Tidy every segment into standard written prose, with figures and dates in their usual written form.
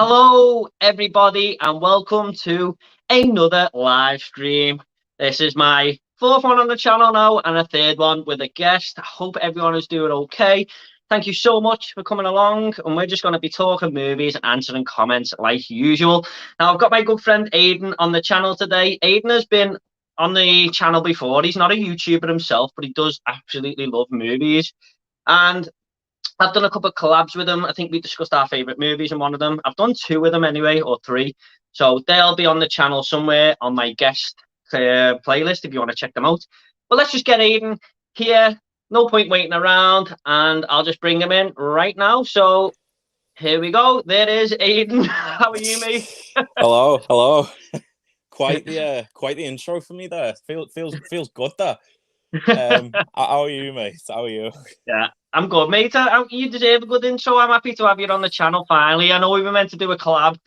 Hello, everybody, and welcome to another live stream. This is my fourth one on the channel now, and a third one with a guest. I hope everyone is doing okay. Thank you so much for coming along, and we're just going to be talking movies and answering comments like usual. Now, I've got my good friend Aiden on the channel today. Aiden has been on the channel before. He's not a YouTuber himself, but he does absolutely love movies. And I've done a couple of collabs with them. I think we discussed our favourite movies in one of them. I've done two with them anyway, or three. So they'll be on the channel somewhere on my guest playlist if you want to check them out. But let's just get Aiden here. No point waiting around, and I'll just bring him in right now. So here we go. There is Aiden. How are you, mate? hello. Quite the intro for me there. Feels good there. How are you, mate? How are you? Yeah, I'm good, mate. You deserve a good intro. I'm happy to have you on the channel finally. I know we were meant to do a collab.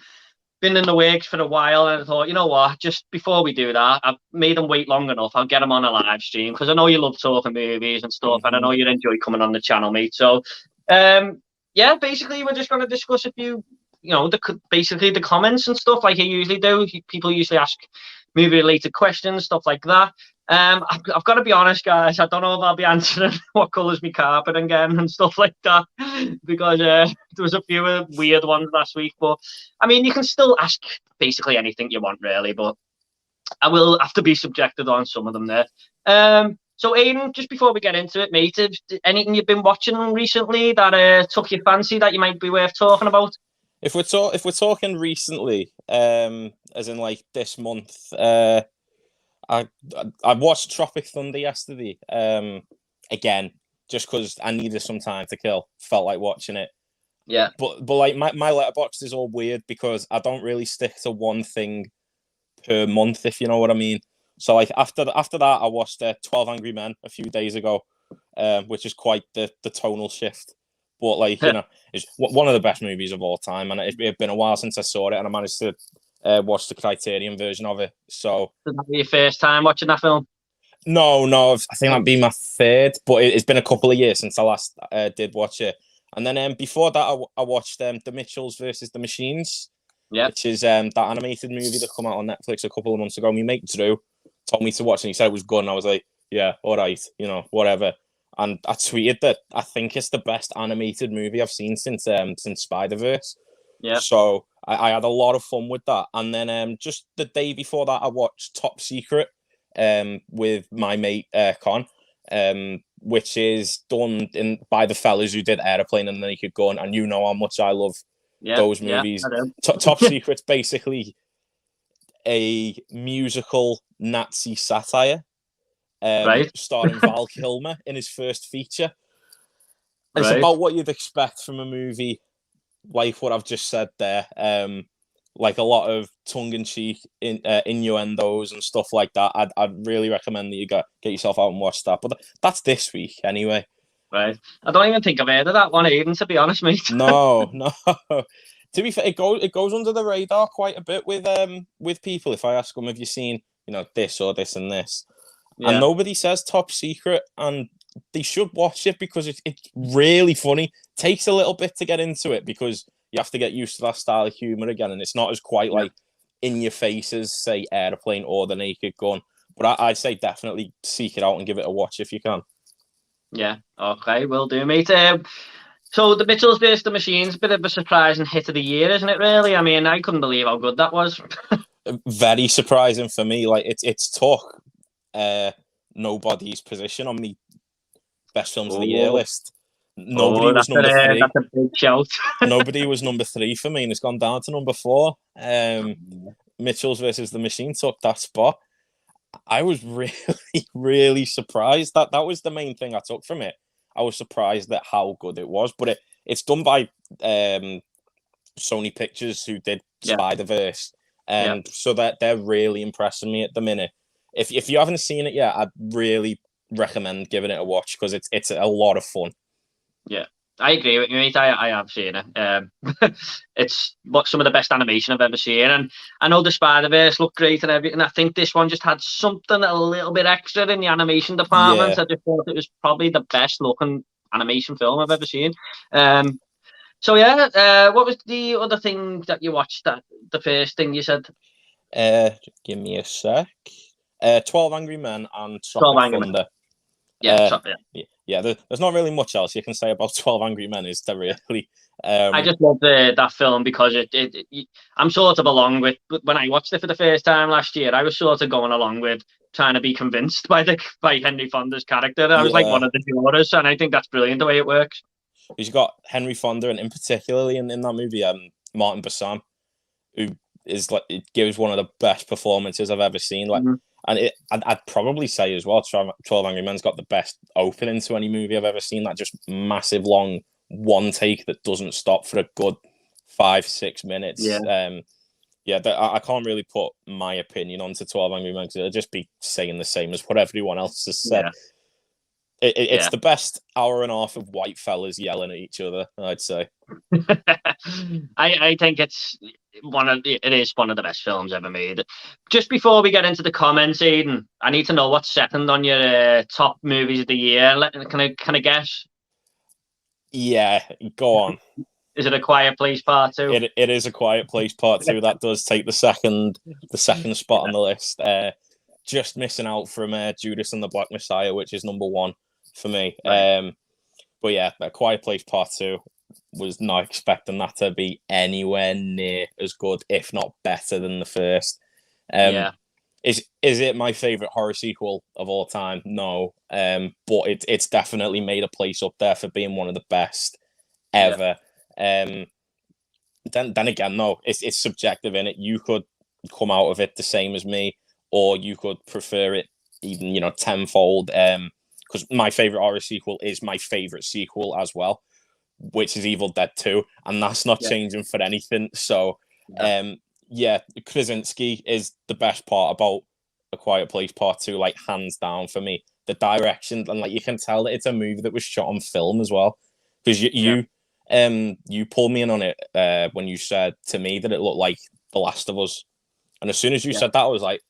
Been in the works for a while, and I thought, you know what, just before we do that, I've made them wait long enough. I'll get them on a live stream because I know you love talking movies and stuff, and I know you enjoy coming on the channel, mate. So, yeah, basically, we're just going to discuss a few, basically the comments and stuff like you usually do. People usually ask movie-related questions, stuff like that. I've got to be honest, guys. I don't know if I'll be answering what colours my carpet again and stuff like that because there was a few weird ones last week. But I mean, you can still ask basically anything you want, really. But I will have to be subjected on some of them there. So, Aiden, just before we get into it, mate, anything you've been watching recently that took your fancy that you might be worth talking about? If we're talking recently, as in like this month, I watched Tropic Thunder yesterday. Again, just because I needed some time to kill. Felt like watching it. Yeah. But like my letterbox is all weird because I don't really stick to one thing per month, if you know what I mean. So like after that, I watched 12 Angry Men a few days ago, which is quite the tonal shift. But like it's one of the best movies of all time, and it's been a while since I saw it, and I managed to watch the Criterion version of it. So did that be your first time watching that film? No, I think that'd be my third, but it's been a couple of years since I last did watch it. And then before that, I watched The Mitchells versus the Machines, which is that animated movie that came out on Netflix a couple of months ago. My mate Drew told me to watch it, and he said it was good, and I was like, yeah, all right, whatever. And I tweeted that I think it's the best animated movie I've seen since Spider-Verse. Yeah. So I had a lot of fun with that. And then just the day before that, I watched Top Secret with my mate Con, which is done by the fellas who did Airplane and Naked Gun, and you know how much I love those movies. Top Secret's basically a musical Nazi satire, starring Val Kilmer in his first feature. It's about what you'd expect from a movie like what I've just said there. Like a lot of tongue-in-cheek innuendos and stuff like that. I'd really recommend that you get yourself out and watch that. But that's this week anyway. Right. I don't even think I've heard of that one, Aiden, to be honest, mate. No. To be fair, it goes under the radar quite a bit with people. If I ask them, have you seen this or this and this? Yeah. And nobody says Top Secret, and they should watch it because it's really funny. Takes a little bit to get into it because you have to get used to that style of humor again, and it's not as quite like in your face as say Airplane or The Naked Gun. But I'd say definitely seek it out and give it a watch if you can. Yeah, okay, will do, mate. So the Mitchells vs the Machines, a bit of a surprising hit of the year, isn't it? Really, I mean, I couldn't believe how good that was. Very surprising for me. Like it's took nobody's position on the best films of the year list. Nobody was number 3. That's a big shout. Nobody was number 3 for me, and it's gone down to number 4. Mitchells versus the Machine took that spot. I was really, really surprised. That was the main thing I took from it. I was surprised at how good it was. But it's done by Sony Pictures, who did Spider-Verse. So that they're really impressing me at the minute. If you haven't seen it yet, I'd really recommend giving it a watch because it's a lot of fun. Yeah, I agree with you, mate. I have seen it. It's some of the best animation I've ever seen, and I know the Spider-Verse looked great and everything. I think this one just had something a little bit extra in the animation department. I just thought it was probably the best looking animation film I've ever seen. So yeah, what was the other thing that you watched? That the first thing you said? Give me a sec. 12 Angry Men and 12 Tropic Angry Men. Thunder. Yeah, Yeah. There's not really much else you can say about 12 Angry Men, is there really? I just love that film because I'm sort of along with when I watched it for the first time last year. I was sort of going along with trying to be convinced by Henry Fonda's character. I was like Yeah. one of the jurors, and I think that's brilliant the way it works. He's got Henry Fonda, and in particularly in that movie, Martin Bassam, who is like, it gives one of the best performances I've ever seen. Like, and I'd probably say as well, 12 Angry Men's got the best opening to any movie I've ever seen. That just massive long one take that doesn't stop for a good 5-6 minutes. I can't really put my opinion onto 12 Angry Men because it'll just be saying the same as what everyone else has said. It's the best hour and a half of white fellas yelling at each other, I'd say. I think it is one of the best films ever made. Just before we get into the comments, Aiden, I need to know what's second on your top movies of the year. Can I guess? Yeah, go on. Is it A Quiet Place Part 2? It is A Quiet Place Part 2. That does take the second spot on the list. Just missing out from Judas and the Black Messiah, which is number 1 for me. Right. But yeah, A Quiet Place Part 2 was not expecting that to be anywhere near as good, if not better than the first. Is it my favorite horror sequel of all time? No. But it's definitely made a place up there for being one of the best ever. Then again, no, it's subjective in it. You could come out of it the same as me, or you could prefer it even, tenfold. Because my favorite horror sequel is my favorite sequel as well, which is Evil Dead 2, and that's not changing for anything. So, Krasinski is the best part about A Quiet Place Part 2, like hands down for me. The direction, and like you can tell that it's a movie that was shot on film as well, because you pulled me in on it when you said to me that it looked like The Last of Us, and as soon as you said that, I was like,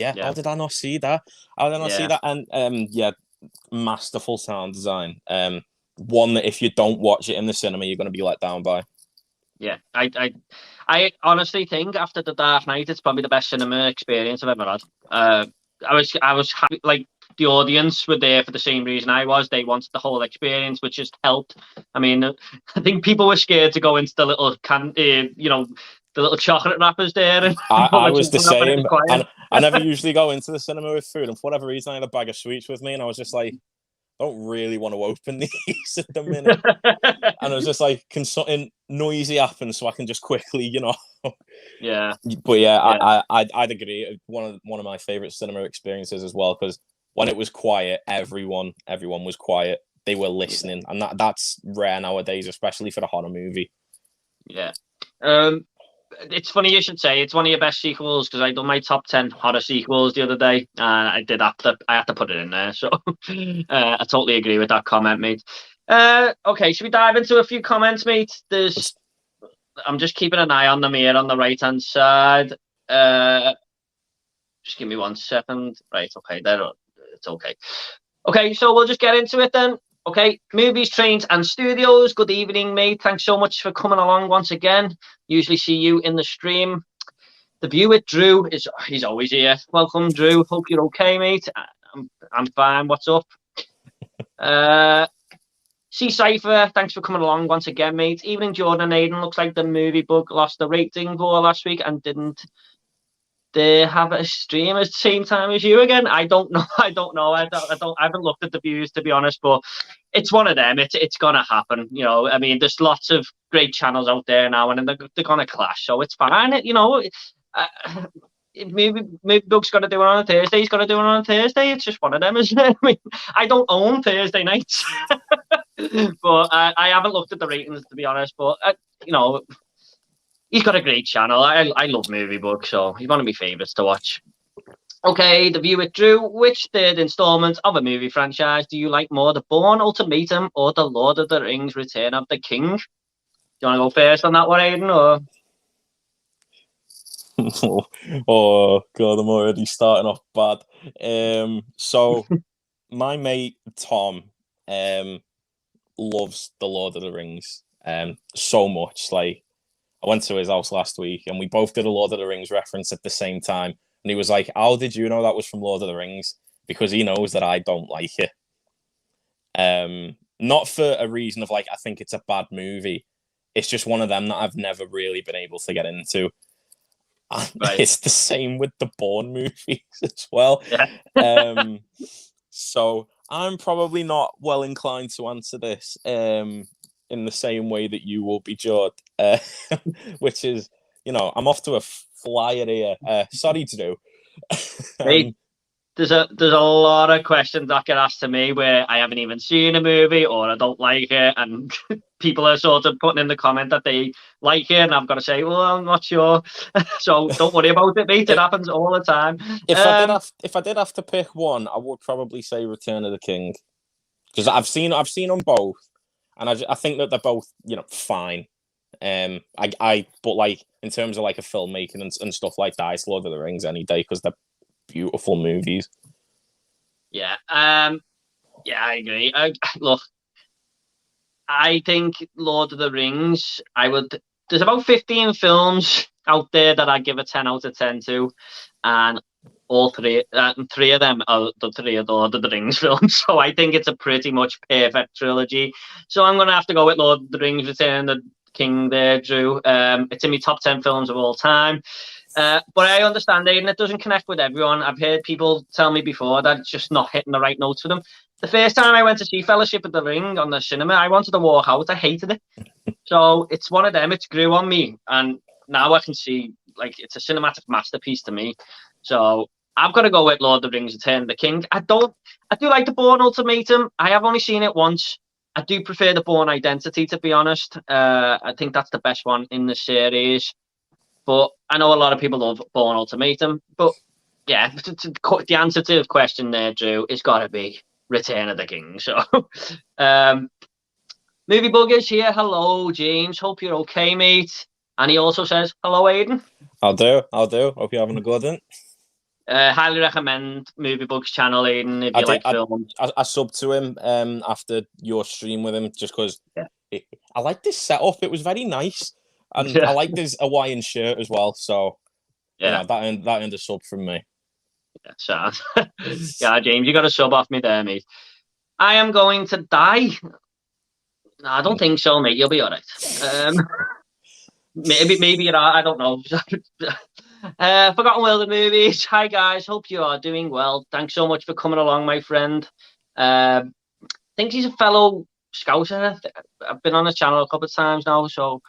how did I not see that? How did I not see that? And masterful sound design. One that if you don't watch it in the cinema, you're going to be let down by. Yeah, I honestly think after The Dark Knight, it's probably the best cinema experience I've ever had. I was happy, like the audience were there for the same reason I was. They wanted the whole experience, which just helped. I mean, I think people were scared to go into the little the little chocolate wrappers there. And I was the same. And I never usually go into the cinema with food, and for whatever reason, I had a bag of sweets with me, and I was just like, I don't really want to open these at the minute. And I was just like, can something noisy happen so I can just quickly, Yeah. But I'd agree. One of my favorite cinema experiences as well, because when it was quiet, everyone was quiet. They were listening, and that's rare nowadays, especially for a horror movie. Yeah. It's funny you should say it's one of your best sequels, because I done my top 10 horror sequels the other day, and I had to put it in there. So I totally agree with that comment, mate. Okay, should we dive into a few comments, mate? I'm just keeping an eye on them here on the right hand side. Just give me 1 second. Right, okay, it's okay. Okay, so we'll just get into it then. Okay, movies, trains, and studios. Good evening, mate. Thanks so much for coming along once again. Usually see you in the stream. The View with Drew he's always here. Welcome, Drew. Hope you're okay, mate. I'm fine. What's up? C Cypher, thanks for coming along once again, mate. Evening, Jordan and Aiden. Looks like the movie bug lost the rating goal last week and didn't they have a stream at the same time as you again? I don't know. I haven't looked at the views, to be honest, but it's one of them. It's gonna happen. I mean, there's lots of great channels out there now, and they're gonna clash, so it's fine. Maybe Doug's got to do it on a Thursday. He's got to do it on a Thursday. It's just one of them, isn't it? I mean, I don't own Thursday nights, but I haven't looked at the ratings, to be honest. But he's got a great channel. I love Movie Bug, so he's one of my favourites to watch. Okay, The View with Drew. Which third installment of a movie franchise do you like more, The Bourne Ultimatum or The Lord of the Rings Return of the King? Do you want to go first on that one, Aiden? Or? Oh God, I'm already starting off bad. So my mate Tom loves The Lord of the Rings. so much. Like, I went to his house last week and we both did a Lord of the Rings reference at the same time. And he was like, "How did you know that was from Lord of the Rings?" Because he knows that I don't like it. Not for a reason of like, I think it's a bad movie. It's just one of them that I've never really been able to get into. Right. It's the same with the Bourne movies as well. Yeah. So I'm probably not well inclined to answer this in the same way that you will be, Jord. Which is, I'm off to a flyer here. Sorry to do. Hey, there's a lot of questions that get asked to me where I haven't even seen a movie or I don't like it, and people are sort of putting in the comment that they like it, and I've got to say, well, I'm not sure. So don't worry about it, mate. It happens all the time. If I did have to pick one, I would probably say Return of the King, because I've seen them both, and I think that they're both fine. But like in terms of like a filmmaking and stuff like that, it's Lord of the Rings any day because they're beautiful movies. Yeah. Yeah, I agree. Look, I think Lord of the Rings, there's about 15 films out there that I give a 10 out of 10 to, and three of them are the three of the Lord of the Rings films. So I think it's a pretty much perfect trilogy. So I'm going to have to go with Lord of the Rings, Return of the King there, Drew. It's in my top 10 films of all time. But I understand, Aiden, it doesn't connect with everyone. I've heard people tell me before that it's just not hitting the right notes for them. The first time I went to see Fellowship of the Ring on the cinema, I wanted to walk out. I hated it. So it's one of them. It grew on me. And now I can see, like, it's a cinematic masterpiece to me. So I've got to go with Lord of the Rings, Return of the King. I do like the Bourne Ultimatum. I have only seen it once. I do prefer the Bourne Identity, to be honest. I think that's the best one in the series. But I know a lot of people love Bourne Ultimatum. But yeah, the answer to the question there, Drew, it's got to be Return of the King. So, Movie Buggers here. Hello, James. Hope you're okay, mate. And he also says, hello, Aiden. I'll do. Hope you're having a good one. Highly recommend Movie Bugs channel, Aiden, if you like films. I subbed to him after your stream with him just because I like this setup. It was very nice. And I like this Hawaiian shirt as well. So, that earned a sub from me. Yeah, sad. Yeah, James, you got a sub off me there, mate. I am going to die. No, I don't think so, mate. You'll be all right. Maybe you're all, I don't know. Forgotten World of Movies. Hi, guys. Hope you are doing well. Thanks so much for coming along, my friend. I think he's a fellow Scouser. I've been on his channel a couple of times now, so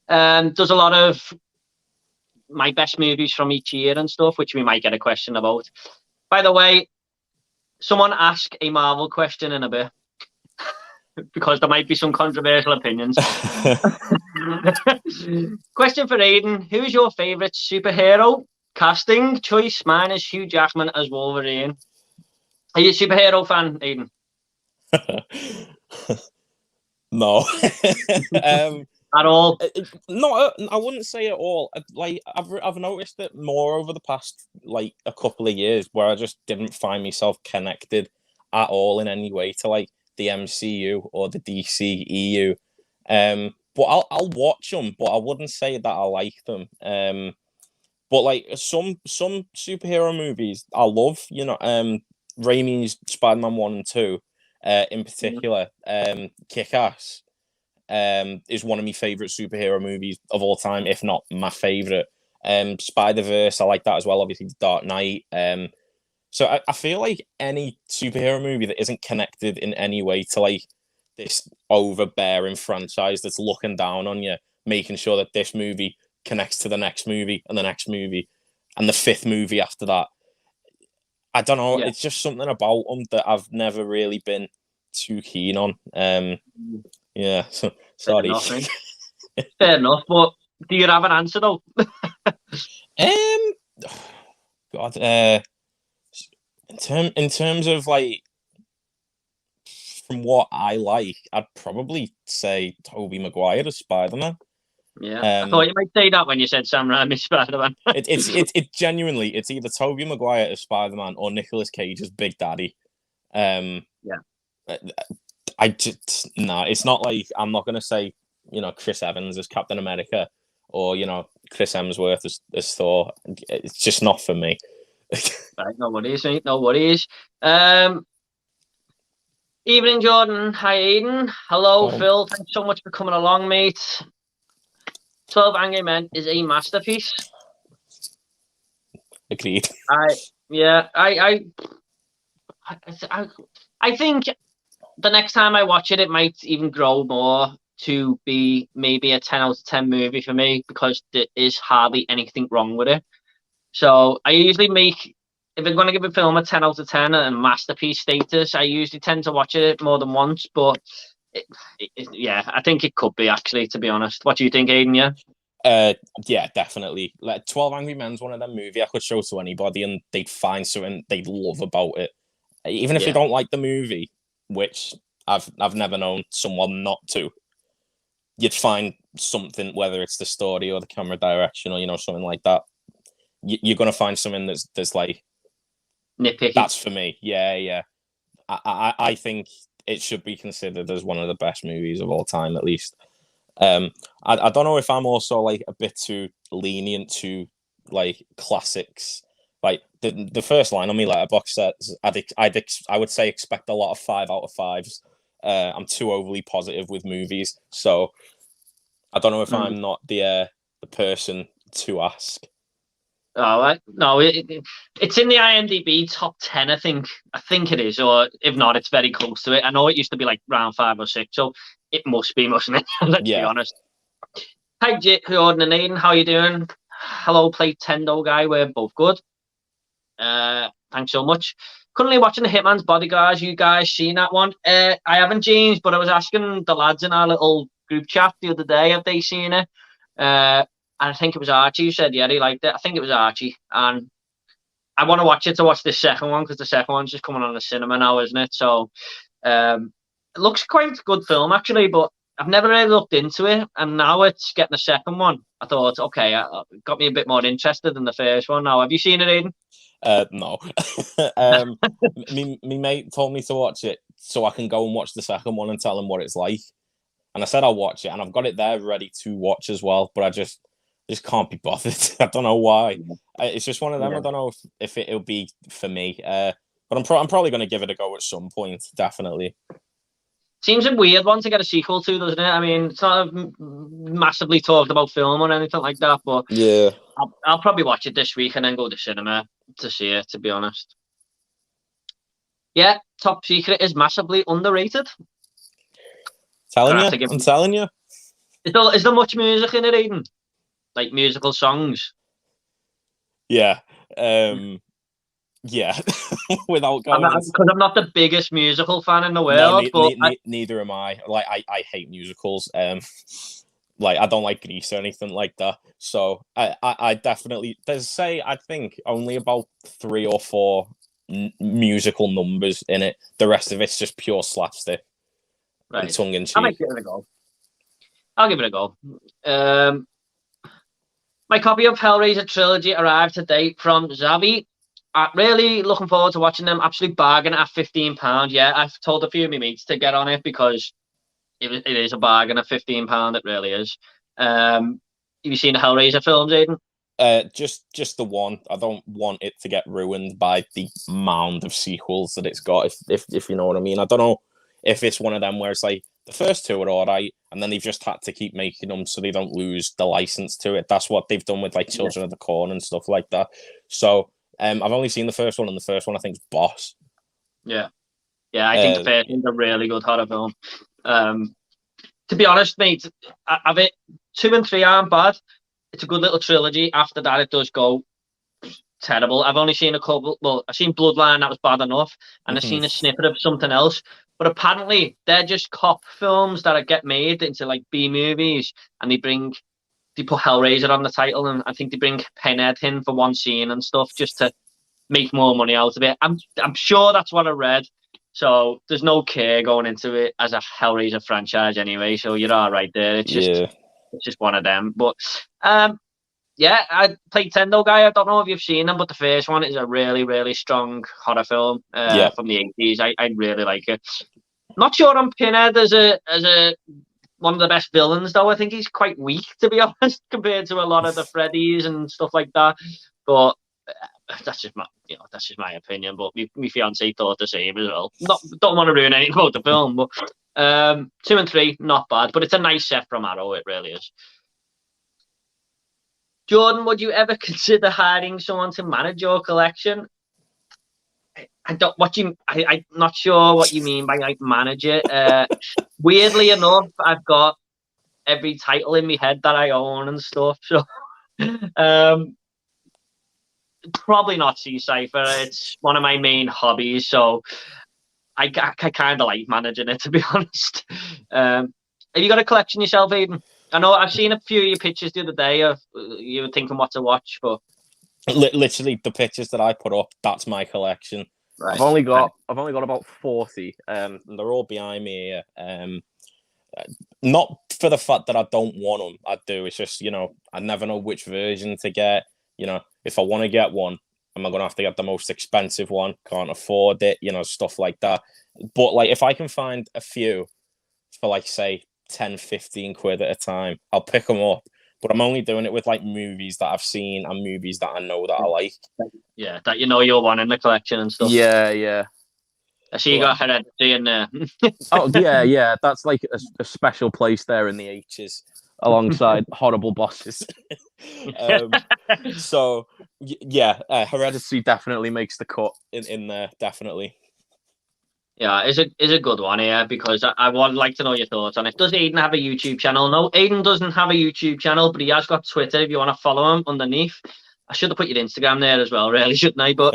does a lot of my best movies from each year and stuff, which we might get a question about. By the way, someone ask a Marvel question in a bit, because there might be some controversial opinions. Question for Aiden: who's your favorite superhero? Casting choice: mine is Hugh Jackman as Wolverine. Are you a superhero fan, Aiden? No. At all? No, I wouldn't say at all. Like I've noticed it more over the past like a couple of years, where I just didn't find myself connected at all in any way to like the MCU or the DCEU. But I'll watch them, but I wouldn't say that I like them. But like some superhero movies I love, Raimi's Spider-Man 1 and 2, in particular, Kick-Ass. Is one of my favorite superhero movies of all time, if not my favorite. Spider-Verse, I like that as well. Obviously, The Dark Knight. So I feel like any superhero movie that isn't connected in any way to like this overbearing franchise that's looking down on you, making sure that this movie connects to the next movie and the next movie and the fifth movie after that. I don't know. Yeah. It's just something about them that I've never really been too keen on. Yeah, sorry. Fair enough, but do you have an answer though? God, in terms of like, from what I like, I'd probably say Tobey Maguire as Spider-Man. Yeah, I thought you might say that when you said Sam Raimi Spider-Man. It genuinely, it's either Tobey Maguire as Spider-Man or Nicolas Cage as Big Daddy. Yeah. It's not like I'm not gonna say Chris Evans as Captain America, or Chris Hemsworth as Thor. It's just not for me. Right, no worries, mate. No worries. Evening, Jordan. Hi, Aiden. Hello, Phil. Thanks so much for coming along, mate. 12 Angry Men is a masterpiece. Agreed. I think the next time I watch it, it might even grow more to be maybe a 10 out of 10 movie for me, because there is hardly anything wrong with it. So I usually if I'm going to give a film a 10 out of 10 and masterpiece status, I usually tend to watch it more than once. But yeah, I think it could be, actually, to be honest. What do you think, Aiden? Yeah, definitely. Like 12 Angry Men's one of them movie I could show to anybody and they'd find something they'd love about it. Even if they don't like the movie, which I've never known someone not to, you'd find something, whether it's the story or the camera direction or something like that. You're gonna find something that's like nitpicky. That's for me. Yeah. I think it should be considered as one of the best movies of all time, at least. I don't know if I'm also like a bit too lenient to like classics. Like the first line on my letterbox says I would say expect a lot of 5 out of 5s. I'm too overly positive with movies, so I don't know if I'm not the person to ask. Oh, no, it's in the IMDb top 10, I think. I think it is, or if not, it's very close to it. I know it used to be like round 5 or 6, so it must be, mustn't it? Let's be honest. Hi, Jordan and Aiden, how you doing? Hello, Playtendo guy, we're both good. Thanks so much. Currently watching The Hitman's Bodyguards. You guys seen that one? I haven't, James, but I was asking the lads in our little group chat the other day, have they seen it? And I think it was Archie who said, yeah, he liked it. I think it was Archie. And I want to watch it to watch the second one, because the second one's just coming on the cinema now, isn't it? So it looks quite a good film, actually, but I've never really looked into it. And now it's getting a second one. I thought, okay, it got me a bit more interested than the first one. Now, have you seen it, Aiden? No. Me mate told me to watch it so I can go and watch the second one and tell him what it's like. And I said I'll watch it, and I've got it there ready to watch as well, but I just can't be bothered. I don't know why. It's just one of them. I don't know if it'll be for me. But I'm probably going to give it a go at some point, definitely. Seems a weird one to get a sequel to, doesn't it? I mean, it's not a massively talked about film or anything like that, but yeah, I'll probably watch it this week and then go to cinema to see it, to be honest. Yeah, Top Secret is massively underrated. I'm telling you. Is there much music in it, Aiden? Like musical songs? Yeah. Yeah. Without going, because I'm not the biggest musical fan in the world. No, neither am I. Like I hate musicals. Like I don't like Grease or anything like that. So I definitely I think only about 3 or 4 musical numbers in it. The rest of it's just pure slapstick. Right. Tongue in cheek. I might give it a go. I'll give it a go. My copy of Hellraiser Trilogy arrived today from Zavi. Really looking forward to watching them. Absolute bargain at £15. Yeah, I've told a few of my mates to get on it because it is a bargain at £15. It really is. Have you seen the Hellraiser films, Aiden? Just the one. I don't want it to get ruined by the mound of sequels that it's got. If you know what I mean. I don't know if it's one of them where it's like the first 2 are all right, and then they've just had to keep making them so they don't lose the license to it. That's what they've done with like Children of the Corn and stuff like that. So I've only seen the first one, and the first one I think is Boss. Yeah, I think the first one's a really good horror film. To be honest, mate, of it 2 and 3 aren't bad. It's a good little trilogy. After that, it does go terrible. I've only seen a couple. Well, I've seen Bloodline, that was bad enough, and I've seen a snippet of something else. But apparently, they're just cop films that get made into like B movies, and they put Hellraiser on the title, and I think they bring Pinhead in for one scene and stuff just to make more money out of it. I'm sure that's what I read. So there's no care going into it as a Hellraiser franchise anyway. So you're all right there. It's just one of them. But yeah, I played Tendo guy. I don't know if you've seen them, but the first one is a really, really strong horror film from the 80s. I really like it. Not sure on Pinhead as a one of the best villains, though. I think he's quite weak, to be honest, compared to a lot of the Freddys and stuff like that. But that's just my opinion. But my fiance thought the same as well. Don't want to ruin anything about the film, but 2 and 3 not bad. But it's a nice set from Arrow. It really is. Jordan, would you ever consider hiring someone to manage your collection? I'm not sure what you mean by like manage it. Weirdly enough, I've got every title in my head that I own and stuff. So probably not C-Cypher. It's one of my main hobbies, so I kind of like managing it, to be honest. Have you got a collection yourself, Aiden? I know I've seen a few of your pictures the other day of you were thinking what to watch, but literally the pictures that I put up, that's my collection. Right. I've only got about 40, and they're all behind me here. Not for the fact that I don't want them, I do. It's just, I never know which version to get. If I want to get one, am I going to have to get the most expensive one? Can't afford it, stuff like that. But like, if I can find a few for like, say, 10, 15 quid at a time, I'll pick them up. But I'm only doing it with like movies that I've seen and movies that I know that I like. Yeah, that you'll want in the collection and stuff. Yeah. I see you got Hereditary in there. Oh, yeah. That's like a special place there in the H's alongside Horrible Bosses. So, yeah, Hereditary definitely makes the cut in there, definitely. Yeah, is a good one here, because I would like to know your thoughts on it. Does Aiden have a YouTube channel? No, Aiden doesn't have a YouTube channel, but he has got Twitter if you want to follow him underneath. I should have put your Instagram there as well, really, shouldn't I? But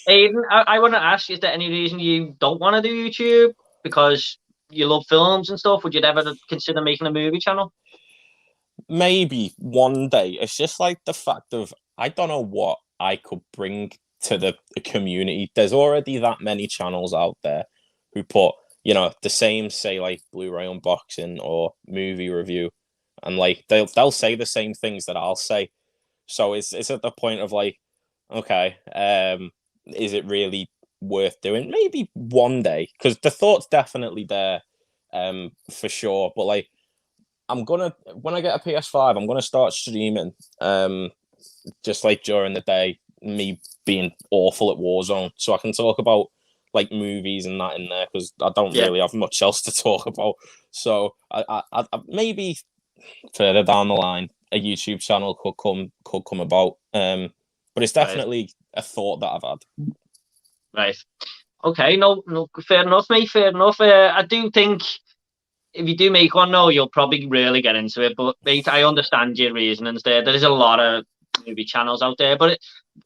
Aiden, I want to ask, is there any reason you don't want to do YouTube? Because you love films and stuff? Would you ever consider making a movie channel? Maybe one day. It's just like the fact of, I don't know what I could bring to the community. There's already that many channels out there who put, the same, say, like Blu-ray unboxing or movie review, and like they'll say the same things that I'll say. So it's at the point of like, okay, is it really worth doing? Maybe one day, because the thought's definitely there, for sure. But like, when I get a PS5, I'm gonna start streaming, just like during the day, me being awful at Warzone, so I can talk about like movies and that in there, because I don't really have much else to talk about. So I maybe further down the line, a YouTube channel could come about. But it's definitely a thought that I've had. Right. Okay. No. Fair enough, mate. Fair enough. I do think if you do make one, no, you'll probably really get into it. But mate, I understand your reasonings there. There is a lot of movie channels out there, but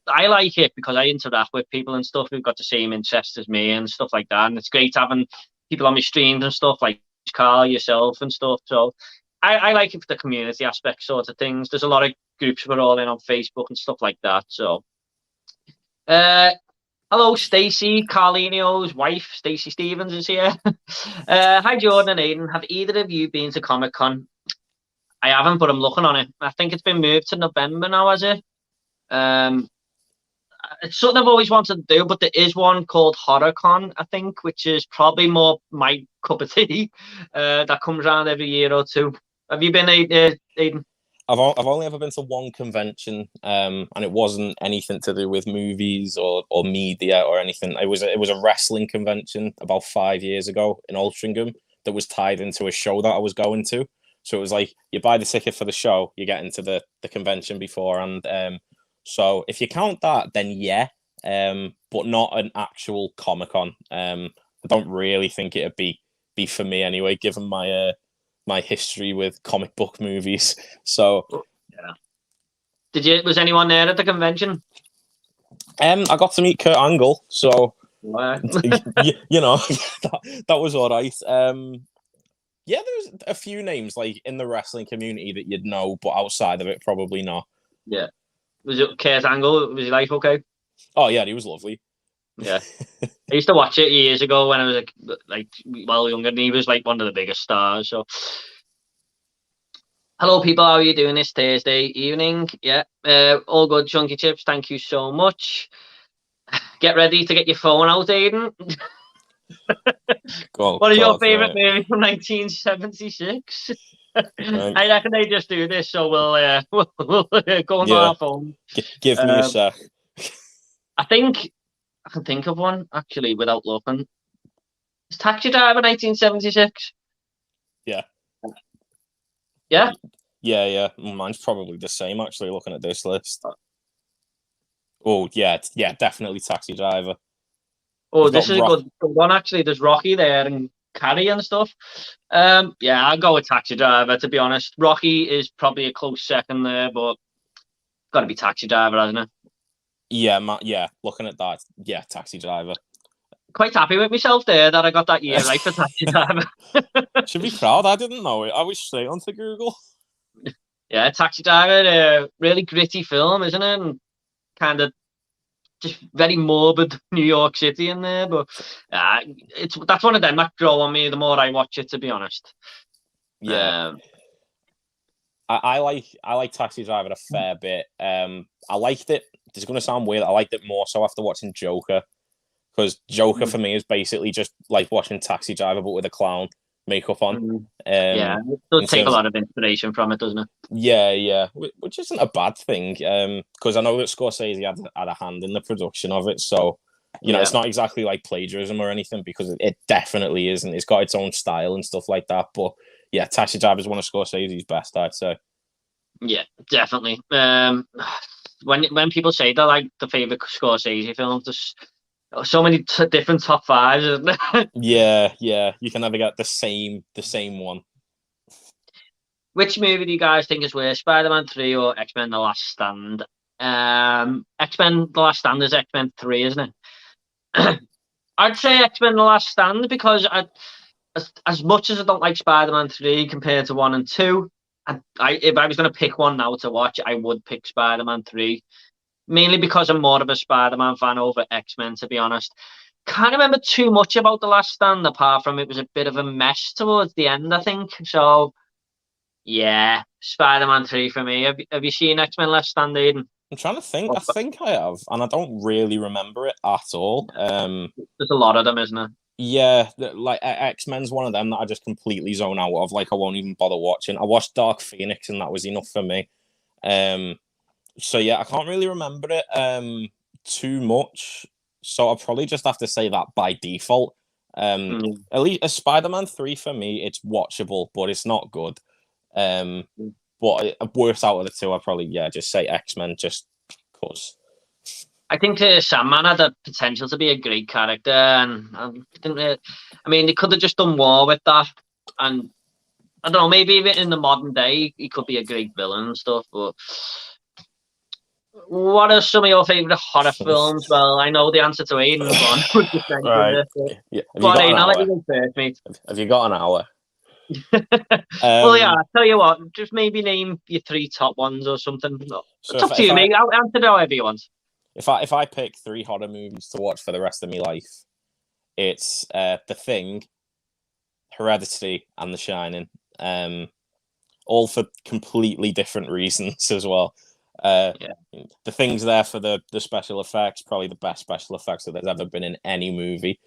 I like it because I interact with people and stuff who've got the same interests as me and stuff like that. And it's great having people on my streams and stuff like Carl, yourself and stuff. So I like it for the community aspect sort of things. There's a lot of groups we're all in on Facebook and stuff like that. So hello, Stacey, Carlinio's wife, Stacey Stevens, is here. Hi, Jordan and Aiden. Have either of you been to Comic-Con? I haven't, but I'm looking on it. I think it's been moved to November now, has it? It's something I've always wanted to do, but there is one called HorrorCon, I think, which is probably more my cup of tea. That comes around every year or two. Have you been, Aiden? I've only ever been to one convention, and it wasn't anything to do with movies or media or anything. It was a wrestling convention about 5 years ago in Altrincham that was tied into a show that I was going to. So it was like, you buy the ticket for the show, you get into the convention before, and so if you count that, then yeah, but not an actual Comic-Con. I don't really think it'd be for me anyway, given my my history with comic book movies. So yeah. Was anyone there at the convention? I got to meet Kurt Angle, so that was all right. Yeah, there's a few names like in the wrestling community that you'd know, but outside of it, probably not. Yeah. Was it Kurt Angle? Was he like okay? Oh yeah, he was lovely. Yeah, I used to watch it years ago when I was like younger, and he was like one of the biggest stars. So, hello, people. How are you doing this Thursday evening? Yeah, all good. Chunky Chips. Thank you so much. Get ready to get your phone out, Aiden. Oh, What is your God, favorite right. movie from 1976? Right. I reckon they just do this, so we'll go on Yeah, our phone. give me a Um, sec. I think I can think of one actually without looking. Is Taxi Driver 1976? Yeah. Yeah. Yeah. Mine's probably the same, actually, looking at this list. Oh, yeah, definitely Taxi Driver. Oh, You've got this is a Rock. good one actually. There's Rocky there and Carrie and stuff. Yeah, I'll go with Taxi Driver. To be honest, Rocky is probably a close second there, but got to be Taxi Driver, hasn't it? Yeah, looking at that, yeah, Taxi Driver. Quite happy with myself there that I got that year right for Taxi Driver. Should be proud. I didn't know it. I was straight onto Google. Yeah, Taxi Driver, really gritty film, isn't it? And kind of just very morbid New York City in there, but that's one of them that grow on me the more I watch it. To be honest, Yeah, um, I like Taxi Driver a fair bit. I liked it. It's going to sound weird. I liked it more so after watching Joker, because Joker for me is basically just like watching Taxi Driver but with a clown makeup on. yeah, Um, it does in take a terms, lot of inspiration from it, doesn't it? yeah, which isn't a bad thing. Because I know that Scorsese had a hand in the production of it, so you know Yeah, it's not exactly like plagiarism or anything, because it definitely isn't. It's got its own style and stuff like that. But yeah, Taxi Driver is one of Scorsese's best, I'd say. yeah, definitely. When people say they're like the favorite Scorsese films, there's so many different top fives, isn't there? Yeah, you can never get the same one. Which movie do you guys think is worse, Spider-Man 3 or X-Men: The Last Stand? X-Men: The Last Stand is X-Men 3, isn't it? I'd say X-Men: The Last Stand because as much as I don't like Spider-Man 3 compared to 1 and 2, if I was going to pick one now to watch, I would pick Spider-Man 3. Mainly because I'm more of a Spider-Man fan over X-Men, to be honest. Can't remember too much about The Last Stand, apart from it was a bit of a mess towards the end, I think. So, yeah, Spider-Man 3 for me. Have you seen X-Men: Last Stand, Aiden? I'm trying to think. I think I have, and I don't really remember it at all. There's a lot of them, isn't there? Yeah, like X-Men's one of them that I just completely zone out of. Like I won't even bother watching. I watched Dark Phoenix, and that was enough for me. Um, so yeah, I can't really remember it too much. So I'll probably just have to say that by default. Mm. At least a Spider-Man 3 for me, it's watchable, but it's not good. Um, but worst out of the two, I probably just say X-Men just cause. I think Sandman had the potential to be a great character, and I mean, they could have just done more with that. And I don't know, maybe even in the modern day, he could be a great villain and stuff. But what are some of your favorite horror films? Well, I know the answer to Aiden's one. Just mentioned Right. it. But Yeah. Have go you on, got an Aiden, I'll let you hour? go first, mate. Have you got an hour? Well, yeah, Um, I'll tell you what, just maybe name your three top ones or something. so It's up to you, mate. I'll answer however you want. if I pick three horror movies to watch for the rest of my life, it's The Thing, Hereditary, and The Shining. All for completely different reasons as well. Yeah. The Thing's there for the special effects, probably the best special effects that there's ever been in any movie.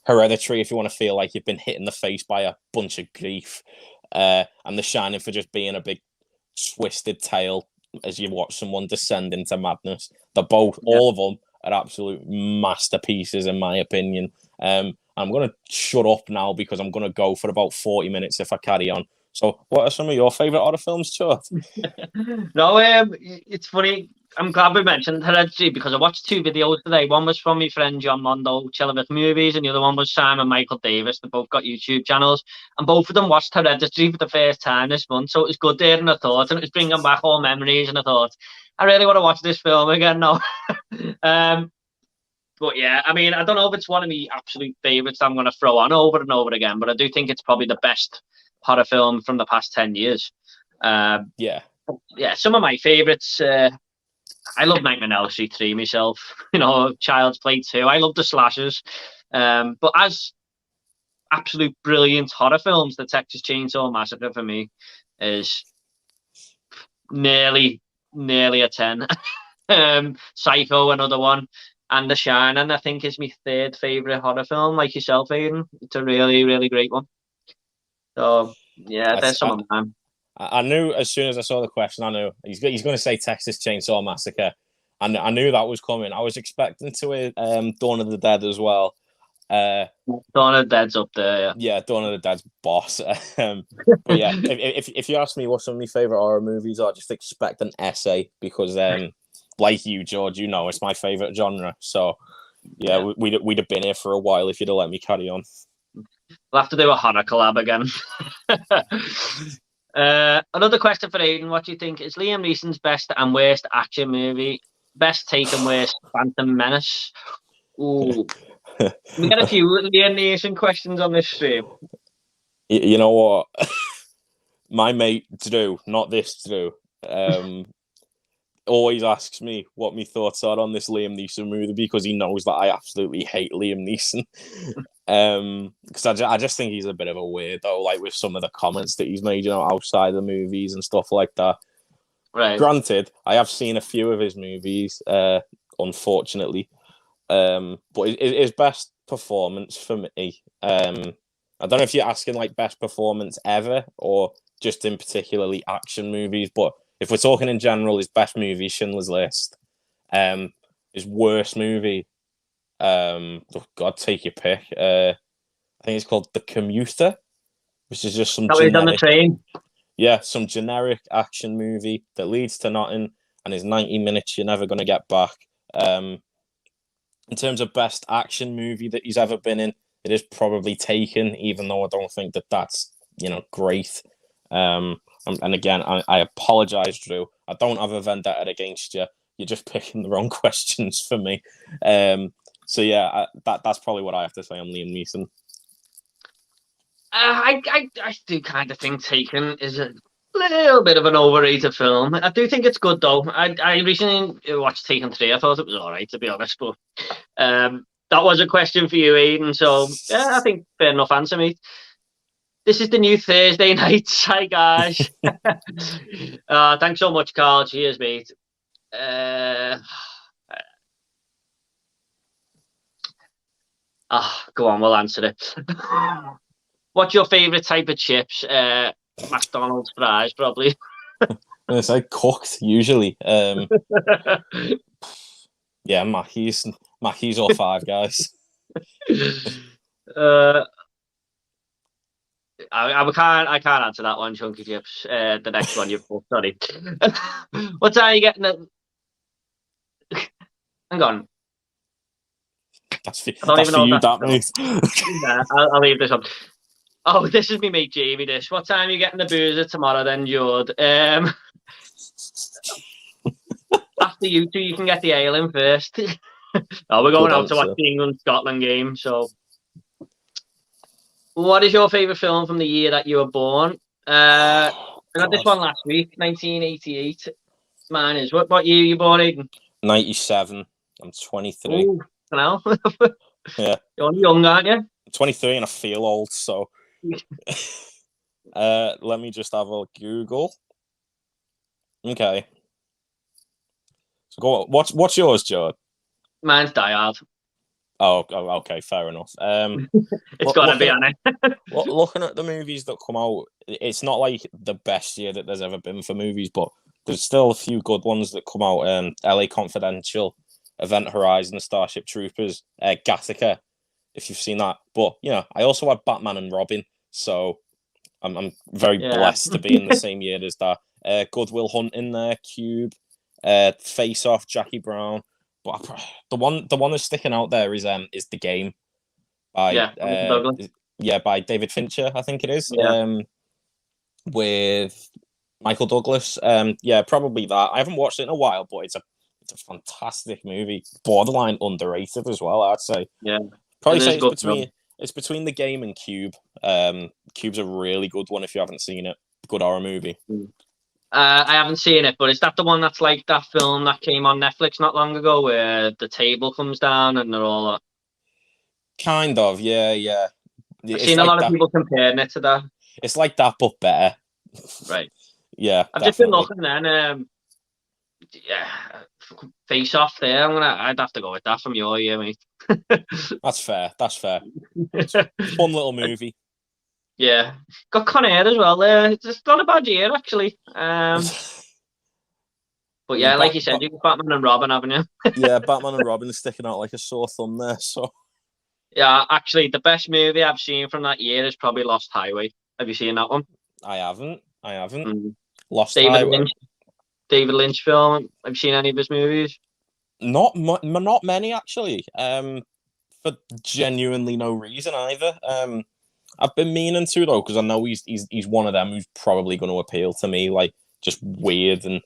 Hereditary, if you want to feel like you've been hit in the face by a bunch of grief, and The Shining for just being a big twisted tale as you watch someone descend into madness. All of them are absolute masterpieces in my opinion. I'm going to shut up now because I'm going to go for about 40 minutes if I carry on. So, what are some of your favourite horror films, Stuart? No, it's funny. I'm glad we mentioned Hereditary because I watched two videos today. One was from my friend John Mondo, Chilling with Movies, and the other one was Simon Michael Davis. They both got YouTube channels, and both of them watched Hereditary for the first time this month. So it was good there, and I thought, and it was bringing back all memories, and I thought, I really want to watch this film again now. But yeah, I mean, I don't know if it's one of my absolute favourites I'm going to throw on over and over again, but I do think it's probably the best horror film from the past 10 years. Yeah. Yeah, some of my favourites. I love Nightmare on Elm Street 3 myself. You know, Child's Play 2. I love the slashers. But as absolute brilliant horror films, the Texas Chainsaw Massacre for me is nearly a 10. Psycho, another one. and The Shining, I think, is my third favourite horror film, like yourself, Aiden. It's a really, really great one. So, yeah, there's some of mine. I knew as soon as I saw the question, I knew he's going to say Texas Chainsaw Massacre. And I knew that was coming. I was expecting to Dawn of the Dead as well. Dawn of the Dead's up there, yeah. Yeah, Dawn of the Dead's boss. But yeah, if you ask me what some of my favourite horror movies are, just expect an essay because, like you, George, you know it's my favourite genre. So yeah. We'd have been here for a while if you'd have let me carry on. We'll have to do a horror collab again. Another question for Aiden. What do you think is Liam Neeson's best and worst action movie? Best take and worst Phantom Menace. Ooh. We got a few Liam Neeson questions on this stream. You know what? My mate Drew, not this Drew, always asks me what my thoughts are on this Liam Neeson movie because he knows that I absolutely hate Liam Neeson. Because I just think he's a bit of a weirdo, like with some of the comments that he's made, outside the movies and stuff like that. Right. Granted, I have seen a few of his movies, unfortunately. But his best performance for me, I don't know if you're asking like best performance ever or just in particularly action movies, but if we're talking in general, his best movie, Schindler's List. His worst movie, oh God, take your pick. I think it's called The Commuter, which is just some generic, on the train. Yeah, some generic action movie that leads to nothing and is 90 minutes you're never going to get back. In terms of best action movie that he's ever been in, it is probably Taken, even though I don't think that that's, great. And again, I apologize, Drew. I don't have a vendetta against you. You're just picking the wrong questions for me. So yeah, that's probably what I have to say on Liam Neeson. I do kind of think Taken is a little bit of an overrated film. I do think it's good though. I recently watched Taken 3. I thought it was alright, to be honest, but that was a question for you, Aiden. So yeah, I think fair enough answer, mate. This is the new Thursday nights. Hi guys. Thanks so much, Carl. Cheers, mate. Go on, we'll answer it. What's your favourite type of chips? McDonald's fries, probably. It's like cooked, usually. Yeah, Mackey's or Five Guys. I can't answer that one, Chunky Chips. The next one you've put, sorry. What time are you getting at? Hang on. That's for you, that mate. Yeah, I'll leave this on. Oh, this is me mate Jamie. This. What time are you getting the boozer tomorrow then, Jord? After you two, you can get the ale in first. We're going out to watch the England-Scotland game, so... What is your favourite film from the year that you were born? I got this one last week, 1988. Mine is. What year you born, Aiden? 97. I'm 23. Ooh, I know. Yeah. You're young, aren't you? I'm 23 and I feel old, so... let me just have a Google. Okay. So go on. What's yours, Joe? Mine's Die Hard. Oh, okay, fair enough. It's got to be on it. Looking at the movies that come out, it's not like the best year that there's ever been for movies, but there's still a few good ones that come out. LA Confidential, Event Horizon, Starship Troopers, Gattaca, if you've seen that. But I also had Batman and Robin, so I'm very blessed to be in the same year as that. Good Will Hunting there, Cube, Face Off, Jackie Brown. But the one that's sticking out there is The Game by by David Fincher, I think it is. Yeah. With Michael Douglas. Probably that. I haven't watched it in a while, but it's a fantastic movie. Borderline underrated as well, I'd say. Yeah. Probably say it's between The Game and Cube. Cube's a really good one if you haven't seen it. Good horror movie. I haven't seen it, but is that the one that's like that film that came on Netflix not long ago where the table comes down and they're all... Kind of, yeah. I've seen a lot of people comparing it to that. It's like that, but better. Right. Yeah, I've just been looking then. Face Off there. I'd have to go with that from your year, mate. That's fair. It's a fun little movie. Yeah, got Con Air as well there. It's not a bad year actually. But yeah, like you said, you got Batman and Robin, haven't you? Yeah, Batman and Robin is sticking out like a sore thumb there. So yeah, actually, the best movie I've seen from that year is probably Lost Highway. Have you seen that one? I haven't. Lost David Highway. David Lynch film. Have you seen any of his movies? Not many actually. For genuinely no reason either. I've been meaning to though, because I know he's one of them who's probably going to appeal to me, like just weird and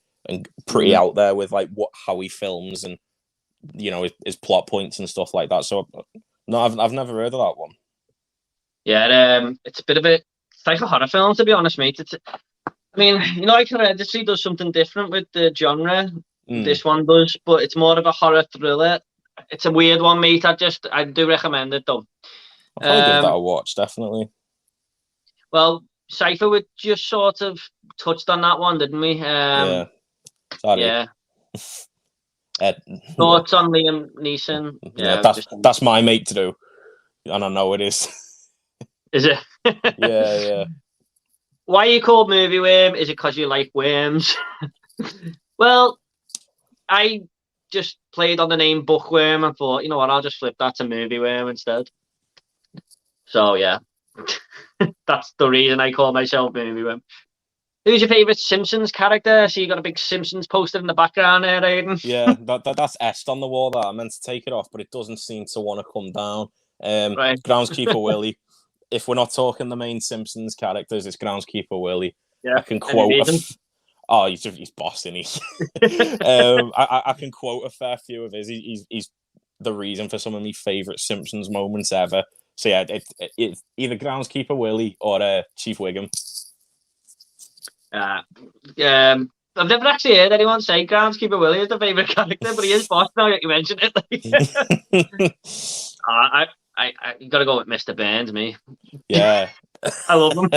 pretty out there with like how he films and his plot points and stuff like that. So no, I've never heard of that one. Yeah, it's a bit of it's like a horror film, to be honest, mate. I mean, like Hereditary does something different with the genre. This one does, but it's more of a horror thriller. It's a weird one, mate. I do recommend it though. I'll probably give that a watch, definitely. Well, Cypher, we just sort of touched on that one, didn't we? Yeah. Sorry. Yeah. Thoughts on Liam Neeson? Yeah, that's my mate to do, and I know it is. Is it? Yeah. Why are you called Movie Worm? Is it because you like worms? Well, I just played on the name Bookworm and thought, you know what, I'll just flip that to Movie Worm instead. So yeah, that's the reason I call myself Movie Worm. Who's your favourite Simpsons character? So you got a big Simpsons poster in the background there, Aiden. Yeah, that's etched on the wall that I meant to take it off, but it doesn't seem to want to come down. Right. Groundskeeper Willie. If we're not talking the main Simpsons characters, it's Groundskeeper Willie. Yeah. I can quote. He's Boston. I can quote a fair few of his. He's the reason for some of my favourite Simpsons moments ever. So yeah, it's either Groundskeeper Willie or Chief Wiggum. I've never actually heard anyone say Groundskeeper Willie is the favourite character, but he is Boston now that you mentioned it. You got to go with Mr. Burns, me. Yeah. I love him.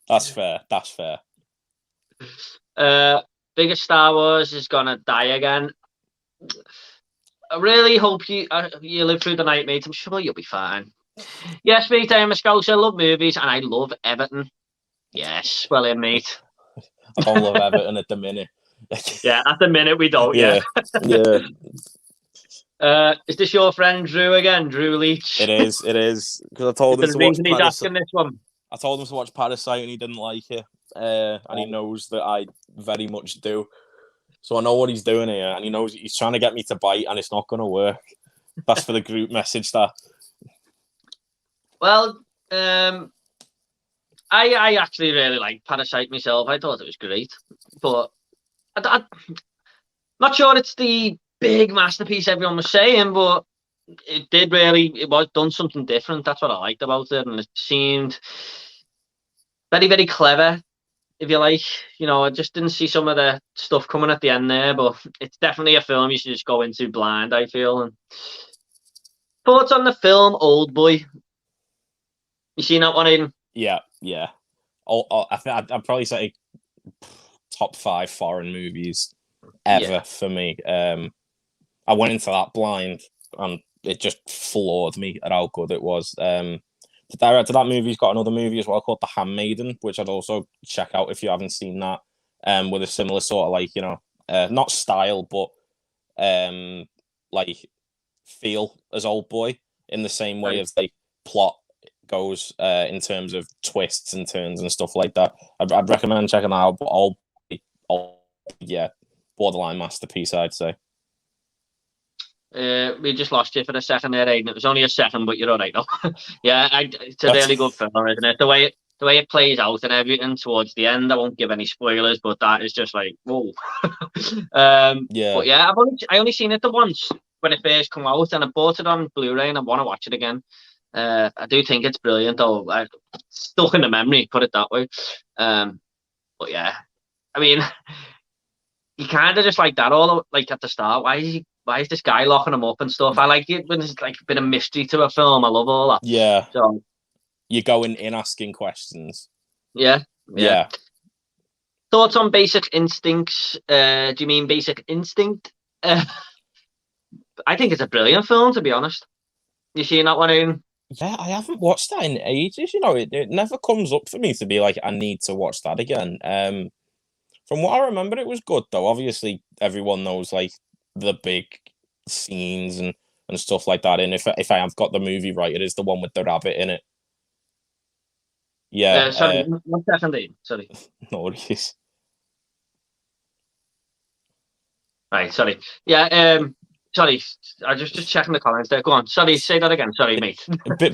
That's fair. Biggest Star Wars is gonna die again. I really hope you live through the night, mate. I'm sure you'll be fine. Yes, mate, I am a Scouser. I love movies and I love Everton. Yes, well in, mate. I don't love Everton at the minute. Yeah, at the minute we don't. Yeah. Is this your friend Drew again, Drew Leach? It is. Because I told him to watch Parasite. He's asking this one. I told him to watch Parasite and he didn't like it. And he knows that I very much do. So I know what he's doing here, and he knows he's trying to get me to bite, and it's not going to work. That's for the group message. That. Well, I actually really liked Parasite myself. I thought it was great, but I'm not sure it's the big masterpiece everyone was saying, but it was done something different. That's what I liked about it, and it seemed very, very clever. If you like, I just didn't see some of the stuff coming at the end there, but it's definitely a film you should just go into blind, I feel. And thoughts on the film Old Boy? You seen that one, Aiden? Yeah. I think I'd probably say top 5 foreign movies ever for me. I went into that blind, and it just floored me at how good it was. The director of that movie's got another movie as well called The Handmaiden, which I'd also check out if you haven't seen that. With a similar sort of like, not style, but like feel as Old Boy, in the same way as the plot goes in terms of twists and turns and stuff like that. I'd recommend checking that out. But borderline masterpiece, I'd say. We just lost you for a second there, Aiden. It was only a second, but you're all right now. Yeah, it's a really good film, isn't it? The way it plays out and everything towards the end. I won't give any spoilers, but that is just like, whoa. Yeah. But yeah, I only seen it the once when it first come out, and I bought it on Blu-ray, and I want to watch it again. I do think it's brilliant, though. Stuck in the memory, put it that way. But yeah, I mean, you kind of just like that all like at the start. Why is this guy locking him up and stuff? I like it when there's like a bit of mystery to a film. I love all that. Yeah. So you're going in asking questions. Yeah. thoughts on Basic Instincts? Do you mean Basic Instinct? I think it's a brilliant film, to be honest. You seen that one, Aiden? Yeah, I haven't watched that in ages. You know, it never comes up for me to be like, I need to watch that again. From what I remember, it was good though. Obviously, everyone knows like the big scenes and stuff like that. And if I have got the movie right, it is the one with the rabbit in it. Yeah, Sorry, 1 second, Aiden. Sorry. no worries. Right, sorry. Yeah, sorry. I just checking the comments there. Go on. Sorry, say that again. Sorry, mate.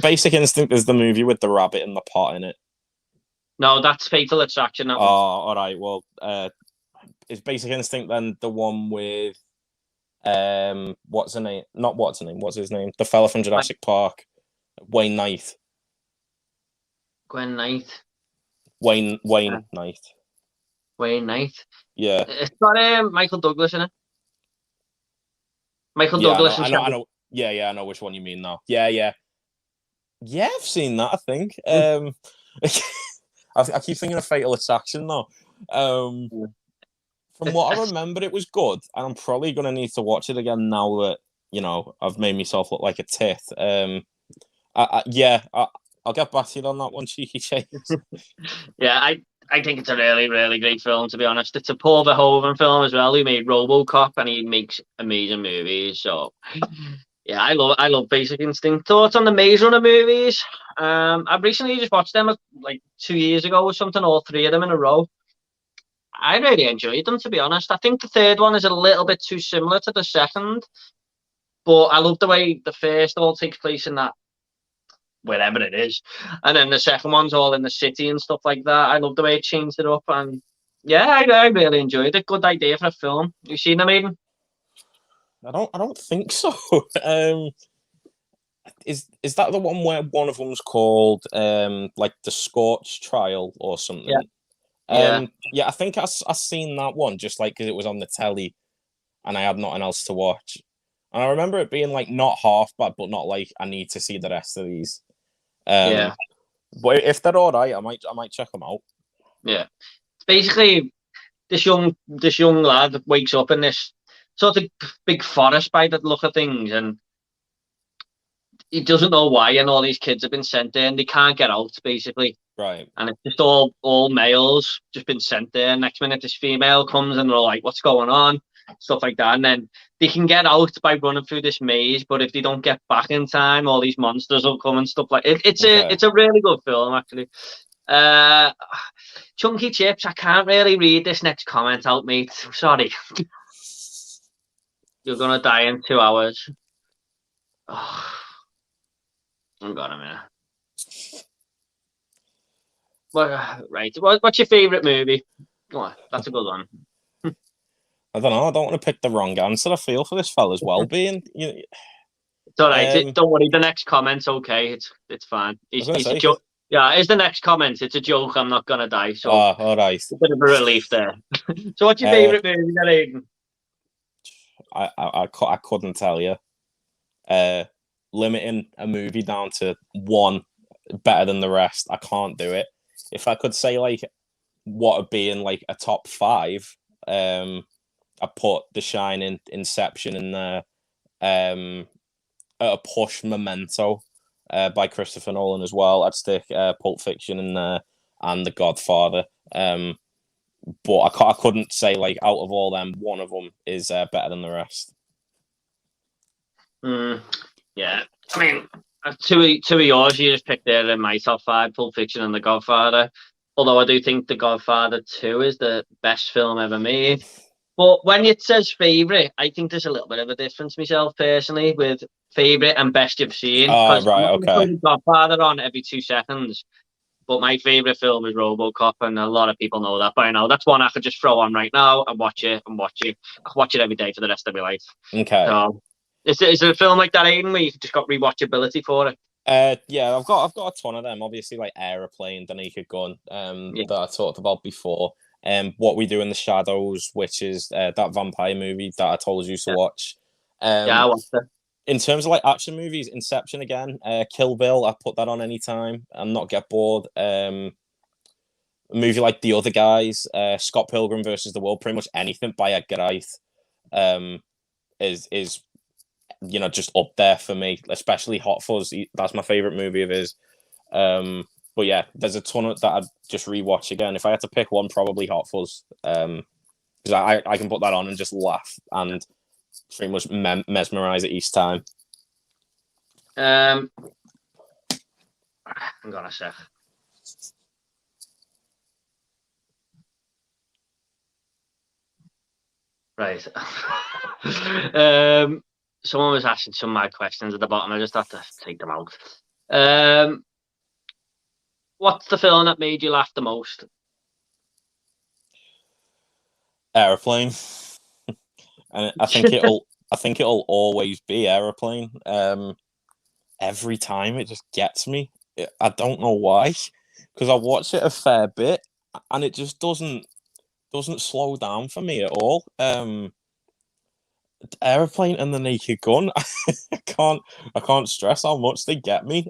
Basic Instinct is the movie with the rabbit and the pot in it. No, that's Fatal Attraction. That Oh, one. all right. Well, is Basic Instinct then the one with what's her name? Not what's her name. What's his name? The fella from Jurassic Park, Wayne Knight. Gwen Knight. Wayne Knight. Wayne Knight. Yeah. It's got Michael Douglas in it. Michael Yeah, Douglas. I know. Yeah, I know which one you mean now. Yeah, I've seen that. I think. I keep thinking of Fatal Attraction though. From what I remember, it was good, and I'm probably gonna need to watch it again now that I've made myself look like a tit. I'll get back to you on that one, cheeky chase. Yeah, I think it's a really, really great film, to be honest. It's a Paul Verhoeven film as well. He made RoboCop, and he makes amazing movies. So, yeah, I love Basic Instinct. Thoughts on the Maze Runner movies? I've recently just watched them like 2 years ago or something, all three of them in a row. I really enjoyed them, to be honest. I think the third one is a little bit too similar to the second, but I love the way the first all takes place in that wherever it is, and then the second one's all in the city and stuff like that. I love the way it changed it up, and yeah, I really enjoyed it. Good idea for a film. You seen them, Aiden? I don't think so. Is that the one where one of them's called like the Scorch Trial or something? Yeah. Yeah, I think I seen that one just like because it was on the telly, and I had nothing else to watch. And I remember it being like not half bad, but not like I need to see the rest of these. Yeah. But if they're all right, I might check them out. Yeah. It's basically this young lad wakes up in this sort of big forest by the look of things, and he doesn't know why, and all these kids have been sent there and they can't get out, basically. Right. And it's just all males just been sent there. Next minute this female comes and they're like, what's going on? Stuff like that. And then they can get out by running through this maze, but if they don't get back in time, all these monsters will come and stuff like it. It's a really good film, actually. Chunky Chips, I can't really read this next comment out, mate. Sorry. You're gonna die in 2 hours. Oh. Hang on a minute. Well, right. What's your favourite movie? Oh, that's a good one. I don't know. I don't want to pick the wrong answer. I feel for this fella's well-being. It's all right. Don't worry. The next comment's okay. It's fine. He's a joke. Yeah, it's the next comment. It's a joke. I'm not gonna die. So, all right. A bit of a relief there. So, what's your favourite movie, then, Aiden? I couldn't tell you. Limiting a movie down to one better than the rest, I can't do it. If I could say like what would be in like a top 5, I put The Shining, Inception in there. At a push, Memento by Christopher Nolan as well. I'd stick Pulp Fiction in there and The Godfather. But I couldn't say like out of all them, one of them is better than the rest. Yeah, I mean, two of yours you just picked there in my top 5, Pulp Fiction and The Godfather. Although I do think The Godfather 2 is the best film ever made. But when it says favourite, I think there's a little bit of a difference myself personally with favourite and best you've seen. Right, okay. The Godfather on every 2 seconds. But my favourite film is RoboCop, and a lot of people know that by now. That's one I could just throw on right now and watch it and watch it. I could watch it every day for the rest of my life. Okay. So, is there a film like that, Aiden, where you've just got rewatchability for it? Yeah, I've got a ton of them. Obviously, like Aeroplane, The Naked Gun, that I talked about before. What We Do in the Shadows, which is that vampire movie that I told you to watch. I watched it. In terms of like action movies, Inception again, Kill Bill, I put that on any time and not get bored. a movie like The Other Guys, Scott Pilgrim versus the World, pretty much anything by Edgar Wright, is just up there for me. Especially Hot Fuzz. That's my favorite movie of his. But yeah, there's a ton that I'd just rewatch again. If I had to pick one, probably Hot Fuzz. Because I can put that on and just laugh and pretty much mesmerize it each time. Hang on a sec. Right. Someone was asking some of my questions at the bottom. I just have to take them out. What's the film that made you laugh the most? Airplane. And I think it'll always be Airplane. Every time it just gets me. I don't know why, because I watch it a fair bit and it just doesn't slow down for me at all. Airplane and the Naked Gun. I can't stress how much they get me.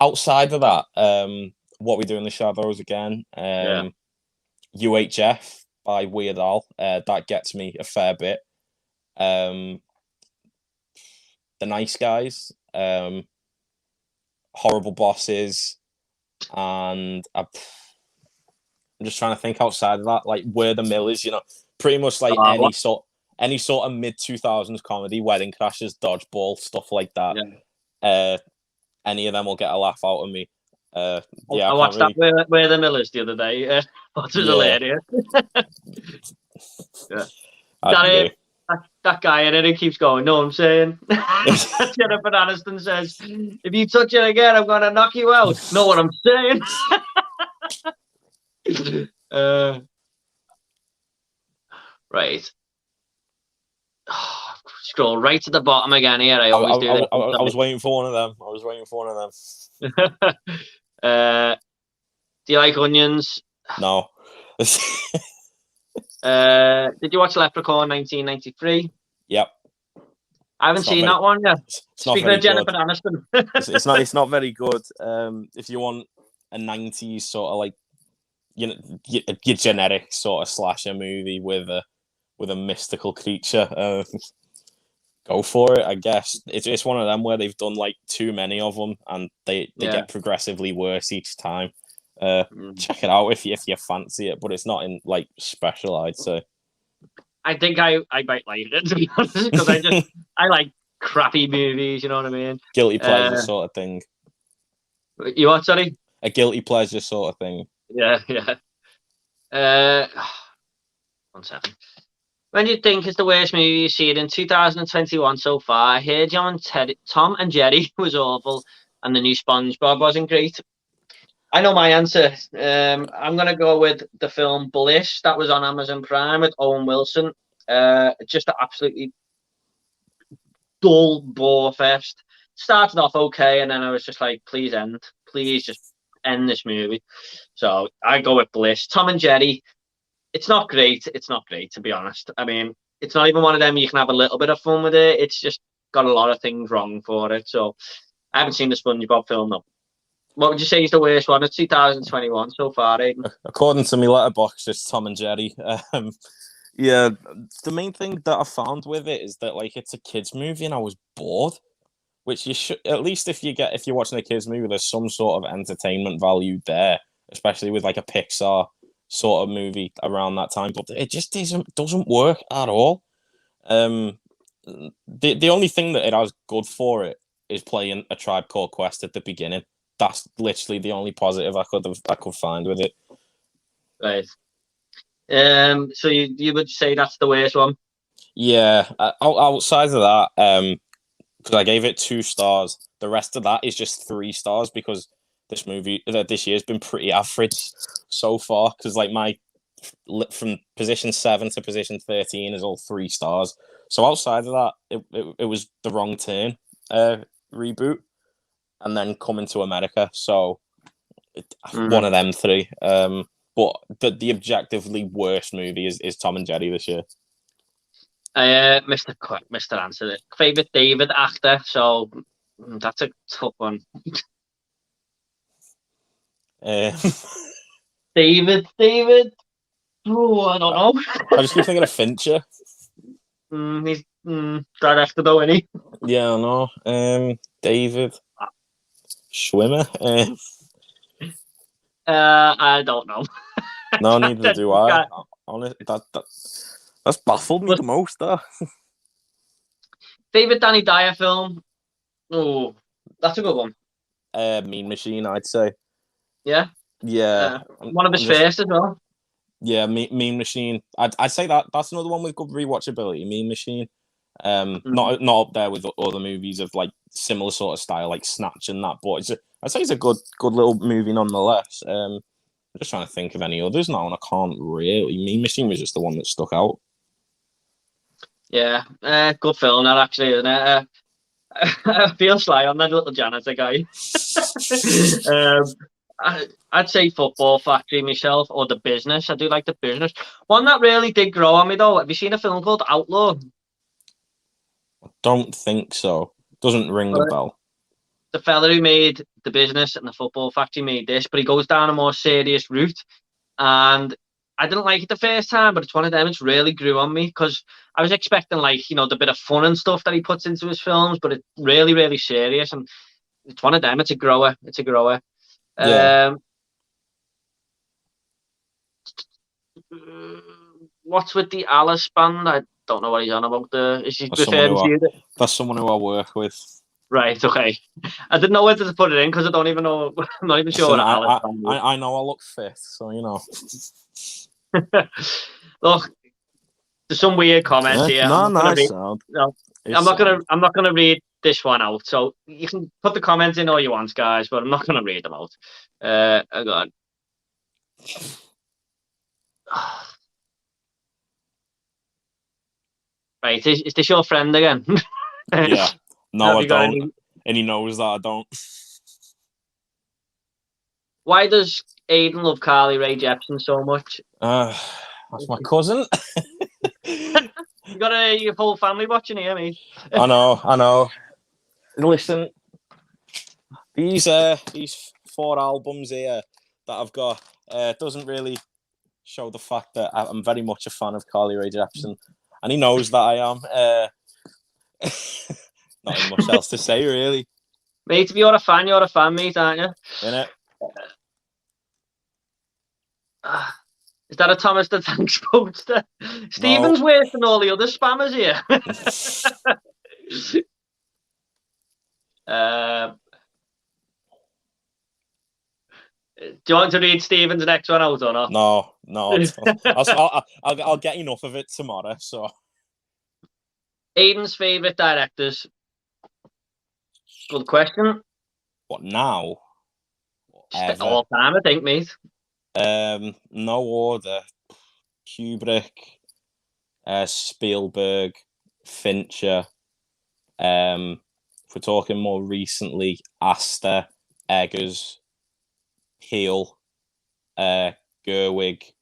Outside of that, What We Do in the Shadows again. UHF by Weird Al. That gets me a fair bit. The Nice Guys, Horrible Bosses, and I'm just trying to think outside of that, like Where the Mill Is, pretty much like any sort of mid-2000s comedy, Wedding Crashers, Dodgeball, stuff like that. Yeah. Any of them will get a laugh out of me. I watched that Where the Mill Is the other day. It was hilarious. Yeah. That guy in it, he keeps going, know what I'm saying? Jennifer Aniston says, if you touch it again, I'm going to knock you out. Know what I'm saying? Right. Scroll right to the bottom again here. I always do that. I was waiting for one of them. Do you like onions? No. Did you watch Leprechaun 1993? Yep. I haven't seen that one yet. Speaking of Jennifer Aniston. It's not very good. If you want a 90s sort of like your generic sort of slasher movie with a mystical creature, go for it, I guess. It's one of them where they've done like too many of them and they get progressively worse each time. Check it out if you fancy it, but it's not in like special, I'd say. I think I might like it, to be honest, because I like crappy movies, you know what I mean? Guilty pleasure sort of thing. You what, sorry? A guilty pleasure sort of thing. Yeah. 1 second. When do you think is the worst movie you've seen in 2021 so far? I heard Tom and Jerry was awful, and the new SpongeBob wasn't great. I know my answer. I'm going to go with the film Bliss that was on Amazon Prime with Owen Wilson. Just an absolutely dull bore fest. Started off okay, and then I was just like, please just end this movie. So I go with Bliss. Tom and Jerry, it's not great. It's not great, to be honest. I mean, it's not even one of them you can have a little bit of fun with it. It's just got a lot of things wrong for it. So I haven't seen the SpongeBob film though. What would you say is the worst one of 2021 so far, Aiden? According to my letterbox, it's Tom and Jerry. Yeah, the main thing that I found with it is that like it's a kids movie and I was bored. Which you should, at least if you're watching a kids movie, there's some sort of entertainment value there, especially with like a Pixar sort of movie around that time. But it just doesn't work at all. The only thing that it has good for it is playing A Tribe Called Quest at the beginning. That's literally the only positive I could find with it. Right. So you would say that's the worst one? Yeah. Outside of that, because I gave it 2 stars. The rest of that is just 3 stars because this year has been pretty average so far. Because like from position 7 to position 13 is all 3 stars. So outside of that, it was the Wrong Turn reboot, and then Coming to America. So one of them 3. But the objectively worst movie is Tom and Jerry this year. Mr. Answer. Favorite David actor. So that's a tough one. David. Oh, I don't know. I just keep thinking of Fincher. He's director though, isn't he? Yeah, I know. David Schwimmer. I don't know. No, neither do I. Honest, that's baffled me the most. That Favorite Danny Dyer film? Oh, that's a good one. Mean Machine, I'd say. Yeah. Yeah, One of his first as well. Yeah, Mean Machine. I'd say that's another one with good rewatchability. Mean Machine. Not up there with other movies of like similar sort of style, like Snatch and that, but I'd say it's a good little movie nonetheless. I'm just trying to think of any others now, and I can't really. Mean Machine was just the one that stuck out. Yeah, good film that actually, isn't it? I feel sly on that little janitor guy. I'd say Football Factory myself, or The Business. I do like The Business. One that really did grow on me though. Have you seen a film called Outlaw? I don't think so. Doesn't ring a bell. The fella who made The Business and The Football Factory made this, but he goes down a more serious route. And I didn't like it the first time, but it's one of them. It's really grew on me because I was expecting the bit of fun and stuff that he puts into his films, but it's really, really serious. And it's one of them. It's a grower. Yeah. What's with the Alice band? I don't know what he's on about. Is he referring to you? That's someone who I work with. Right. Okay. I didn't know whether to put it in because I don't even know. I'm not even sure what Alice band is. I know I look fit, so you know. Look, there's some weird comments here. I'm not gonna read this one out. So you can put the comments in all you want, guys, but I'm not gonna read them out. Hang on. Right, is this your friend again? Yeah. No, I don't. And he knows that I don't. Why does Aiden love Carly Rae Jepsen so much? That's my cousin. You got your whole family watching here, mate. I know. Listen, these 4 albums here that I've got doesn't really show the fact that I'm very much a fan of Carly Rae Jepsen, and he knows that I am. Not much else to say, really. Mate, if you're a fan, mate, aren't you? Innit? Is that a Thomas the Tank Spoadster? Stephen's worse than all the other spammers here. Do you want to read Stephen's next one out or not? No. I'll get enough of it tomorrow. So, Aiden's favourite directors. Good question. What now? All time, I think, mate. No order. Kubrick, Spielberg, Fincher. If we're talking more recently, Aster, Eggers, Peele, Gerwig,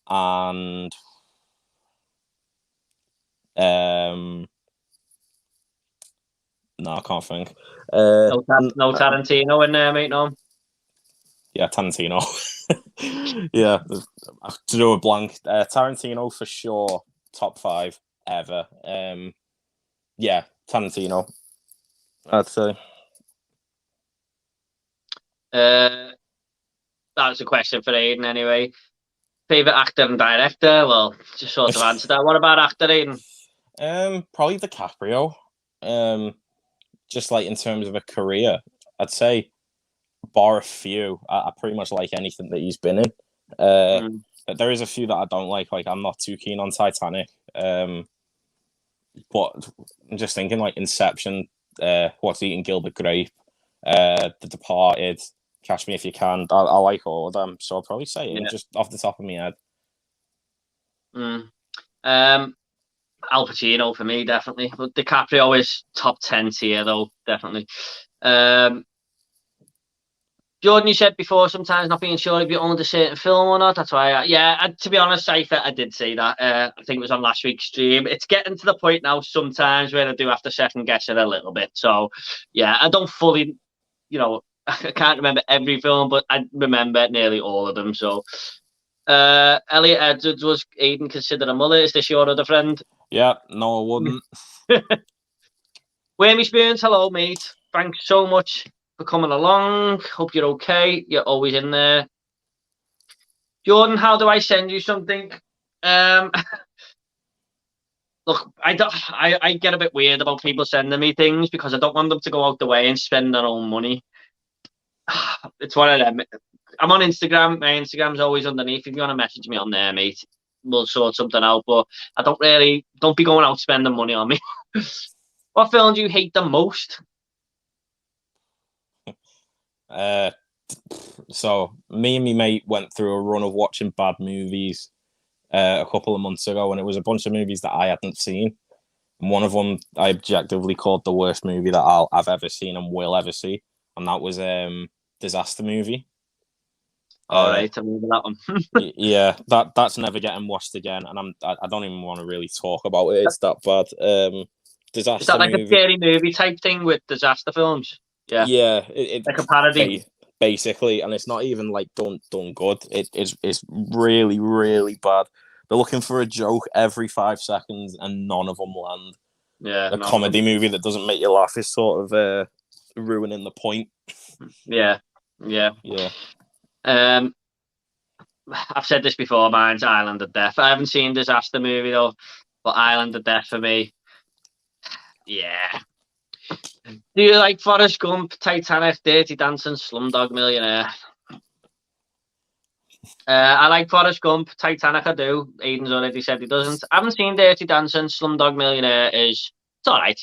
and no, I can't think. No Tarantino in there, mate. No. Yeah, Tarantino. Yeah, to do a blank. Tarantino for sure, top 5 ever. Yeah, Tarantino, I'd say. That's a question for Aiden anyway. Favorite actor and director? Well, just sort of answered that. What about actor, Aiden? Probably DiCaprio. Just like in terms of a career, I'd say, bar a few, I pretty much like anything that he's been in. There is a few that I don't like. Like, I'm not too keen on Titanic. But I'm just thinking, like, Inception, What's Eating Gilbert Grape, The Departed, Catch Me If You Can. I like all of them, so I'll probably say it just off the top of my head. Al Pacino for me, definitely. But DiCaprio is top 10 tier, though, definitely. Jordan, you said before sometimes not being sure if you owned a certain film or not. That's why, to be honest, I did say that. I think it was on last week's stream. It's getting to the point now sometimes where I do have to second guess it a little bit. So, yeah, I don't fully, I can't remember every film, but I remember nearly all of them. So, Elliot Edwards was Aiden considered a mullet. Is this your other friend? Yeah, no, I wouldn't. Wormy Spoons, hello, mate. Thanks so much for coming along. Hope you're okay. You're always in there. Jordan, how do I send you something? Look, I get a bit weird about people sending me things because I don't want them to go out the way and spend their own money. It's one of them. I'm on Instagram. My Instagram's always underneath. If you want to message me on there, mate, we'll sort something out. But I don't be going out spending money on me. What film do you hate the most? So me and my mate went through a run of watching bad movies a couple of months ago, and it was a bunch of movies that I hadn't seen. And one of them I objectively called the worst movie that I've ever seen and will ever see, and that was Disaster Movie. All right, I remember that one. Yeah, that's never getting watched again, and I don't even want to really talk about it. It's that bad. Disaster Is that like movie. a scary movie type thing with disaster films? Yeah. Yeah, like a parody. Basically, and it's not even like done good. It's really, really bad. They're looking for a joke every 5 seconds, and none of them land. Yeah, a comedy movie that doesn't make you laugh is sort of ruining the point. Yeah. I've said this before. Mine's Island of Death. I haven't seen Disaster Movie though, but Island of Death for me. Yeah. Do you like Forrest Gump, Titanic, Dirty Dancing, Slumdog Millionaire? I like Forrest Gump, Titanic. I do. Aiden's already said he doesn't. I haven't seen Dirty Dancing. Slumdog Millionaire it's all right.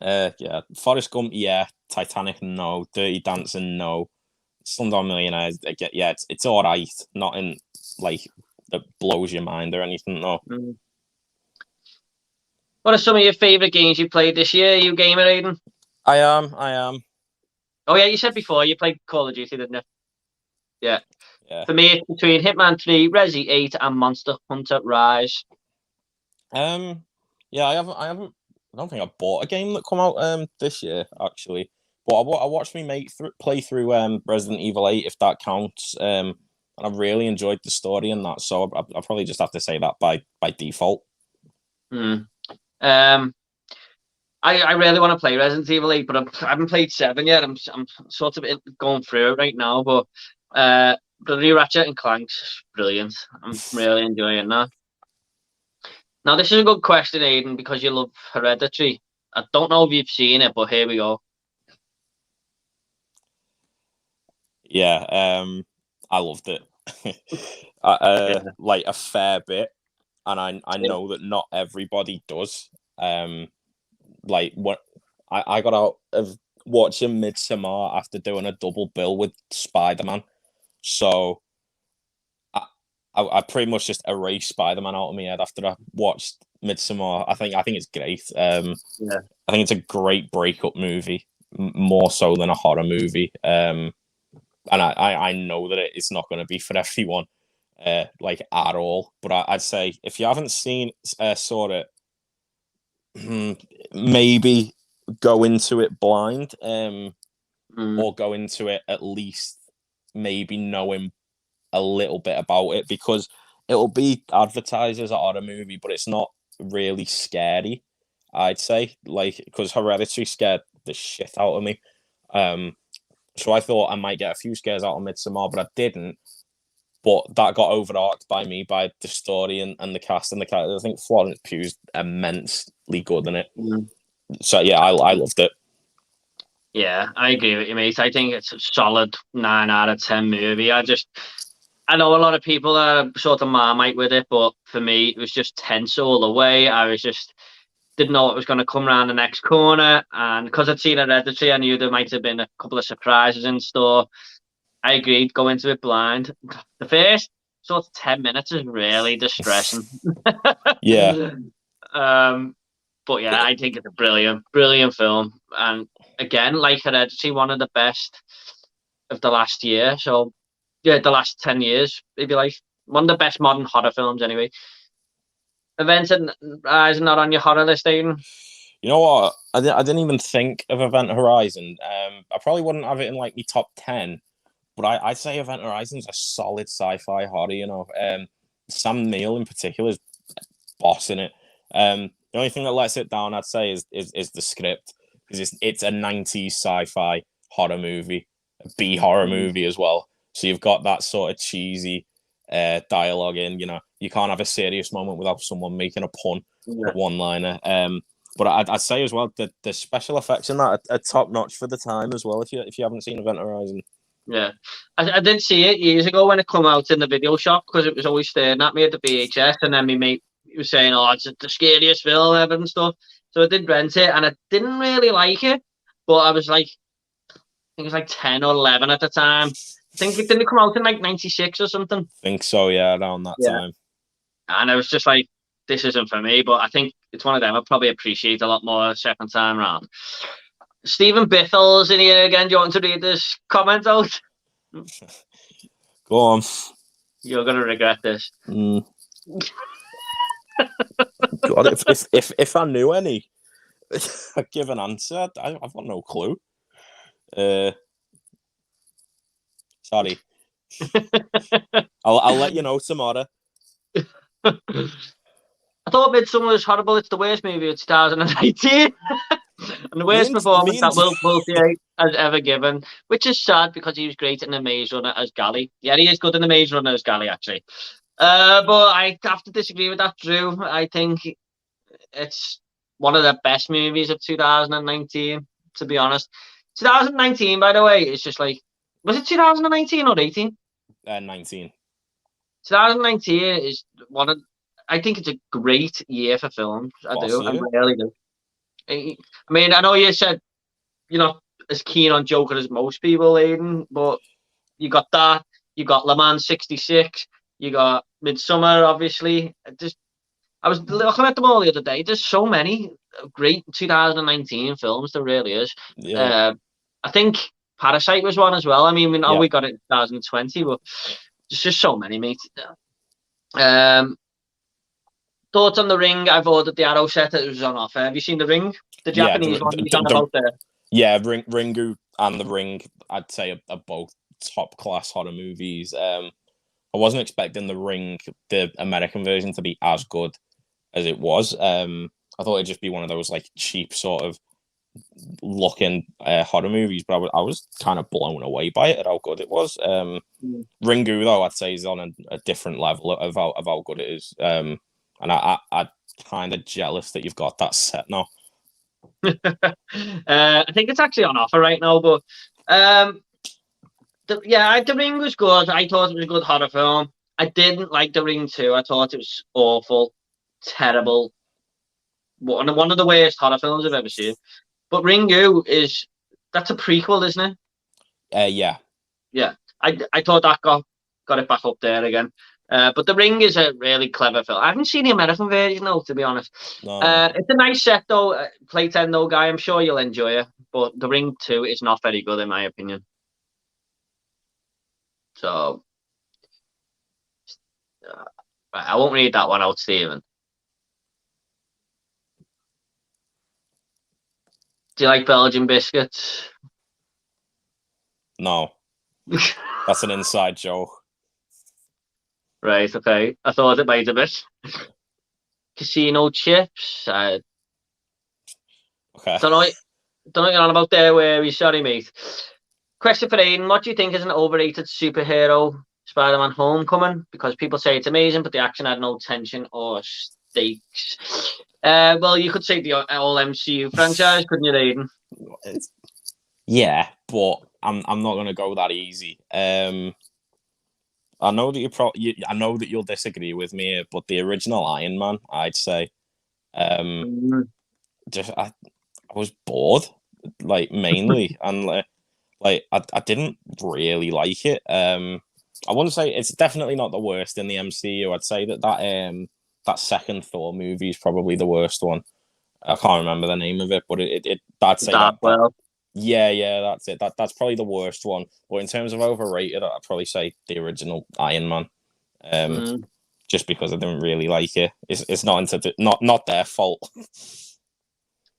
Yeah, Forrest Gump, yeah. Titanic, no. Dirty Dancing, no. Slumdog Millionaire, yeah, it's all right. Not in like that blows your mind or anything, no. What are some of your favourite games you played this year? You gamer, Aiden? I am. Oh yeah, you said before you played Call of Duty, didn't you? Yeah. For me, it's between Hitman 3, Resi 8, and Monster Hunter Rise. Yeah, I haven't. I don't think I bought a game that come out this year actually, but I watched my mate play through Resident Evil 8, if that counts. And I really enjoyed the story in that, so I probably just have to say that by default. I really want to play Resident Evil 8, but I haven't played 7 yet. I'm sort of going through it right now, but the new Ratchet and Clank's brilliant. I'm really enjoying that. Now, this is a good question, Aiden, because you love Hereditary. I don't know if you've seen it, but here we go. Yeah, I loved it. Like a fair bit, and I know that not everybody does. Like what I got out of watching Midsommar after doing a double bill with Spider-Man, so I pretty much just erased Spider-Man out of my head after I watched Midsommar. I think it's great. I think it's a great breakup movie, more so than a horror movie. And I know that it's not going to be for everyone, like at all. But I'd say if you haven't saw it, maybe go into it blind, or go into it at least maybe knowing a little bit about it, because it'll be advertised as a horror movie, but it's not really scary, I'd say, like, because Hereditary scared the shit out of me. So I thought I might get a few scares out of Midsommar, but I didn't. But that got overarched by the story and the cast and the character. I think Florence Pugh's immensely good in it. So yeah, I loved it. Yeah, I agree with you, mate. I think it's a solid 9 out of 10 movie. I know a lot of people are sort of Marmite with it, but for me, it was just tense all the way. I was just didn't know what was going to come around the next corner, and because I'd seen Hereditary, I knew there might have been a couple of surprises in store. I agreed, go into it blind. The first sort of 10 minutes is really distressing. Yeah. But yeah, I think it's a brilliant film, and again, like Hereditary, one of the best of the last year. So yeah, the last 10 years, maybe, like one of the best modern horror films anyway. Event Rise not on your horror list, Aiden? You know what? I didn't even think of Event Horizon. I probably wouldn't have it in like my top 10, but I'd say Event Horizon's a solid sci-fi horror. You know, Sam Neill in particular is boss in it. The only thing that lets it down, I'd say, is the script, because it's a 90s sci-fi horror movie, a B horror movie as well. So you've got that sort of cheesy dialogue in. You know, you can't have a serious moment without someone making a pun, a one-liner. But I'd say as well that the special effects in that are top notch for the time as well. If you haven't seen Event Horizon, Yeah, I did see it years ago when it came out in the video shop, because it was always staring at me at the VHS, and then my mate was saying, "Oh, it's the scariest film ever" and stuff. So I did rent it, and I didn't really like it, but I was like, I think it was like 10 or 11 at the time. I think it didn't come out in like 96 or something. I think so, yeah, around that time. And I was just like, this isn't for me, but I think it's one of them I'll probably appreciate a lot more second time round. Stephen Biffle's in here again. Do you want to read this comment out? Go on. You're going to regret this. God, if I knew any, I'd give an answer. I've got no clue. Sorry. I'll let you know tomorrow. I thought Midsummer was horrible. It's the worst movie of 2018. And the worst performance that Will Poulter has ever given, which is sad because he was great in The Maze Runner as Gally. Yeah, he is good in The Maze Runner as Gally, actually. But I have to disagree with that, Drew. I think it's one of the best movies of 2019, to be honest. 2019, by the way, is just like, was it 2019 or 18? 19. 2019 is I think it's a great year for films. I really do. I mean, I know you said you're not as keen on Joker as most people, Aiden, but you got that. You got Le Mans 66. You got Midsummer, obviously. I was looking at them all the other day. There's so many great 2019 films. There really is. Yeah. I think Parasite was one as well. I mean, we know we got it in 2020, but there's just so many, mate. Thoughts on The Ring? I've ordered the Arrow set. It was on offer. Have you seen The Ring? The Japanese one he's on about there. Yeah, Ringu and The Ring, I'd say, are both top-class horror movies. I wasn't expecting The Ring, the American version, to be as good as it was. I thought it'd just be one of those like cheap sort of looking horror movies, but I was kind of blown away by it at how good it was. Ringu, though, I'd say is on a different level of how good it is. And I'm kind of jealous that you've got that set now. I think it's actually on offer right now, but The Ring was good. I thought it was a good horror film. I didn't like The Ring 2. I thought it was awful, terrible. One of the worst horror films I've ever seen. But Ringu that's a prequel, isn't it? Yeah. Yeah. I thought that got it back up there again. But The Ring is a really clever film. I haven't seen the American version, though, to be honest. No. It's a nice set, though. Play 10, though, guy. I'm sure you'll enjoy it. But The Ring 2 is not very good, in my opinion. So, I won't read that one out, Stephen. Do you like Belgian biscuits? No. That's an inside joke. Right, okay. I thought it might a bit. Casino chips. Okay. Don't know what you're on about there, where sorry, mate. Question for Aiden: what do you think is an overrated superhero Spider-Man Homecoming? Because people say it's amazing, but the action had no tension or stakes. Well, you could say the whole MCU franchise, couldn't you, Aiden? Yeah, but I'm not gonna go that easy. I know that I know that you'll disagree with me, but the original Iron Man, I'd say, just I was bored, like mainly, and like I didn't really like it. I wouldn't say it's definitely not the worst in the MCU. I'd say that second Thor movie is probably the worst one. I can't remember the name of it, but I'd say that. Yeah, that's it. That's probably the worst one. But in terms of overrated, I'd probably say the original Iron Man. Just because I didn't really like it. It's not their fault.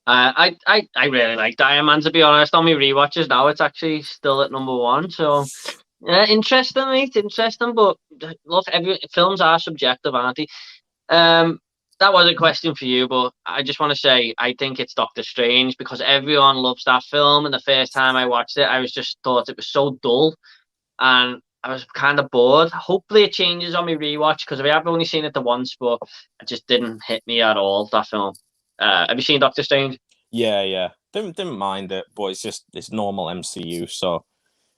I really like Iron Man, to be honest. On my rewatches now, it's actually still at number one. So yeah, interesting, mate. Interesting, but look, every films are subjective, aren't they? That was a question for you, but I just want to say I think it's Doctor Strange because everyone loves that film. And the first time I watched it, I was just thought it was so dull, and I was kind of bored. Hopefully, it changes on my rewatch because I have only seen it the once, but it just didn't hit me at all. That film. Have you seen Doctor Strange? Yeah. Didn't mind it, but it's normal MCU, so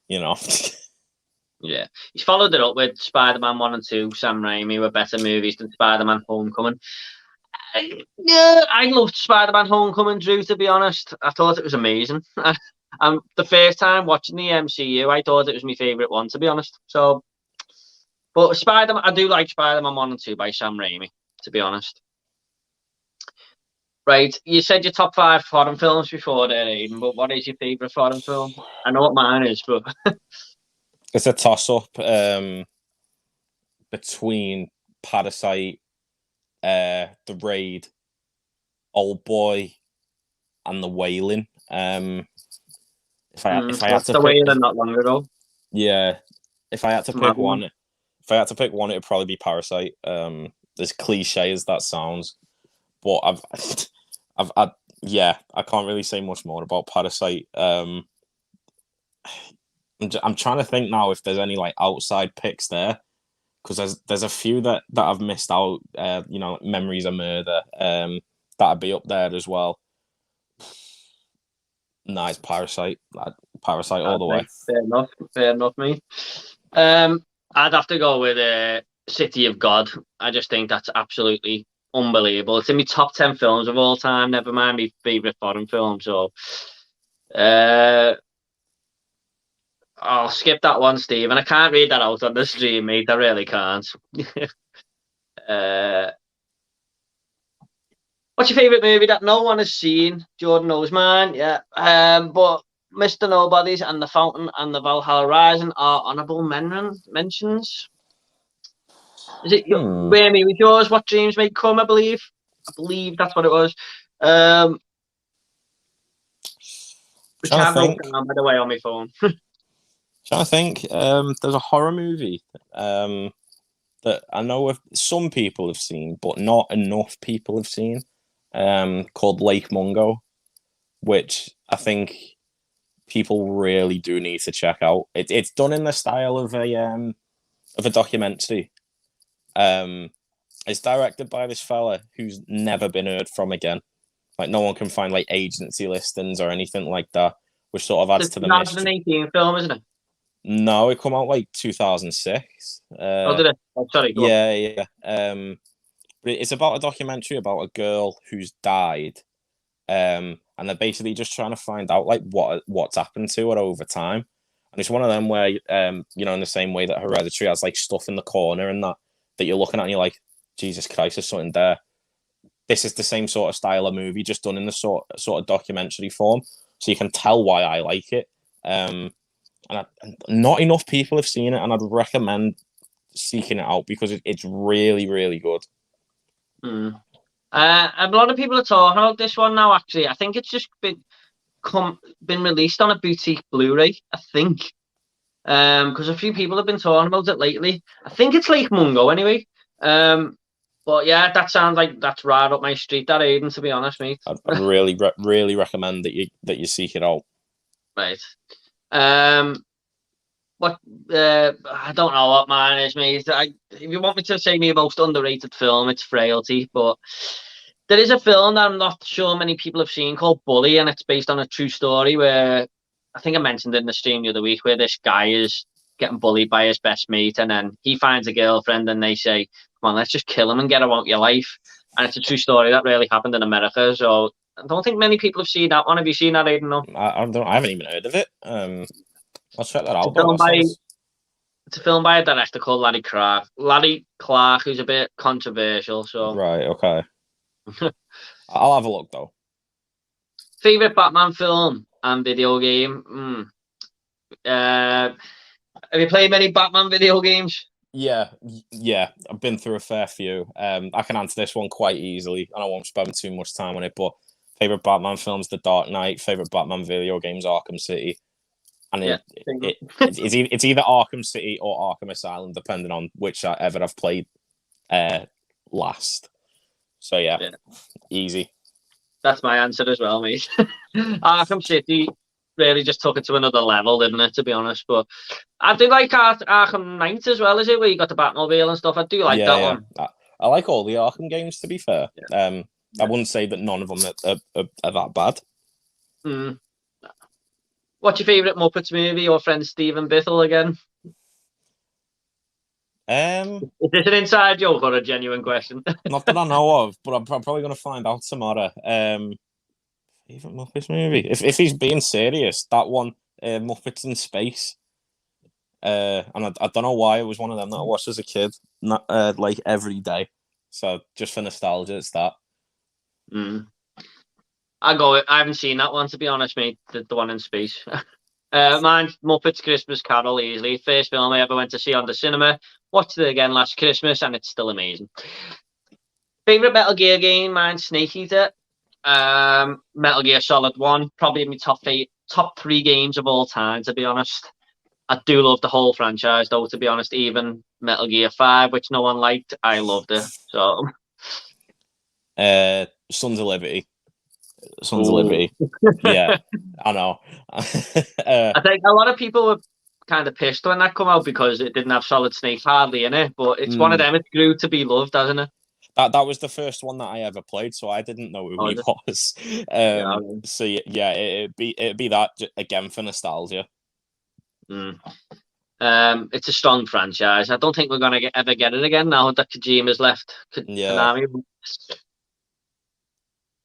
you know. Yeah, he's followed it up with Spider-Man 1 and 2. Sam Raimi were better movies than Spider-Man Homecoming. Yeah, I loved Spider-Man Homecoming, Drew, to be honest. I thought it was amazing. The first time watching the MCU, I thought it was my favourite one, to be honest. So, but Spider-Man, I do like Spider-Man 1 and 2 by Sam Raimi, to be honest. Right, you said your top 5 foreign films before there, Aiden, but what is your favourite foreign film? I know what mine is, but... It's a toss-up between Parasite, The Raid, Old Boy, and The Wailing. If I had to the pick, Wailing not long ago. Yeah, if I had to pick one, it'd probably be Parasite. As cliche as that sounds, but I can't really say much more about Parasite. I'm trying to think now if there's any like outside picks there, because there's a few that I've missed out. Memories of Murder. That'd be up there as well. Nice Parasite. Parasite all the way. Fair enough, mate. I'd have to go with City of God. I just think that's absolutely unbelievable. It's in my top 10 films of all time. Never mind my favourite foreign film. So, I'll skip that one, Steve. And I can't read that out on the stream, mate. I really can't. What's your favourite movie that no one has seen? Jordan knows mine, yeah. But Mr. Nobody's and The Fountain and The Valhalla Rising are honourable mentions. Is it where me with yours? What Dreams May Come? I believe that's what it was. Which I wrote down, by the way, on my phone. Trying to think. There's a horror movie that I know some people have seen, but not enough people have seen. Called Lake Mungo, which I think people really do need to check out. It's done in the style of a documentary. It's directed by this fella who's never been heard from again. Like no one can find like agency listings or anything like that, which sort of adds to the mystery. 2018 film, isn't it? No, it came out like 2006. Did it? Oh, sorry. Yeah. But it's about a documentary about a girl who's died, and they're basically just trying to find out like what's happened to her over time. And it's one of them where in the same way that Hereditary has like stuff in the corner and that you're looking at and you're like, Jesus Christ, there's something there. This is the same sort of style of movie, just done in the sort of documentary form, so you can tell why I like it. And not enough people have seen it, and I'd recommend seeking it out because it's really, really good. A lot of people are talking about this one now. Actually, I think it's just been released on a boutique Blu-ray. I think, because a few people have been talking about it lately. I think it's Lake Mungo anyway. But yeah, that sounds like that's right up my street. That Aiden, to be honest, mate. I'd really, really recommend that you seek it out. Right. What I don't know what mine is, mate. If you want me to say my most underrated film, it's Frailty. But there is a film that I'm not sure many people have seen called Bully, and it's based on a true story where I think I mentioned it in the stream the other week, where this guy is getting bullied by his best mate, and then he finds a girlfriend, and they say, "Come on, let's just kill him and get him out of your life." And it's a true story that really happened in America. So I don't think many people have seen that one. Have you seen that, Aiden? No? I haven't even heard of it. I'll check that out. It's a film by a director called Larry Clark, who's a bit controversial. So right, okay. I'll have a look though. Favorite Batman film and video game? Have you played many Batman video games? Yeah. I've been through a fair few. I can answer this one quite easily, and I won't spend too much time on it. But Favorite Batman films: The Dark Knight. Favorite Batman video games: Arkham City. And it's either Arkham City or Arkham Asylum, depending on which ever I've played last. So yeah, easy. That's my answer as well, mate. Arkham City really just took it to another level, didn't it? To be honest, but I do like Arkham Knight as well, is it? Where you got the Batmobile and stuff. I do like that one. I like all the Arkham games, to be fair. I wouldn't say that none of them are that bad. Mm. What's your favourite Muppets movie? Your friend Stephen Bithell again? Is this an inside joke or a genuine question? Not that I know of, but I'm probably going to find out tomorrow. Favorite Muppets movie? If he's being serious, that one, Muppets in Space. And I don't know why, it was one of them that I watched as a kid, not like every day. So just for nostalgia, it's that. I haven't seen that one, to be honest, mate. The one in space. Mine's Muppets Christmas Carol, easily. First film I ever went to see on the cinema. Watched it again last Christmas, and it's still amazing. Favorite Metal Gear game? Mine's Snake Eater. Metal Gear Solid 1. Probably in my top 3 games of all time, to be honest. I do love the whole franchise, though, to be honest. Even Metal Gear 5, which no one liked, I loved it. So, Sons of Liberty. Sons of Liberty. Yeah, I know. I think a lot of people were kind of pissed when that come out because it didn't have Solid Snake hardly in it. But it's one of them. It grew to be loved, hasn't it? That was the first one that I ever played, so I didn't know who he was. So yeah, it'd be that again for nostalgia. It's a strong franchise. I don't think we're gonna ever get it again now that Kojima's left. Konami.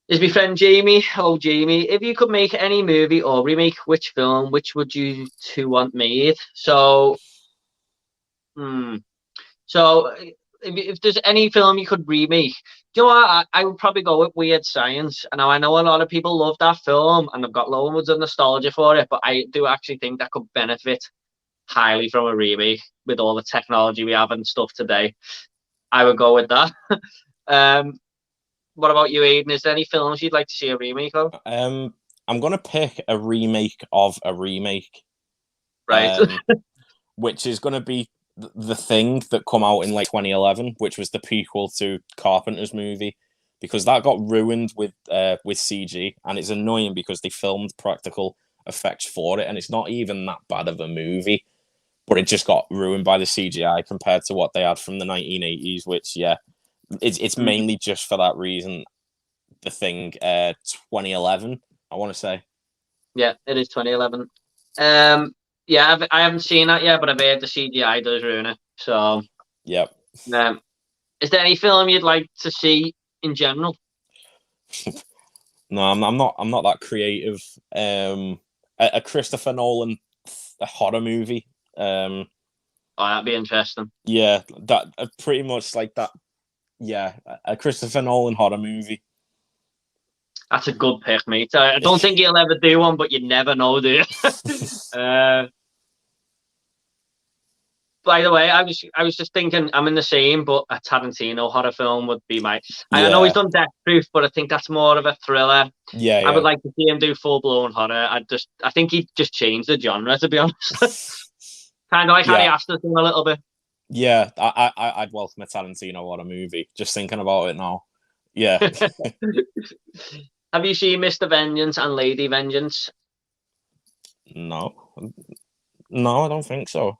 Is my friend Jamie? Oh, Jamie, if you could make any movie or remake which film, which would you two want made? So, if there's any film you could remake, do you know what? I would probably go with Weird Science. And I know a lot of people love that film and they've got loads of nostalgia for it, but I do actually think that could benefit highly from a remake with all the technology we have and stuff today. I would go with that. What about you, Aiden? Is there any films you'd like to see a remake of? I'm gonna pick a remake of a remake, right? Which is gonna be The Thing that come out in like 2011, which was the prequel to Carpenter's movie, because that got ruined with CG, and it's annoying because they filmed practical effects for it, and it's not even that bad of a movie, but it just got ruined by the CGI compared to what they had from the 1980s, which it's mainly just for that reason. The Thing, 2011, I want to say. Yeah, it is 2011. Yeah, I haven't seen that yet, but I've heard the CGI does ruin it. So, yep. Is there any film you'd like to see in general? No, I'm not that creative. A Christopher Nolan horror movie. Oh, that'd be interesting. Yeah, that pretty much like that. Yeah, a Christopher Nolan horror movie. That's a good pick, mate. I don't think he'll ever do one, but you never know, do you? By the way, I was just thinking, I'm in the same, but a Tarantino horror film would be my. I know he's done Death Proof, but I think that's more of a thriller. Yeah, I would like to see him do full blown horror. I think he'd just change the genre, to be honest. Kind of like Harry Astor thing a little bit. Yeah, I'd welcome a Tarantino horror movie. Just thinking about it now. Yeah. Have you seen Mr. Vengeance and Lady Vengeance? No, I don't think so.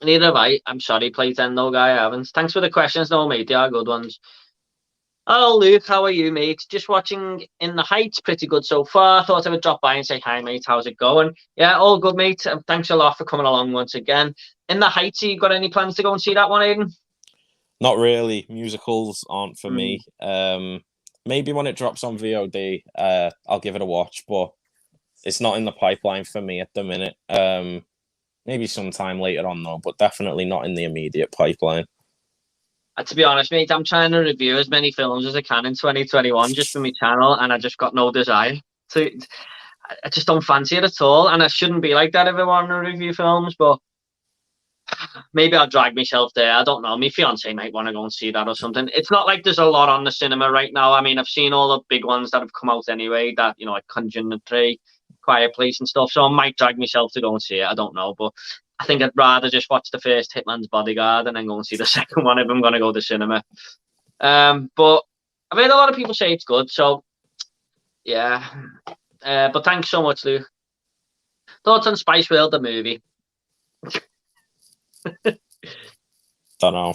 Neither have I. I'm sorry, Playten, no guy, I haven't. Thanks for the questions, though, mate. They are good ones. Oh, Luke, how are you, mate? Just watching In the Heights, pretty good so far. Thought I would drop by and say hi, mate. How's it going? Yeah, all good, mate. Thanks a lot for coming along once again. In the Heights, you got any plans to go and see that one, Aiden? Not really. Musicals aren't for me. Maybe when it drops on VOD, I'll give it a watch, but it's not in the pipeline for me at the minute. Maybe sometime later on, though, but definitely not in the immediate pipeline. To be honest, mate, I'm trying to review as many films as I can in 2021 just for my channel, and I just got no desire to. I just don't fancy it at all, and I shouldn't be like that if I want to review films, but maybe I'll drag myself there. I don't know. My fiance might want to go and see that or something. It's not like there's a lot on the cinema right now. I mean, I've seen all the big ones that have come out anyway. That like Conjuring 3, Quiet Place, and stuff. So I might drag myself to go and see it. I don't know, but I think I'd rather just watch the first Hitman's Bodyguard and then go and see the second one if I'm going to go to cinema. But I've heard a lot of people say it's good. So yeah. But thanks so much, Luke. Thoughts on Spice World, the movie? Don't know.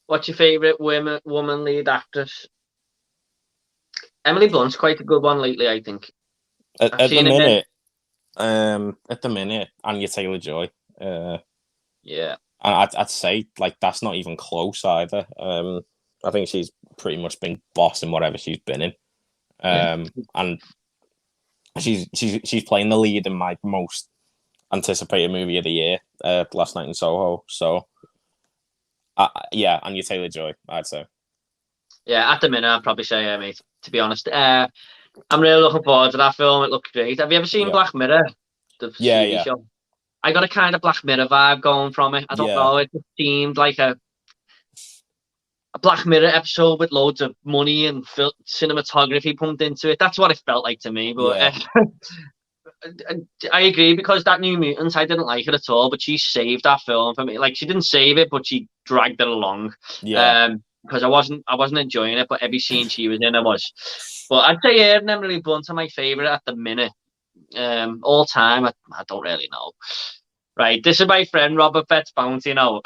What's your favourite woman lead actress? Emily Blunt's quite a good one lately, I think. At the minute, Anya Taylor-Joy. Yeah. And I'd say like that's not even close either. I think she's pretty much been boss in whatever she's been in. And she's playing the lead in my most anticipated movie of the year, Last Night in Soho. So, yeah, Anya Taylor-Joy, I'd say. Yeah, at the minute, I'd probably say, mate, to be honest. I'm really looking forward to that film. It looks great. Have you ever seen Black Mirror, the TV show? I got a kind of Black Mirror vibe going from it. I don't know. It just seemed like a Black Mirror episode with loads of money and cinematography pumped into it. That's what it felt like to me. But I agree, because that New Mutants, I didn't like it at all, but she saved that film for me. Like, she didn't save it, but she dragged it along. Because I wasn't enjoying it, but every scene she was in, I was. But I'd say Aiden and Emily Blunt are my favourite at the minute. All time, I don't really know. Right, this is my friend Robert Fett's Bounty now.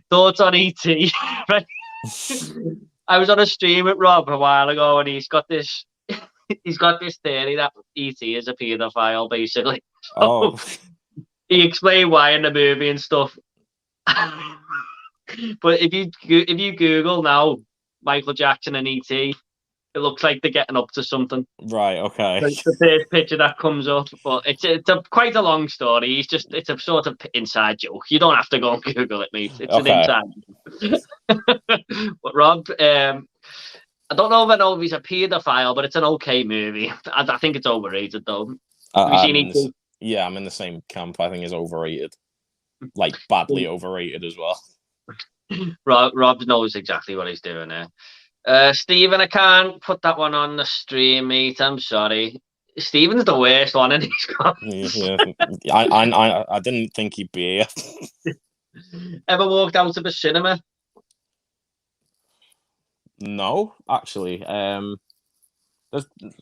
Thoughts on E.T. Right? I was on a stream with Rob a while ago, and he's got this theory that E.T. is a paedophile, basically. Oh. He explained why in the movie and stuff. But if you Google now Michael Jackson and E.T., it looks like they're getting up to something. Right. Okay. It's the first picture that comes up, but it's quite a long story. It's a sort of inside joke. You don't have to go and Google it, mate. It's an inside joke. But Rob, I don't know if he's a paedophile, but it's an okay movie. I think it's overrated, though. Have you seen E.T.? Yeah, I'm in the same camp. I think it's overrated, like badly overrated as well. Rob knows exactly what he's doing there. Stephen, I can't put that one on the stream, mate. I'm sorry. Stephen's the worst one, and he's got. I didn't think he'd be here. Ever walked out of a cinema? No, actually. I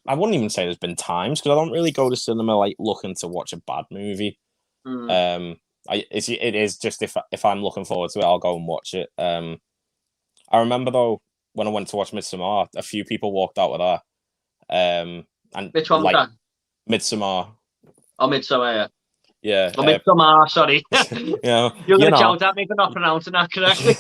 wouldn't even say there's been times, because I don't really go to cinema like looking to watch a bad movie. It is just if I'm looking forward to it, I'll go and watch it. I remember though, when I went to watch Midsommar, a few people walked out of that. And which one was that? Midsommar. Oh, Midsommar, yeah. Oh, Midsommar, sorry. Yeah, you're going to shout at me for not pronouncing that correctly.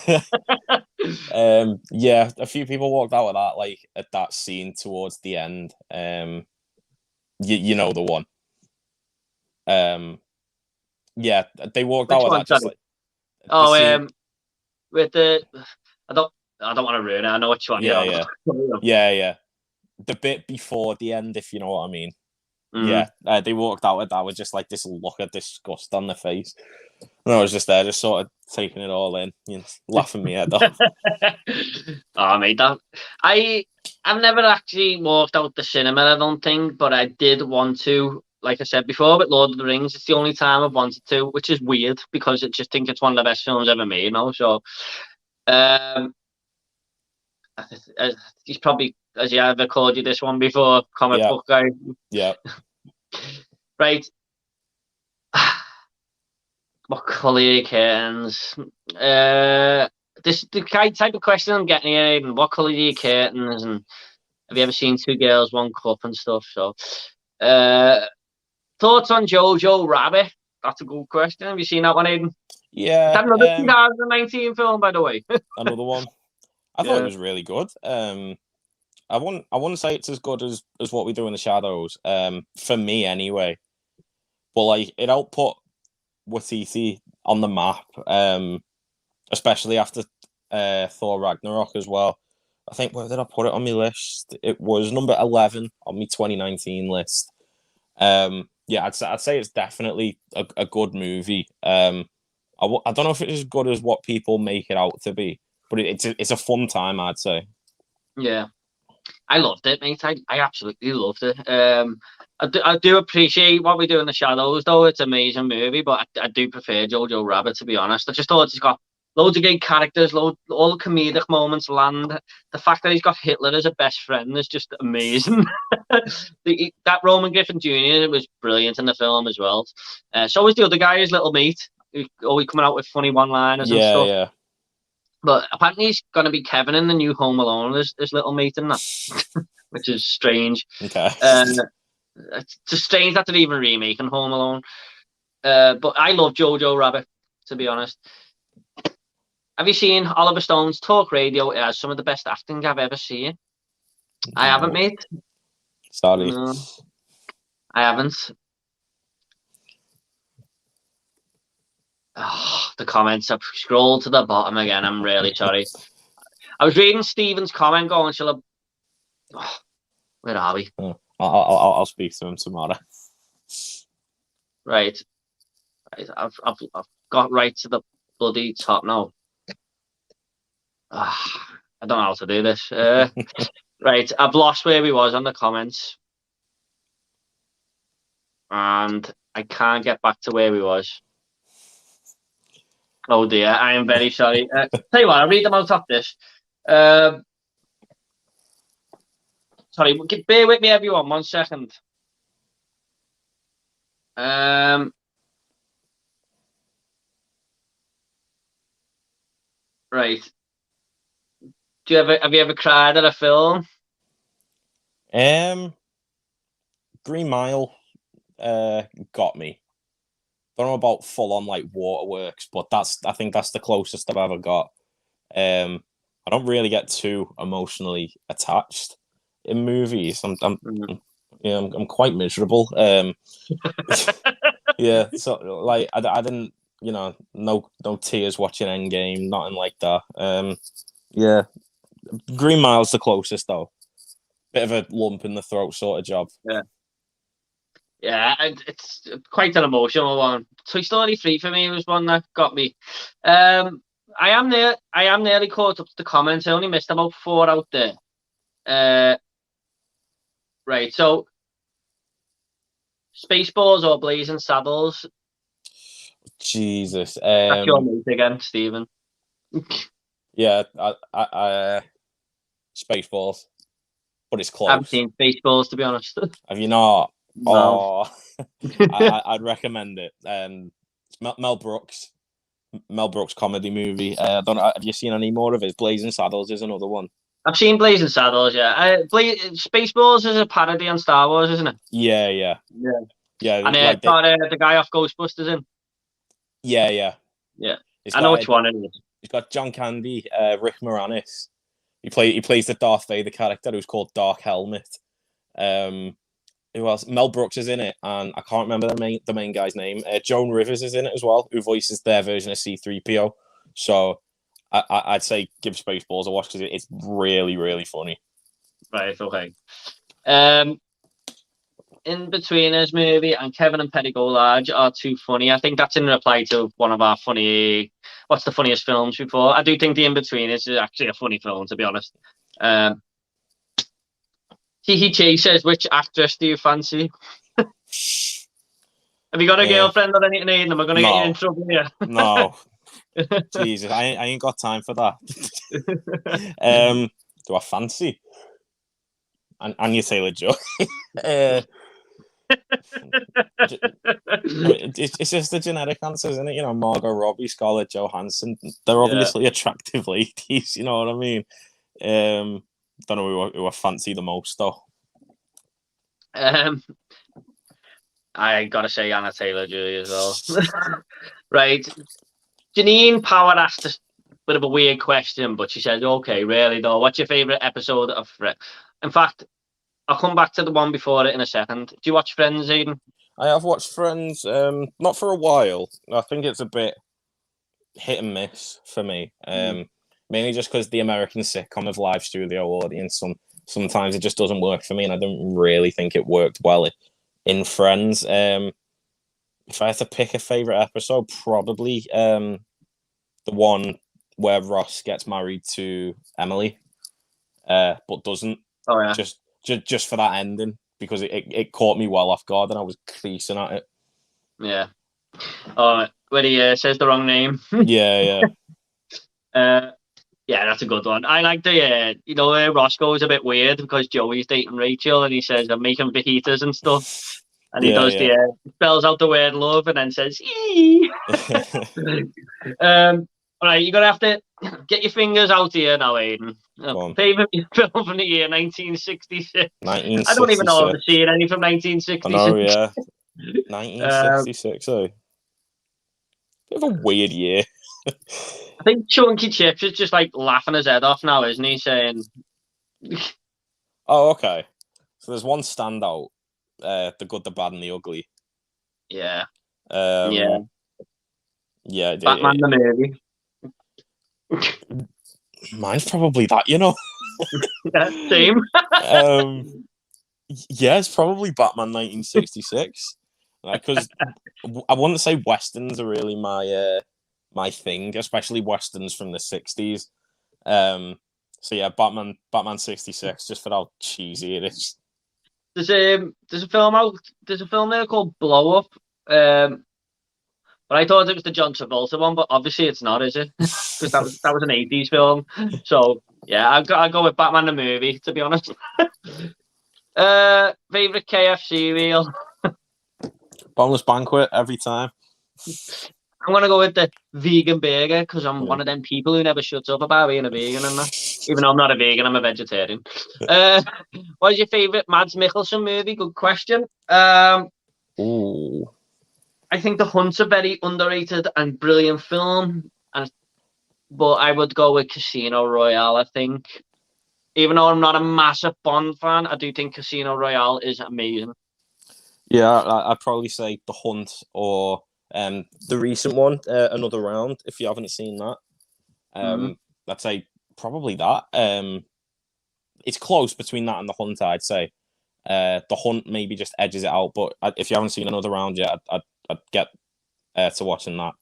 Yeah, a few people walked out of that, like at that scene towards the end. You know the one. Yeah, they walked out of that just like. Oh, with the I don't want to ruin it. I know which one. Yeah. The bit before the end, if you know what I mean. Yeah, they walked out of that with just like this look of disgust on their face. And I was just there, just sort of taking it all in, laughing me head off. Oh, mate, I've never actually walked out the cinema, I don't think, but I did want to. Like I said before, with Lord of the Rings, it's the only time I've wanted to, which is weird because I just think it's one of the best films ever made. So, he's probably, has he ever called you this one before? Comic book guy. Yeah. Right. What colour are your curtains? This the type of question I'm getting here, Aiden. What colour are your curtains? And have you ever seen Two Girls, One Cup and stuff? So, thoughts on Jojo Rabbit? That's a good question. Have you seen that one, Aiden? Yeah. Is that another 2019 film, by the way? Another one. I thought it was really good. I wouldn't say it's as good as What We Do in the Shadows. For me, anyway. But like it helped put Waititi on the map. Especially after Thor Ragnarok as well. I think, where did I put it on my list? It was number 11 on my 2019 list. Yeah, I'd say it's definitely a good movie. I don't know if it's as good as what people make it out to be, but it's a fun time, I'd say. Yeah, I loved it, mate. I absolutely loved it. I do appreciate what we do in the shadows, though. It's an amazing movie, but I do prefer Jojo Rabbit, to be honest. I just thought it's got loads of great characters, all the comedic moments land. The fact that he's got Hitler as a best friend is just amazing. That Roman Griffin Jr. was brilliant in the film as well. So was the other guy, his little mate, who's always coming out with funny one-liners and stuff. Yeah. But apparently he's going to be Kevin in the new Home Alone, his little mate in that, which is strange. Okay. It's just strange that they're even remaking Home Alone. But I love Jojo Rabbit, to be honest. Have you seen Oliver Stone's talk radio? It has some of the best acting I've ever seen. I haven't, mate. Sorry. No, I haven't. Oh, the comments. I've scrolled to the bottom again. I'm really sorry. I was reading Stephen's comment going, where are we? I'll speak to him tomorrow. Right. I've got right to the bloody top now. I don't know how to do this. Right, I've lost where we was on the comments. And I can't get back to where we was. Oh dear, I am very sorry. Tell you what, I'll read them out of this. Sorry, bear with me, everyone. 1 second. Right. Have you ever cried at a film? Green Mile got me. Don't know about full on like waterworks, but I think that's the closest I've ever got. I don't really get too emotionally attached in movies. I'm quite miserable. Yeah, so like I didn't, no tears watching Endgame, nothing like that. Yeah, Green Mile's the closest though. Bit of a lump in the throat sort of job. Yeah, it's quite an emotional one. Toy Story 3 for me was one that got me. I am nearly caught up to the comments. I only missed about 4 out there. Right, so Spaceballs or Blazing Saddles? Jesus. That's your mate again, Stephen. Yeah, I Spaceballs, but it's close. I haven't seen Spaceballs, to be honest. Have you not? No. Oh, I'd recommend it. It's Mel Brooks comedy movie. I don't know. Have you seen any more of it? Blazing Saddles is another one. I've seen Blazing Saddles. Yeah, Spaceballs is a parody on Star Wars, isn't it? Yeah. And like got the guy off Ghostbusters in. Yeah. I know which one it is. He's got John Candy, Rick Moranis. He plays the Darth Vader character who's called Dark Helmet. Who else? Mel Brooks is in it, and I can't remember the main guy's name. Joan Rivers is in it as well, who voices their version of C-3PO. So I'd say give Spaceballs a watch because it's really, really funny. Right, okay. In Betweeners movie and Kevin and Penny Go Large are too funny. I think that's in reply to one of our what's the funniest films before. I do think The In-Betweeners is actually a funny film, to be honest. He says, which actress do you fancy? Have you got a girlfriend or anything, Aiden? Am I going to get you in trouble here? No. Jesus, I ain't got time for that. Do I fancy? Anya Taylor-Joy. It's just the generic answers, isn't it? Margot Robbie, Scarlett Johansson. They're obviously attractive ladies. You know what I mean? Don't know who I fancy the most though. I gotta say Anna Taylor-Joy as well. Right, Janine Power asked a bit of a weird question, but she said, "Okay, really though, what's your favorite episode of Friends?" In fact, I'll come back to the one before it in a second. Do you watch Friends, Aiden? I have watched Friends, not for a while. I think it's a bit hit and miss for me. Mainly just because the American sitcom of live studio audience, sometimes it just doesn't work for me, and I don't really think it worked well in Friends. If I had to pick a favorite episode, probably the one where Ross gets married to Emily, but doesn't. Oh yeah. Just for that ending, because it caught me well off guard and I was creasing at it. Yeah. Oh, when he says the wrong name. Yeah. Yeah, that's a good one. I like the, Roscoe's a bit weird because Joey's dating Rachel and he says, I'm making fajitas and stuff. And he does Yeah. spells out the word love and then says, "Ee." All right, you're going to have to get your fingers out here now, Aiden. Favorite film from the year 1966. 1966. I don't even know if I've seen any from 1966. I know, yeah. 1966, bit of a weird year. I think Chunky Chips is just like laughing his head off now, isn't he? Saying, oh, okay. So there's one standout, the good, the bad, and the ugly. Yeah. Yeah. Batman the movie. Mine's probably that, Yeah, same. Yeah, it's probably Batman 1966. Because I wouldn't say westerns are really my thing, especially westerns from the 60s. So yeah, Batman 66, just for how cheesy it is. There's a film there called Blow Up. But I thought it was the John Travolta one, but obviously it's not, is it? Because that was an 80s film. So yeah, I'll go with Batman the movie, to be honest. Favorite KFC meal? Boneless Banquet every time. I'm gonna go with the vegan burger because I'm one of them people who never shuts up about being a vegan and that. Even though I'm not a vegan, I'm a vegetarian. What is your favorite Mads Mikkelsen movie? Good question. Ooh. I think The Hunt's a very underrated and brilliant film, but I would go with Casino Royale. I think, even though I'm not a massive Bond fan, I do think Casino Royale is amazing. Yeah, I'd probably say The Hunt or the recent one, Another Round. If you haven't seen that, I'd say probably that. It's close between that and The Hunt. I'd say The Hunt maybe just edges it out, but if you haven't seen Another Round yet, I'd get to watching that.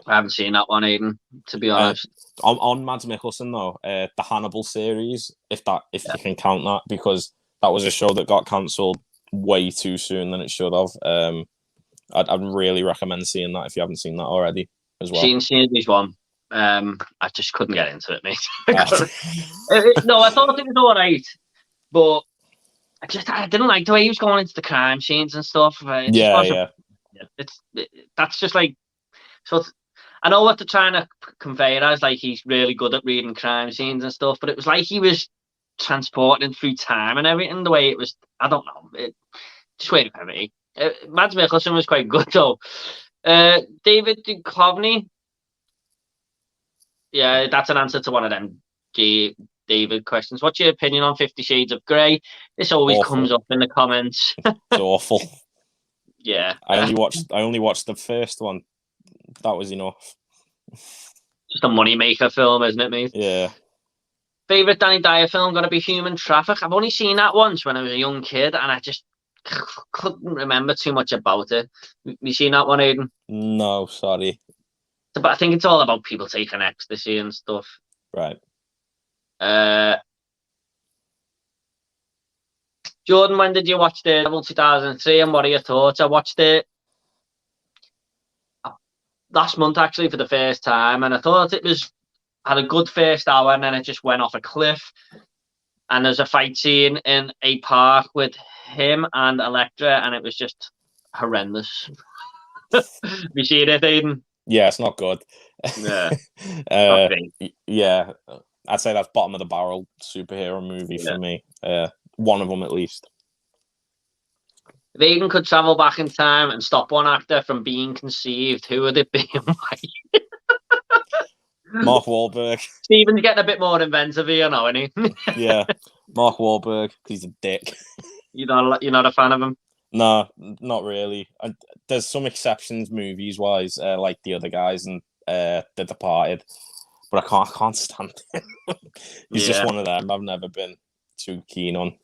I haven't seen that one, Aiden, to be honest. On Mads Mikkelsen though, the Hannibal series, if you can count that, because that was a show that got cancelled way too soon than it should have. I'd really recommend seeing that if you haven't seen that already as well. Seen series one. I just couldn't get into it, mate. No, I thought it was all right, but I didn't like the way he was going into the crime scenes and stuff. That's just like, so I know what they're trying to convey it as, like he's really good at reading crime scenes and stuff, but it was like he was transporting through time and everything. The way it was, I don't know. Just wait for me. Mads Mikkelsen was quite good though. David Duchovny. Yeah, that's an answer to one of them David questions. What's your opinion on 50 Shades of Grey? This always awful. Comes up in the comments. It's awful. Yeah. I only watched the first one. That was enough. Just a moneymaker film, isn't it, mate? Yeah. Favorite Danny Dyer film gonna be Human Traffic. I've only seen that once when I was a young kid, and I just couldn't remember too much about it. You seen that one, Aiden? No, sorry. But I think it's all about people taking ecstasy and stuff. Right. Jordan, when did you watch the Level 2003 and what are your thoughts? I watched it last month actually for the first time, and I thought it had a good first hour, and then it just went off a cliff. And there's a fight scene in a park with him and Elektra, and it was just horrendous. You seen it, Aiden? Yeah, it's not good. Yeah. Yeah, I'd say that's bottom of the barrel superhero movie for me. One of them at least. If Aiden could travel back in time and stop one actor from being conceived, who would it be and why? Mark Wahlberg. Steven's getting a bit more inventive here now, isn't he? Yeah, Mark Wahlberg, because he's a dick. You're not a fan of him? No, not really. There's some exceptions movies wise, like the other guys and The Departed, but I can't stand him. He's just one of them I've never been too keen on.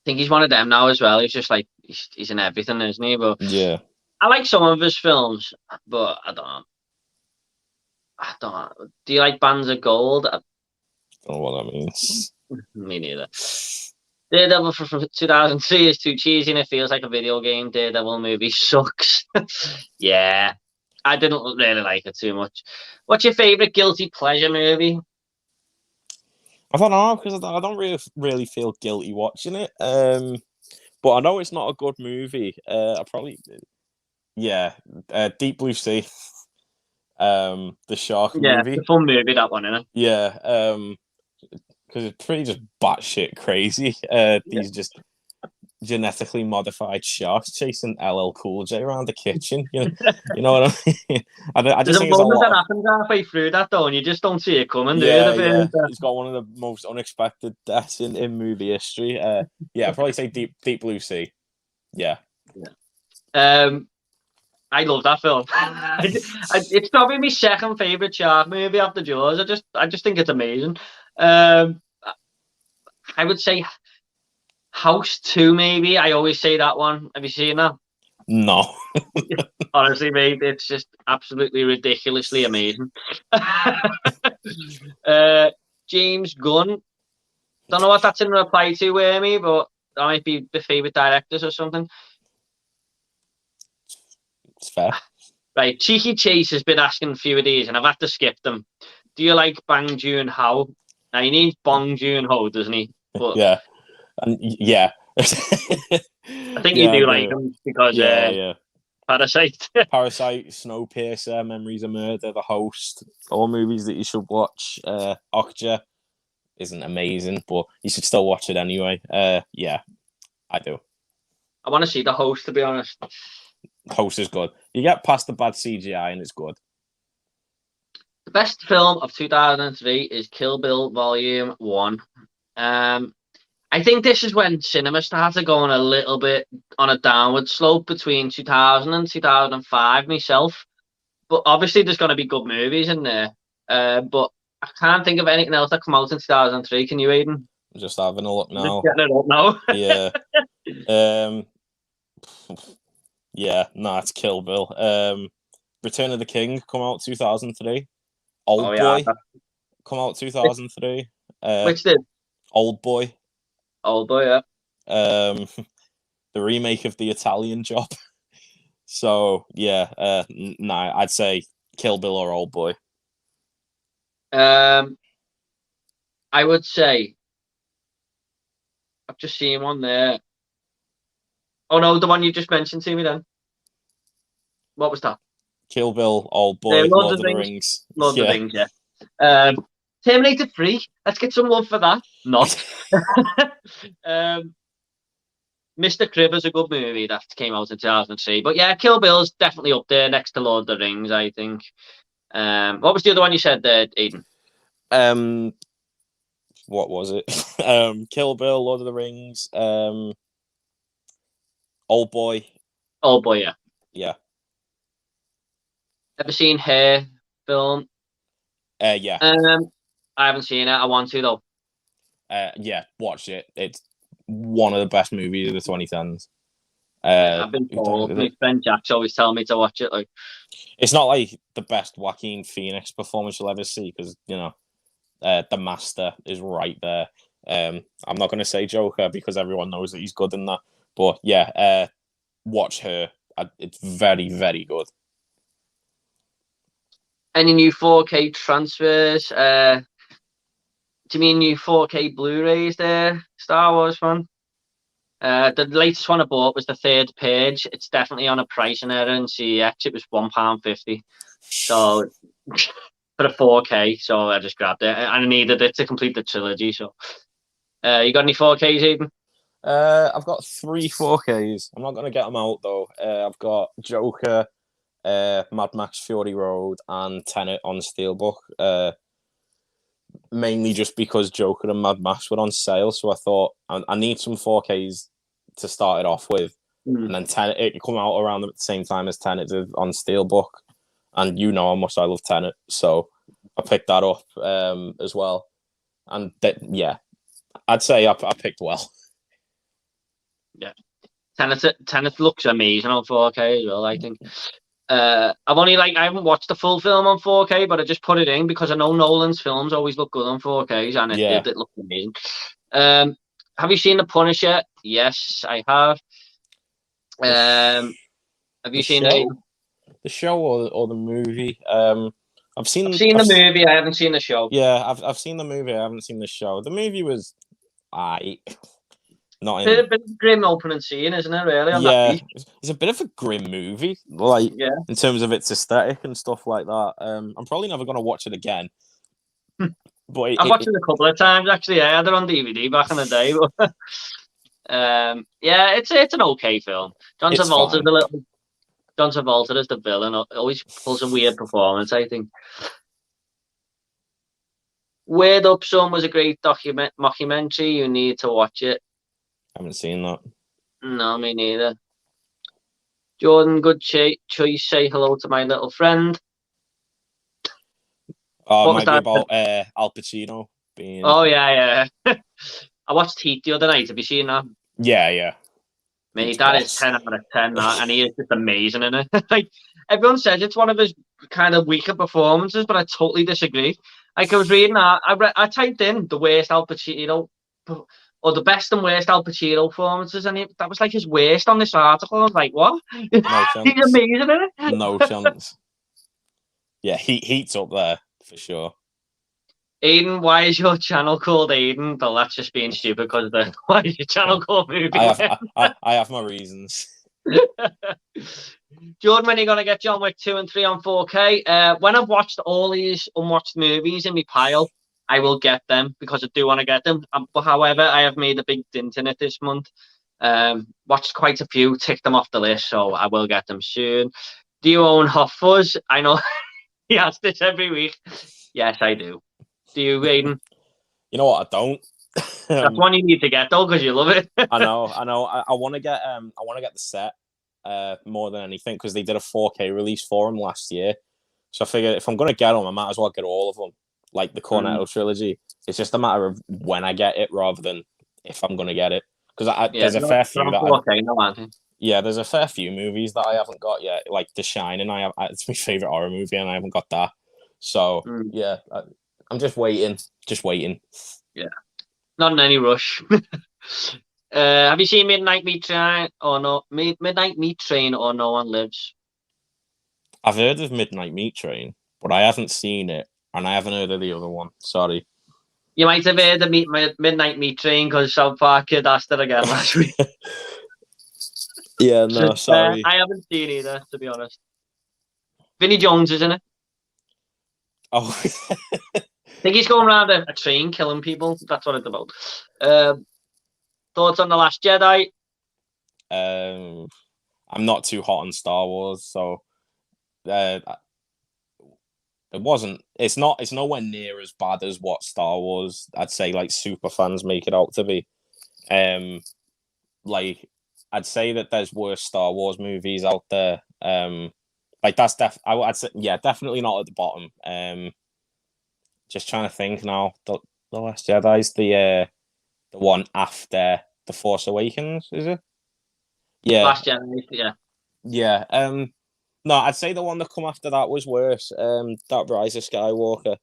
think he's one of them now as well. He's just like he's in everything, isn't he? But Yeah. I like some of his films, but I don't. Do you like Bands of Gold? Don't know what that means. Me neither. Daredevil from 2003 is too cheesy and it feels like a video game. Daredevil movie sucks. Yeah, I didn't really like it too much. What's your favorite guilty pleasure movie? I don't know because I don't really feel guilty watching it. But I know it's not a good movie. I probably Deep Blue Sea. The shark Yeah, movie. it's a fun movie, that one, isn't it? Yeah. Because it's pretty just batshit crazy. These just genetically modified sharks chasing LL Cool J around the kitchen. You know what I mean? I just There's a think it's a moment that lot. happens halfway through that though, and you just don't see it coming, do you? Yeah. He's got one of the most unexpected deaths in movie history. Yeah, I'd probably say Deep Blue Sea. Yeah. I love that film. It's probably my second favorite shark movie after Jaws. I just think it's amazing. I would say House 2, maybe. I always say that one. Have you seen that? No. Honestly, mate, it's just absolutely ridiculously amazing. James Gunn. Don't know what that's in reply to, Wormy, but that might be the favorite directors or something. It's fair. Right, Cheeky Chase has been asking a few of these, and I've had to skip them. Do you like Bang Joon-ho? Now, he needs Bong Joon-ho, doesn't he? But yeah. And yeah. I think you do like him because Parasite. Parasite, Snowpiercer, Memories of Murder, The Host, all movies that you should watch. Okja isn't amazing, but you should still watch it anyway. Yeah, I do. I want to see The Host, to be honest. Host is good. You get past the bad CGI and it's good. The best film of 2003 is Kill Bill Volume 1. I think this is when cinema started going a little bit on a downward slope between 2000 and 2005 myself. But obviously there's going to be good movies in there. But I can't think of anything else that came out in 2003. Can you, Aiden? I'm just having a look now. Just getting it up now. Yeah. Yeah, it's Kill Bill. Return of the King come out 2003. Old Boy come out 2003. Which did? Old Boy. Old Boy, yeah. The remake of The Italian Job. So yeah, I'd say Kill Bill or Old Boy. I would say I've just seen one there. Oh no, the one you just mentioned to me then. What was that? Kill Bill, Old Boy, Lord of the Rings. Lord of the Rings, yeah. Terminator 3. Let's get some love for that. Not. Mr. Cribber's a good movie that came out in 2003. But yeah, Kill Bill's definitely up there next to Lord of the Rings, I think. What was the other one you said there, Aiden? What was it? Kill Bill, Lord of the Rings, Old Boy. Old Boy, yeah. Yeah. Ever seen Hair film? Yeah. I haven't seen it. I want to though. Yeah, watch it. It's one of the best movies of the 2010s. I've been told. My friend Jack's always telling me to watch it. Like, it's not like the best Joaquin Phoenix performance you'll ever see because the master is right there. I'm not going to say Joker because everyone knows that he's good in that. But yeah, watch Her. It's very, very good. Any new 4K transfers? Do you mean new 4K Blu-rays there, Star Wars fan? The latest one I bought was the third page. It's definitely on a pricing error in CX. It was £1.50. So for the 4K, so I just grabbed it. I needed it to complete the trilogy. So, you got any 4Ks, Aiden? I've got 3 4Ks. I'm not going to get them out though. I've got Joker, Mad Max Fury Road, and Tenet on Steelbook. Mainly just because Joker and Mad Max were on sale, so I thought I need some 4Ks to start it off with, and then Tenet it come out around at the same time as Tenet did on Steelbook, and you know how much I love Tenet, so I picked that up as well, and yeah, I'd say I picked well. Tenet looks amazing on 4K as well, I think. I haven't watched the full film on 4K, but I just put it in because I know Nolan's films always look good on 4Ks, and Yeah. it looked amazing. Have you seen The Punisher? Yes, I have. Have you seen it? The show or the movie? I've seen the movie. I haven't seen the show. Yeah, I've seen the movie. I haven't seen the show. The movie was, not in. It's a bit of a grim opening scene, isn't it? Really? On that beach? It's a bit of a grim movie, like in terms of its aesthetic and stuff like that. I'm probably never gonna watch it again. But I've watched it a couple of times actually. I had it on DVD back in the day. But, yeah, it's an okay film. John Travolta is the villain. Always pulls a weird performance, I think. Weird Up Son was a great mockumentary. You need to watch it. I haven't seen that. No, me neither. Jordan, good choice. Say hello to my little friend. Oh, it might be about Al Pacino being. Oh yeah. I watched Heat the other night. Have you seen that? Yeah. Mate, that is 10 out of 10. That, and he is just amazing in it. Like everyone says, it's one of his kind of weaker performances, but I totally disagree. Like I was reading that, I typed in the worst Al Pacino or the best and worst Al Pacino performances, and that was like his worst on this article. I was like, what? No chance. He's amazing in it. No chance. Yeah, Heat's up there for sure. Aiden, why is your channel called Aiden? Well, that's just being stupid because why is your channel called Movie? I have my reasons. Jordan, when are you going to get John Wick 2 and 3 on 4K? When I've watched all these unwatched movies in my pile, I will get them because I do want to get them. But however, I have made a big dent in it this month. Watched quite a few, ticked them off the list, so I will get them soon. Do you own Hot Fuzz? I know he asks this every week. Yes, I do. Do you, Aiden? You know what? I don't. That's one you need to get though, because you love it. I know. I want to get the set more than anything because they did a 4K release for them last year. So I figured if I'm gonna get them, I might as well get all of them, like the Cornetto trilogy. It's just a matter of when I get it rather than if I'm gonna get it. Because there's a fair few that there's a fair few movies that I haven't got yet, like The Shining. It's my favorite horror movie, and I haven't got that. So yeah, I'm just waiting. Yeah, not in any rush. Have you seen Midnight Meat Train or no? Midnight Meat Train or No One Lives? I've heard of Midnight Meat Train, but I haven't seen it, and I haven't heard of the other one. Sorry. You might have heard of Midnight Meat Train because South Park Kid asked it again last week. Yeah, no, sorry. I haven't seen either, to be honest. Vinnie Jones is in it. Oh. I think he's going around a train killing people. That's what it's about. Thoughts on The Last Jedi? I'm not too hot on Star Wars, so it wasn't. It's nowhere near as bad as what Star Wars, I'd say, like super fans make it out to be. Like I'd say that there's worse Star Wars movies out there. Like that's I'd say, yeah, definitely not at the bottom. Just trying to think now. The Last Jedi's the one after The Force Awakens, is it? Yeah. Last Jedi, yeah. Yeah. No, I'd say the one that come after that was worse. That Rise of Skywalker.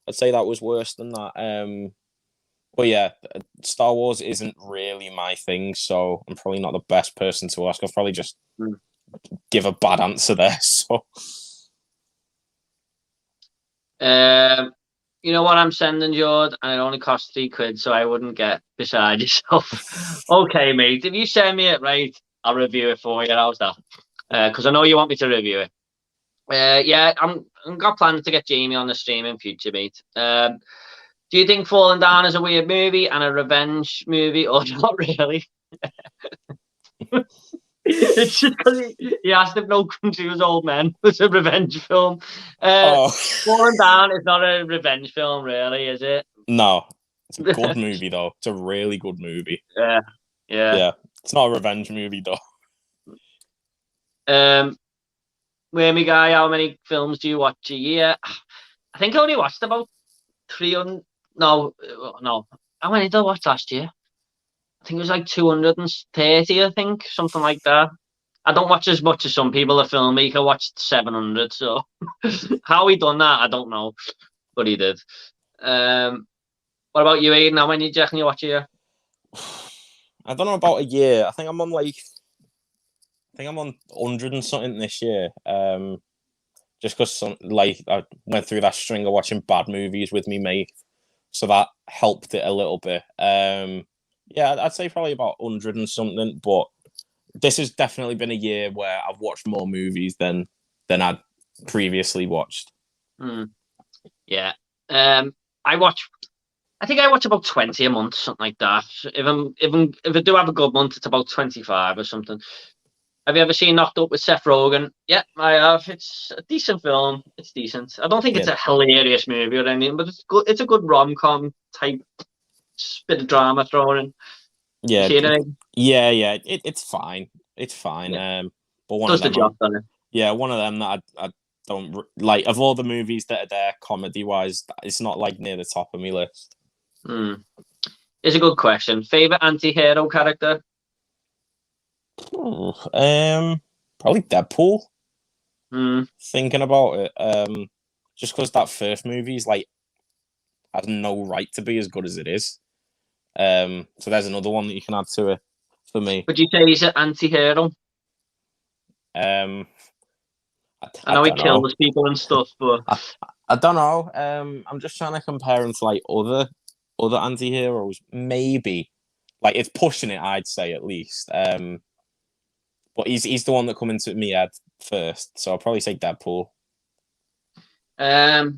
I'd say that was worse than that. But yeah, Star Wars isn't really my thing, so I'm probably not the best person to ask. I'll probably just give a bad answer there. So. You know what I'm sending, Jord? And it only costs £3, so I wouldn't get beside yourself. Okay, mate. If you send me it right, I'll review it for you. How's that? Because I know you want me to review it. Yeah, I'm got plans to get Jamie on the stream in future, mate. Do you think Falling Down is a weird movie and a revenge movie, or not really? It's just because he asked if No Country Was Old Men was a revenge film. Falling Down is not a revenge film, really, is it? No, it's a good movie though. It's a really good movie. Yeah. It's not a revenge movie though. Whammy guy, how many films do you watch a year? I think I only watched about 300. No. How many did I watch last year? I think it was like 230, I think, something like that. I don't watch as much as some people. A filmmaker watched 700, so how he done that, I don't know, but he did. What about you, Aiden? How many do you reckon you watch a year? I don't know about a year. I think I'm on 100 and something this year. Just because I went through that string of watching bad movies with me mate, so that helped it a little bit. Yeah, I'd say probably about 100 and something. But this has definitely been a year where I've watched more movies than I'd previously watched. Yeah. I think I watch about 20 a month, something like that. If I do have a good month, it's about 25 or something. Have you ever seen Knocked Up with Seth Rogen? Yeah, I have. It's a decent film. It's decent. I don't think it's a hilarious movie or anything, but it's good. It's a good rom-com type bit of drama thrown in. Yeah, yeah. It's fine. It's fine. Yeah. But one Does of them, the job, doesn't it? Yeah, one of them that I don't like. Of all the movies that are there, comedy wise, it's not like near the top of my list. It's a good question. Favorite anti-hero character? Probably Deadpool. Thinking about it, just because that first movie's like has no right to be as good as it is. So there's another one that you can add to it for me. Would you say he's an anti-hero? I know he kills people and stuff, but I don't know. I'm just trying to compare him to like other anti-heroes. Maybe like it's pushing it, I'd say at least. But he's the one that come into me head first, so I'll probably say Deadpool. That's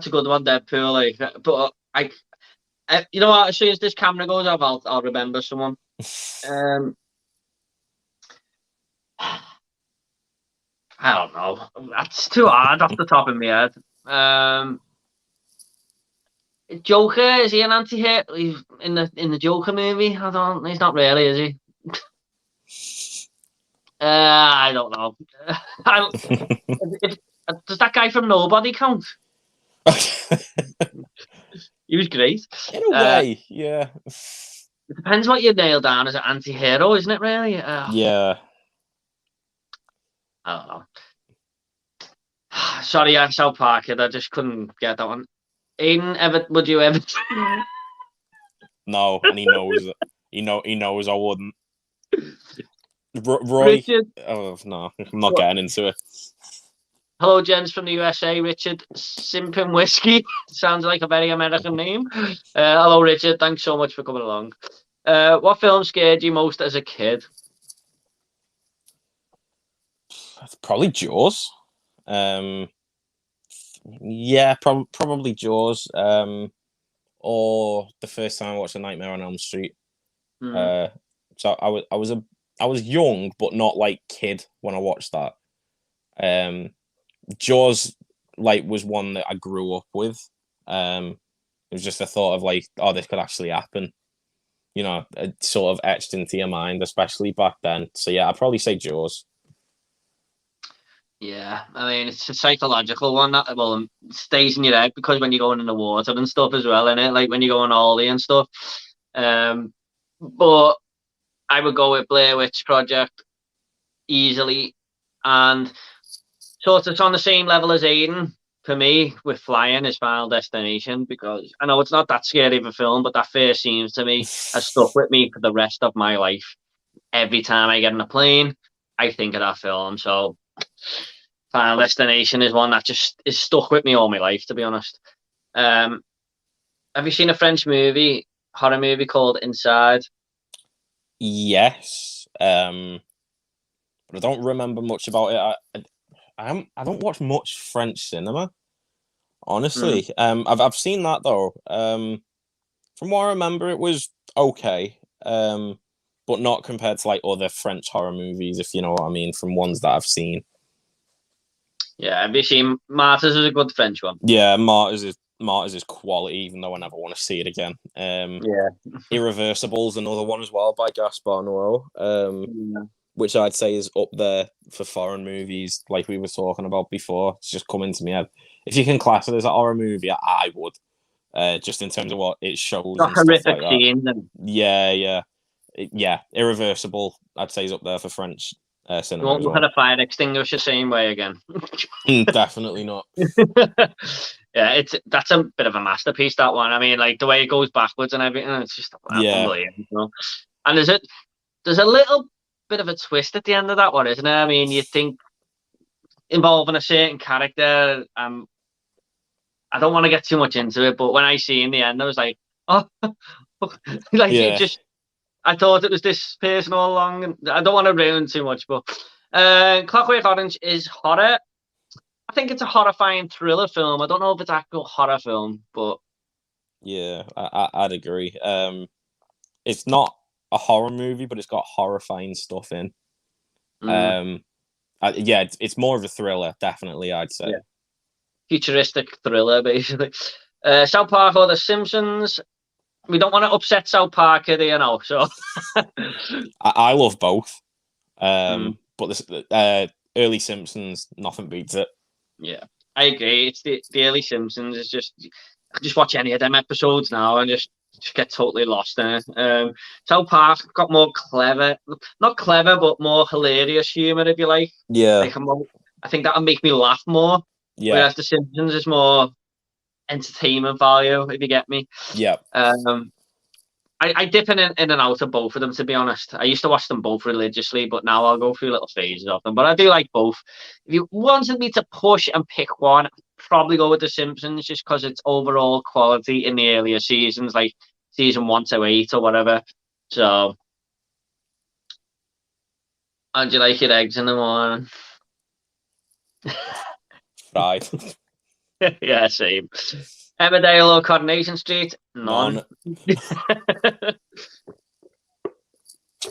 a good one, Deadpool. Like, but you know what? As soon as this camera goes off, I'll remember someone. I don't know. That's too hard off the top of my head. Joker, is he an anti-hero in the Joker movie? He's not really, is he? I don't know. Does that guy from Nobody count? He was great. In a way, yeah. It depends what you nail down as an anti-hero, isn't it, really? Yeah. I don't know. Sorry, I'm South Park kid. I just couldn't get that one. Aiden, would you ever? No, and he knows it. He knows I wouldn't. Roy. Richard. Oh no, I'm not getting into it. Hello, gents from the USA. Richard Simpin Whiskey sounds like a very American name. Hello, Richard. Thanks so much for coming along. What film scared you most as a kid? Probably Jaws. Yeah, probably Jaws. Or the first time I watched A Nightmare on Elm Street. So I was young, but not like kid when I watched that. Jaws was one that I grew up with. It was just a thought of like, oh, this could actually happen. You know, it sort of etched into your mind, especially back then. So yeah, I'd probably say Jaws. Yeah, I mean, it's a psychological one that stays in your head because when you're going in the water and stuff as well, innit? Like when you go on Ollie and stuff. But I would go with Blair Witch Project easily, and sort of it's on the same level as Aiden for me with flying is Final Destination, because I know it's not that scary of a film, but that first scene to me has stuck with me for the rest of my life. Every time I get in a plane, I think of that film. So Final Destination is one that just is stuck with me all my life, to be honest. Have you seen a French horror movie called Inside? Yes, but I don't remember much about it. I don't watch much French cinema, honestly. I've seen that though. From what I remember, it was okay. But not compared to like other French horror movies, if you know what I mean, from ones that I've seen. Yeah, have you seen Martyrs? Is a good French one. Yeah, Martyrs is quality, even though I never want to see it again. Yeah, Irreversible is another one as well by Gaspar Noé. Which I'd say is up there for foreign movies, like we were talking about before. It's just coming to me head. If you can class it as a horror movie, I would. just in terms of what it shows Got and stuff horrific like that. scenes and Yeah, Irreversible, I'd say, is up there for French you cinema won't as look well. at a fire extinguisher same way again. Definitely not. Yeah, that's a bit of a masterpiece, that one. I mean, like the way it goes backwards and everything, it's just Yeah. unbelievable. And there's a little bit of a twist at the end of that one, isn't there? I mean, you think involving a certain character. I don't want to get too much into it, but when I see in the end, I was like, oh, like it Yeah. just. I thought it was this person all along, and I don't want to ruin too much, but Clockwork Orange is horror. I think it's a horrifying thriller film. I don't know if it's actual horror film, but Yeah, I'd agree. It's not a horror movie, but it's got horrifying stuff in. Yeah, it's more of a thriller, definitely, I'd say. Yeah. Futuristic thriller, basically. South Park or The Simpsons. We don't want to upset South Park here, you know. So I love both, but the early Simpsons, nothing beats it. Yeah, I agree. It's the early Simpsons. It's just I just watch any of them episodes now and just get totally lost in it. South Park got more clever, not clever, but more hilarious humor, if you like. Yeah, Like I think that'll make me laugh more. yeah, Whereas The Simpsons is more entertainment value, if you get me. yeah. I dip in and out of both of them, to be honest. I used to watch them both religiously, but now I'll go through little phases of them. But I do like both. If you wanted me to push and pick one, I'd probably go with The Simpsons, just because it's overall quality in the earlier seasons, like season 1 to 8 or whatever. So, how'd you like your eggs in the morning? Fried. Yeah, same. Emmerdale or Coronation Street? None.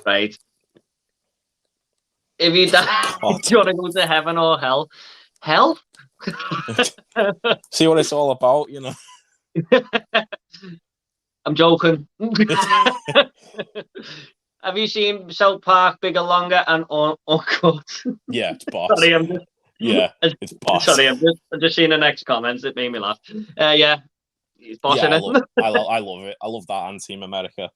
Right. If you die, do you want to go to heaven or hell? Hell? See what it's all about, you know. I'm joking. Have you seen South Park Bigger, Longer, and Uncut? Yeah, it's boss. Sorry, it's boss. Sorry, I'm just seeing the next comments. It made me laugh. Yeah, he's bossing I it. love it. I love that and Team America.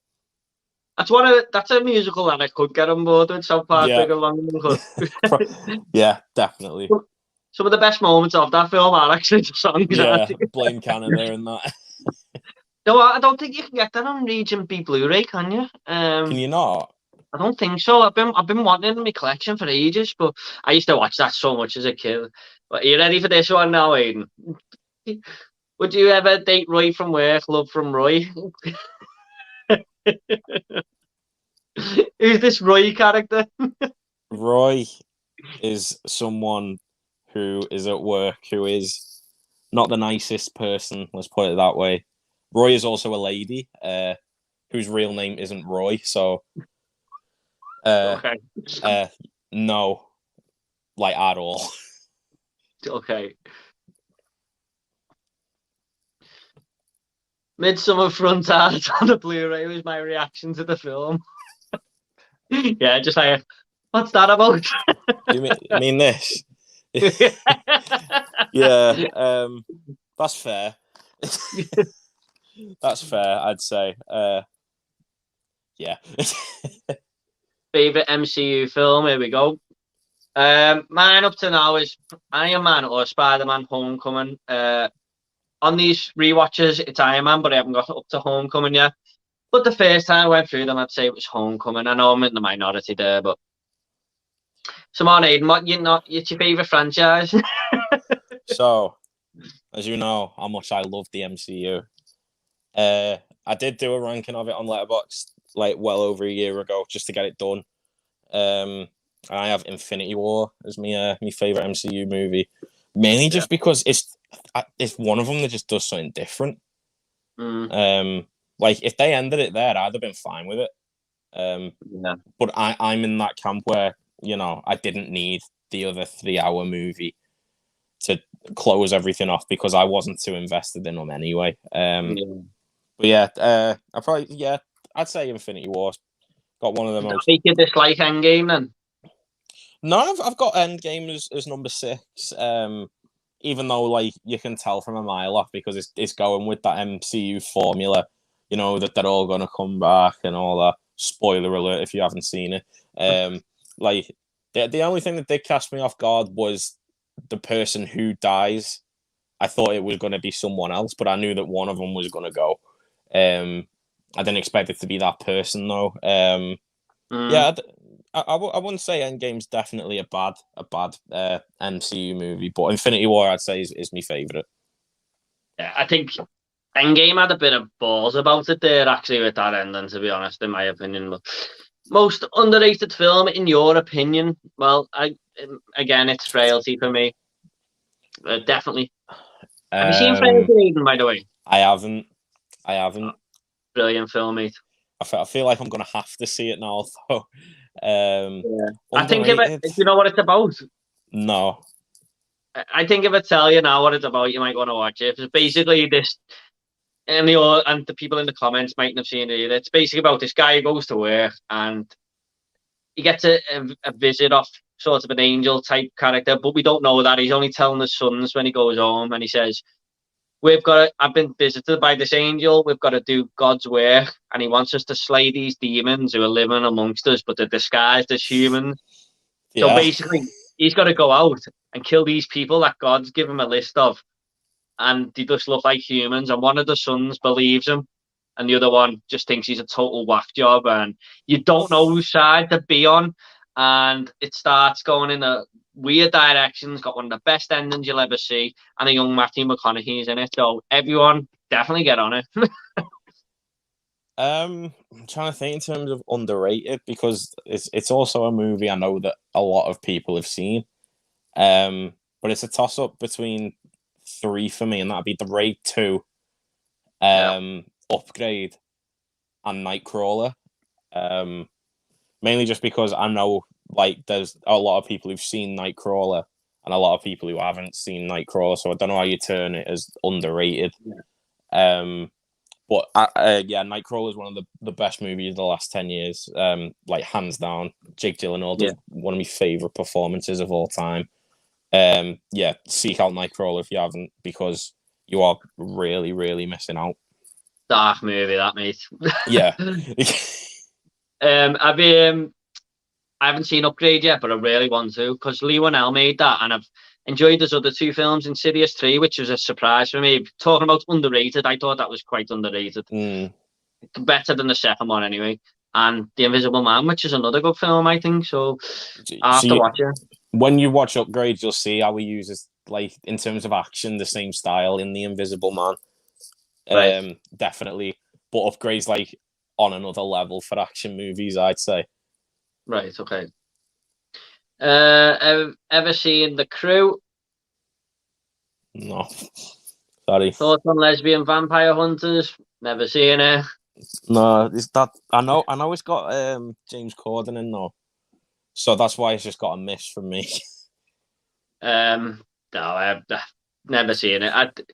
That's a musical that I could get on board with. South Park Bigger, Longer, and Uncut. Yeah, definitely. Some of the best moments of that film are actually the songs. Yeah, blame Canada and that. No, I don't think you can get that on Region B Blu-ray, can you? Can you not? I don't think so. I've been wanting it in my collection for ages, but I used to watch that so much as a kid. But are you ready for this one now, Aiden? Would you ever date Roy from work, love from Roy? Who's this Roy character? Roy is someone who is at work who is not the nicest person, let's put it that way. Roy is also a lady whose real name isn't Roy, so okay. No, like at all. Okay. Midsummer Front Art on the Blu-ray was my reaction to the film. Yeah, just like, what's that about? You mean this? Yeah, that's fair. That's fair, I'd say. Yeah. Favorite MCU film? Here we go. Mine up to now is Iron Man or Spider-Man: Homecoming. On these rewatches, it's Iron Man, but I haven't got up to Homecoming yet. But the first time I went through them, I'd say it was Homecoming. I know I'm in the minority there, but come on, Aiden, it's your favorite franchise? So, as you know, how much I love the MCU. I did do a ranking of it on Letterboxd like well over a year ago just to get it done. I have Infinity War as my favorite MCU movie, mainly just because it's one of them that just does something different. Like if they ended it there, I'd have been fine with it. But I'm in that camp where, you know, I didn't need the other 3-hour movie to close everything off because I wasn't too invested in them anyway. But yeah, I'd say Infinity War got one of the most. Make you dislike Endgame then? No, I've got Endgame as number 6. even though like you can tell from a mile off because it's going with that MCU formula, you know, that they're all gonna come back and all that. Spoiler alert if you haven't seen it. Like the only thing that did catch me off guard was the person who dies. I thought it was going to be someone else, but I knew that one of them was going to go. I didn't expect it to be that person though. Yeah, I wouldn't say Endgame's definitely a bad MCU movie, but Infinity War I'd say is my favorite. Yeah, I think Endgame had a bit of balls about it there, actually, with that ending, to be honest, in my opinion. But most underrated film, in your opinion? Well, again, it's Frailty for me. Definitely. Have you seen Frailty, Aiden, by the way? I haven't. Brilliant film, mate. I feel like I'm going to have to see it now, though. Yeah. I think if you know what it's about. No. I think if I tell you now what it's about, you might want to watch it. It's basically this, and the people in the comments mightn't have seen it either. It's basically about this guy who goes to work and he gets a visit off sort of an angel type character, but we don't know that. He's only telling his sons when he goes home, and he says, I've been visited by this angel. We've got to do God's work, and he wants us to slay these demons who are living amongst us, but they're disguised as humans. Yeah. So basically, he's got to go out and kill these people that God's given him a list of, and they just look like humans. And one of the sons believes him, and the other one just thinks he's a total whack job, and you don't know whose side to be on. And it starts going in a weird directions. Got one of the best endings you'll ever see, and a young Matthew McConaughey's in it. So everyone, definitely get on it. I'm trying to think in terms of underrated, because it's also a movie I know that a lot of people have seen. But it's a toss up between 3 for me, and that'd be The Raid 2, Upgrade, and Nightcrawler. Mainly just because I know like there's a lot of people who've seen Nightcrawler and a lot of people who haven't seen Nightcrawler, so I don't know how you turn it as underrated. Yeah. But Nightcrawler is one of the best movies of the last 10 years. Like hands down, Jake Gyllenhaal does one of my favorite performances of all time. Seek out Nightcrawler if you haven't, because you are really, really missing out. Dark movie, that, mate. Yeah. I haven't seen Upgrade yet, but I really want to, because Lee Whannell made that, and I've enjoyed his other 2 films, Insidious 3, which was a surprise for me. Talking about underrated, I thought that was quite underrated. Better than the second one, anyway. And The Invisible Man, which is another good film, I think. So I have to watch it. When you watch Upgrade, you'll see how he uses, like, in terms of action, the same style in The Invisible Man. Right. Definitely. But Upgrade's like on another level for action movies, I'd say. Right, okay. Ever seen The Crew? No. Sorry. Thoughts on Lesbian Vampire Hunters? Never seen it. No, is that I know it's got James Corden in though. So that's why it's just got a miss from me. No, I've never seen it.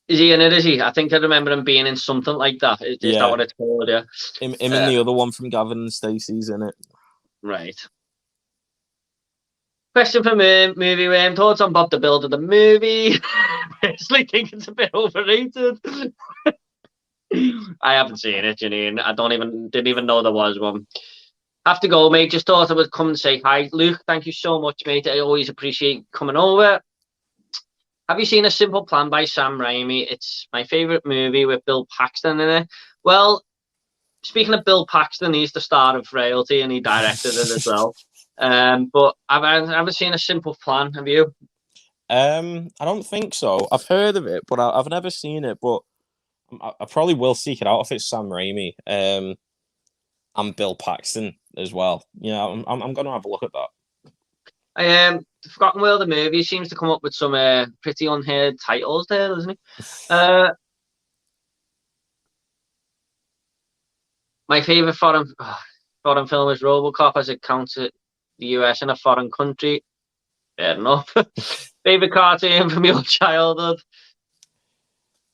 Is he in it? Is he? I think I remember him being in something like that. Is that what it's called? Yeah. Him and the other one from Gavin and Stacey's in it. Right. Question for me, movie Worm. Thoughts on Bob the Builder, the movie? Personally think it's a bit overrated. I haven't seen it, Janine. I didn't even know there was one. Have to go, mate. Just thought I would come and say hi. Luke, thank you so much, mate. I always appreciate coming over. Have you seen A Simple Plan by Sam Raimi? It's my favourite movie with Bill Paxton in it. Well, speaking of Bill Paxton, he's the star of Frailty and he directed it as well. But I haven't seen A Simple Plan. Have you? I don't think so. I've heard of it, but I've never seen it. But I probably will seek it out if it's Sam Raimi. And Bill Paxton as well. Yeah, I'm going to have a look at that. The Forgotten World of Movies seems to come up with some pretty unheard titles there, doesn't it? My favourite foreign film is RoboCop, as it counts it the US in a foreign country. Fair enough. Favourite cartoon from your childhood?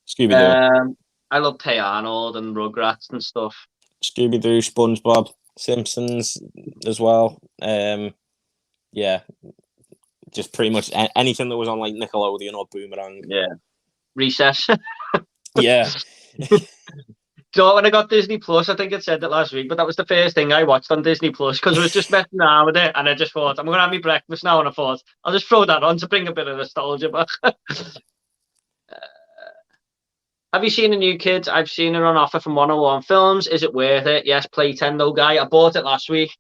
Scooby-Doo. I love Hey Arnold and Rugrats and stuff. Scooby-Doo, SpongeBob, Simpsons as well. just pretty much anything that was on like Nickelodeon or Boomerang. Yeah. Recess. Yeah. So when I got Disney Plus, I think it said it last week, but that was the first thing I watched on Disney Plus because I was just messing around with it, and I just thought I'm gonna have my breakfast now, and I thought I'll just throw that on to bring a bit of nostalgia back. Have you seen the new Kids? I've seen it on offer from 101 Films. Is it worth it? Yes, Playtendo guy. I bought it last week,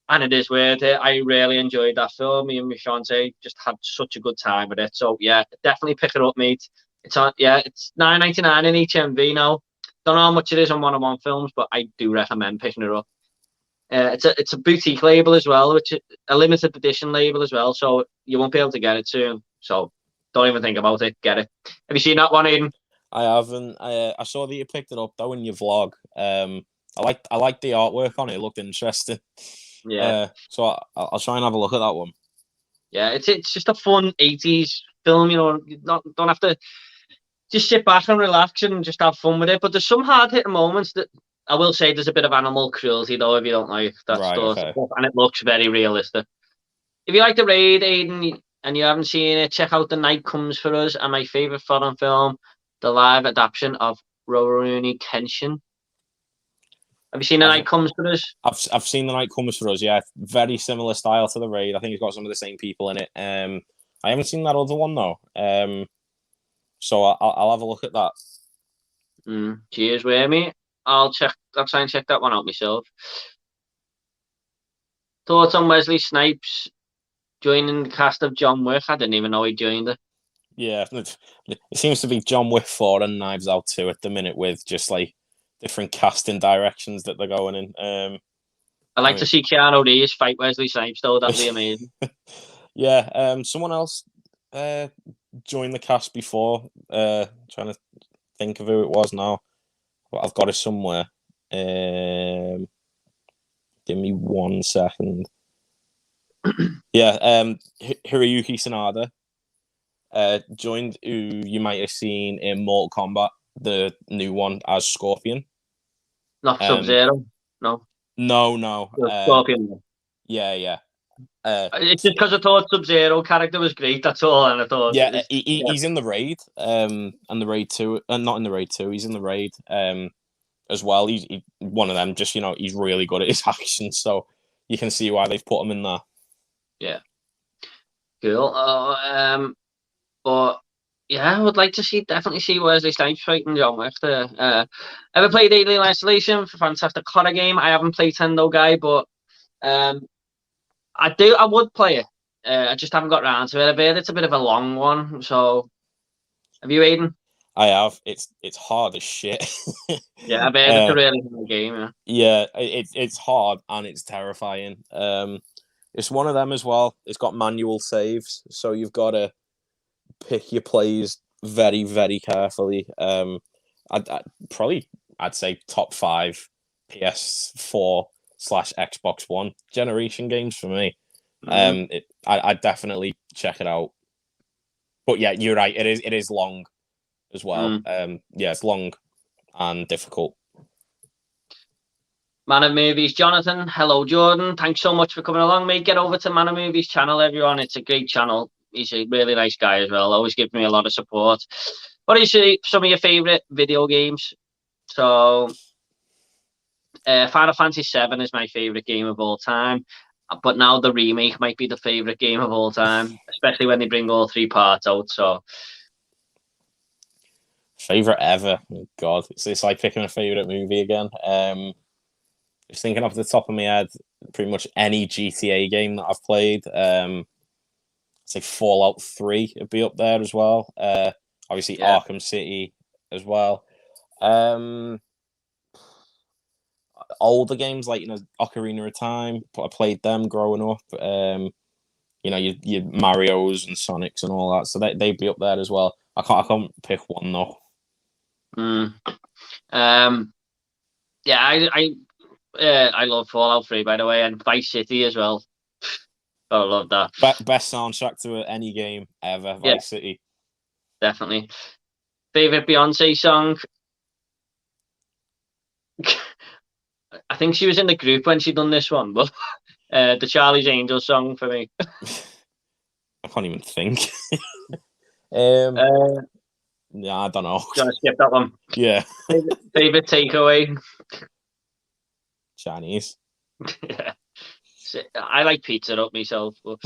and it is worth it. I really enjoyed that film. Me and my fiance just had such a good time with it. So yeah, definitely pick it up, mate. It's on. Yeah, it's $9.99 in HMV now. Don't know how much it is on 101 Films, but I do recommend picking it up. It's a boutique label as well, which is a limited edition label as well. So you won't be able to get it soon. So don't even think about it. Get it. Have you seen that one, Aiden? I haven't. I saw that you picked it up though in your vlog. I like the artwork on it. It looked interesting. Yeah. So I'll try and have a look at that one. Yeah, it's just a fun 80s film, you know. Don't have to just sit back and relax and just have fun with it. But there's some hard hitting moments that I will say there's a bit of animal cruelty though, if you don't like that Right, sort okay. of stuff, and it looks very realistic. If you like the raid, Aiden, and you haven't seen it, check out The Night Comes for Us and my favorite foreign film, the live adaptation of Rurouni Kenshin. Have you seen The Night Comes for Us? I've seen The Night Comes for Us. Yeah, very similar style to the raid. I think it's got some of the same people in it. I haven't seen that other one though. So I'll have a look at that. Cheers, with me. I'll try and check that one out myself. Thoughts on Wesley Snipes joining the cast of John Wick? I didn't even know he joined it. Yeah, it seems to be John Wick 4 and Knives Out 2 at the minute, with just like different casting directions that they're going in. I'd like to see Keanu Reeves fight Wesley Snipes though. That'd be amazing. Yeah, someone else joined the cast before. Trying to think of who it was now. But I've got it somewhere. Give me 1 second. Yeah, Hiroyuki Sanada joined, who you might have seen in Mortal Kombat, the new one, as Scorpion. Not Sub-Zero, no. No. Scorpion. Yeah. It's just because I thought Sub-Zero character was great. That's all, and I thought. Yeah, he's in the raid, and the raid 2, not in the raid 2. He's in the raid, as well. He's one of them. Just he's really good at his actions, so you can see why they've put him in there. Yeah. Cool. But yeah, I would like to definitely see Wesley Snipes fighting John Wick. Ever played Alien Isolation? Fantastic horror game. I haven't played Tendo guy, but I would play it. I just haven't got around to it. I bet it's a bit of a long one. So, have you, Aiden? I have. It's hard as shit. Yeah, I bet it's a really hard game. Yeah, it's hard and it's terrifying. It's one of them as well. It's got manual saves, so you've got to pick your plays very, very carefully. I'd say top 5 PS4/Xbox One generation games for me. I'd definitely check it out. But yeah, you're right. It is long as well. Yeah, it's long and difficult. Man of Movies, Jonathan. Hello, Jordan. Thanks so much for coming along, mate. Get over to Man of Movies channel, everyone. It's a great channel. He's a really nice guy as well. Always gives me a lot of support. What are some of your favorite video games? So, Final Fantasy VII is my favorite game of all time. But now the remake might be the favorite game of all time, especially when they bring all 3 parts out. So, favorite ever? Oh, God, it's like picking a favorite movie again. Just thinking off the top of my head, pretty much any GTA game that I've played. Say Fallout 3 would be up there as well. Obviously Arkham City as well. Older games like Ocarina of Time. I played them growing up. Your Mario's and Sonics and all that. So they'd be up there as well. I can't pick one though. Yeah, I love Fallout 3, by the way, and Vice City as well. I love that. Best soundtrack to any game ever, Vice City. Definitely. Favorite Beyonce song? I think she was in the group when she done this one, but the Charlie's Angels song for me. I can't even think. Uh, Yeah, I don't know. do you want to skip that one? Yeah, Favorite takeaway? Chinese. Yeah. I like pizza up myself, but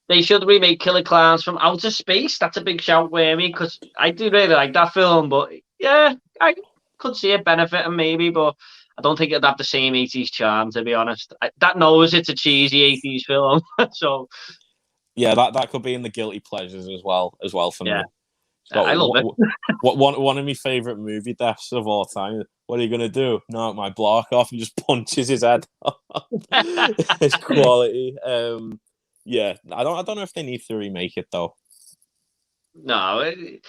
they should remake Killer Clowns from Outer Space. That's a big shout for me because I do really like that film. But yeah, I could see it benefiting maybe, but I don't think it'd have the same 80s charm, to be honest. That knows it's a cheesy 80s film, so Yeah, that could be in the guilty pleasures as well for yeah, me. It's I got love it. one of my favorite movie deaths of all time. What are you gonna do? Knock my block off and just punches his head off. It's quality. Yeah, I don't know if they need to remake it though. No, it